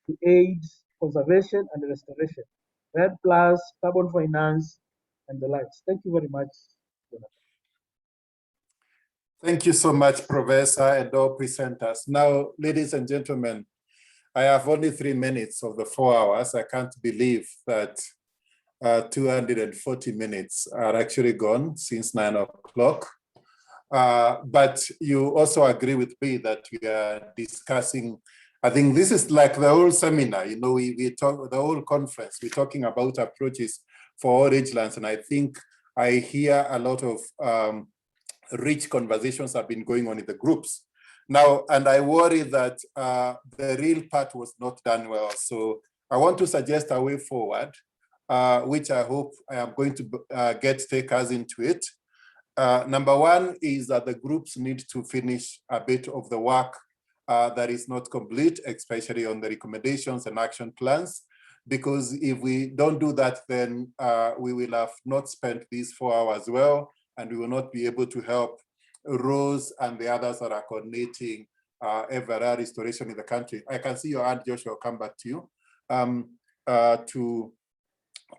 to aid conservation and restoration, REDD+, carbon finance, and the likes. Thank you very much, Jonathan. Thank you so much, Professor and all presenters. Now, ladies and gentlemen, I have only 3 minutes of the 4 hours. I can't believe that 240 minutes are actually gone since 9 o'clock. But you also agree with me that we are discussing, I think this is like the whole seminar, you know, we talk, the whole conference, we're talking about approaches for all rangelands. And I think I hear a lot of rich conversations have been going on in the groups. Now, and I worry that the real part was not done well. So I want to suggest a way forward, which I hope I am going to get takers into it. Number one is that the groups need to finish a bit of the work that is not complete, especially on the recommendations and action plans, because if we don't do that, then we will have not spent these 4 hours well, and we will not be able to help Rose and the others that are coordinating FRR restoration in the country. I can see your hand, Joshua, I'll come back to you,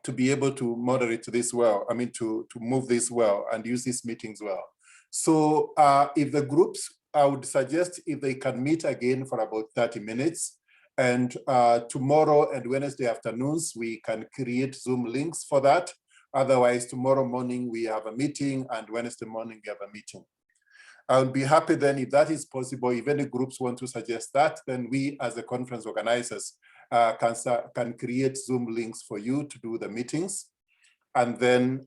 to be able to moderate this well, I mean, to move this well and use these meetings well. So if the groups, I would suggest if they can meet again for about 30 minutes, and tomorrow and Wednesday afternoons, we can create Zoom links for that. Otherwise, tomorrow morning we have a meeting, and Wednesday morning we have a meeting. I would be happy then if that is possible. If any groups want to suggest that, then we as the conference organizers can create Zoom links for you to do the meetings. And then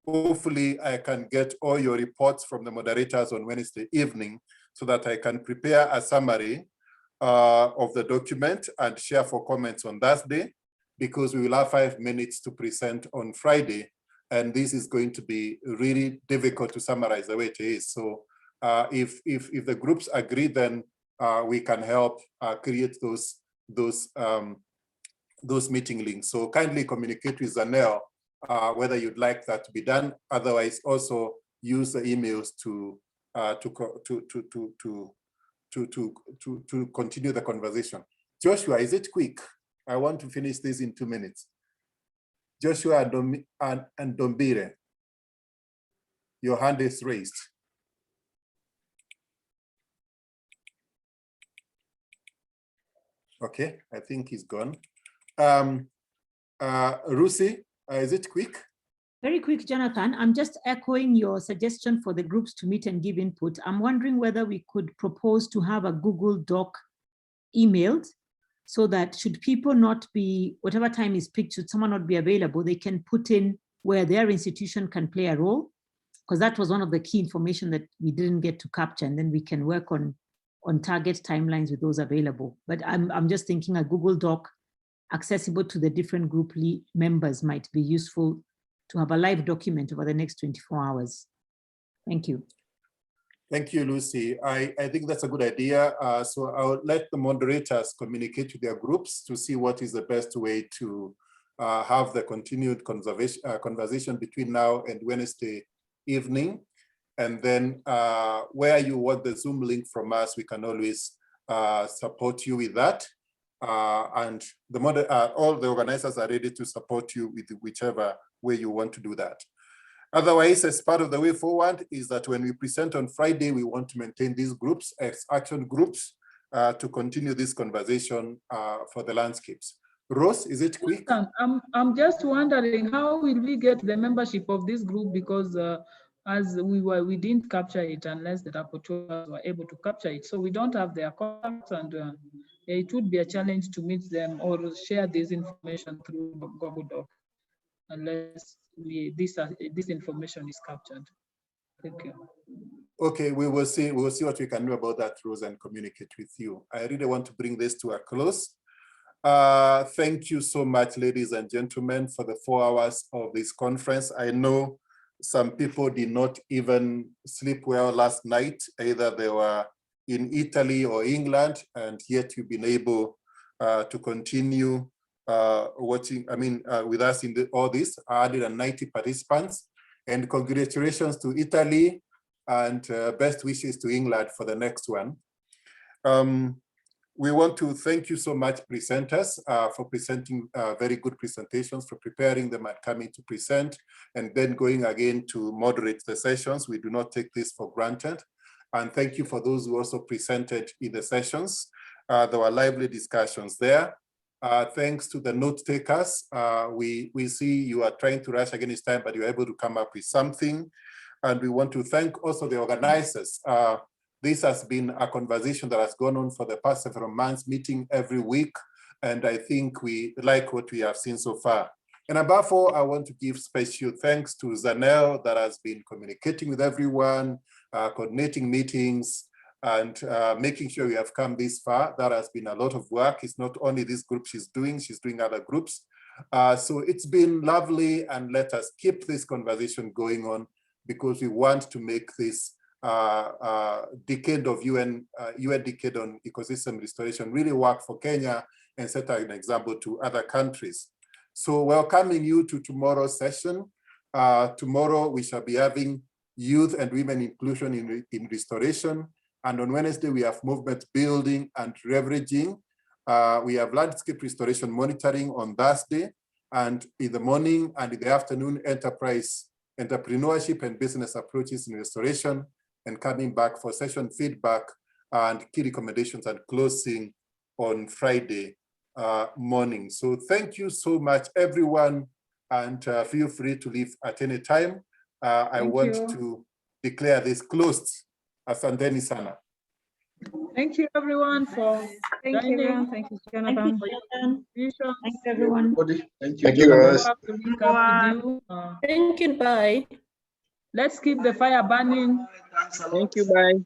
hopefully I can get all your reports from the moderators on Wednesday evening so that I can prepare a summary of the document and share for comments on Thursday, because we will have 5 minutes to present on Friday. And this is going to be really difficult to summarize the way it is. So if the groups agree, then we can help create those meeting links. So kindly communicate with Zanel whether you'd like that to be done. Otherwise, also use the emails to continue the conversation. Joshua, is it quick? I want to finish this in 2 minutes. Joshua and Dombire, your hand is raised. Okay, I think he's gone. Rusi, is it quick? Very quick, Jonathan. I'm just echoing your suggestion for the groups to meet and give input. I'm wondering whether we could propose to have a Google Doc emailed, so that should people not be, whatever time is picked, should someone not be available, they can put in where their institution can play a role, because that was one of the key information that we didn't get to capture, and then we can work on target timelines with those available. But I'm just thinking a Google Doc accessible to the different group members might be useful to have a live document over the next 24 hours. Thank you. Thank you, Lucy. I think that's a good idea. So I'll let the moderators communicate with their groups to see what is the best way to have the continued conversation between now and Wednesday evening. And then where you want the Zoom link from us, we can always support you with that. And all the organizers are ready to support you with whichever way you want to do that. Otherwise, as part of the way forward is that when we present on Friday, we want to maintain these groups as action groups to continue this conversation for the landscapes. Rose, is it quick? I'm just wondering, how will we get the membership of this group? Because as we didn't capture it unless the rapporteurs were able to capture it. So we don't have their contacts, and it would be a challenge to meet them or share this information through Google Doc, unless this information is captured. Thank you. Okay, we will see what we can do about that, Rose, and communicate with you. I really want to bring this to a close. Thank you so much, ladies and gentlemen, for the 4 hours of this conference. I know some people did not even sleep well last night. Either they were in Italy or England, and yet you've been able to continue watching, with us in all this, 190 participants. And congratulations to Italy, and best wishes to England for the next one. We want to thank you so much, presenters, for presenting very good presentations, for preparing them and coming to present, and then going again to moderate the sessions. We do not take this for granted. And thank you for those who also presented in the sessions. There were lively discussions there. Thanks to the note takers. We see you are trying to rush against time, but you're able to come up with something. And we want to thank also the organizers. This has been a conversation that has gone on for the past several months, meeting every week. And I think we like what we have seen so far. And above all, I want to give special thanks to Zanel that has been communicating with everyone, coordinating meetings, and making sure we have come this far. That has been a lot of work. It's not only this group she's doing other groups. So it's been lovely, and let us keep this conversation going on, because we want to make this decade of UN decade on ecosystem restoration really work for Kenya and set an example to other countries. So welcoming you to tomorrow's session. Tomorrow we shall be having youth and women inclusion in restoration. And on Wednesday we have movement building and leveraging. We have landscape restoration monitoring on Thursday, and in the morning and in the afternoon, entrepreneurship and business approaches in restoration, and coming back for session feedback and key recommendations and closing on Friday morning. So thank you so much, everyone, and feel free to leave at any time. I want to declare this closed. Asanteni sana. Thank you, everyone, for joining. Thank you, Jonathan. Thank you, everyone. Thank you, guys. Thank you. Bye. Let's keep the fire burning. Thank you. Bye.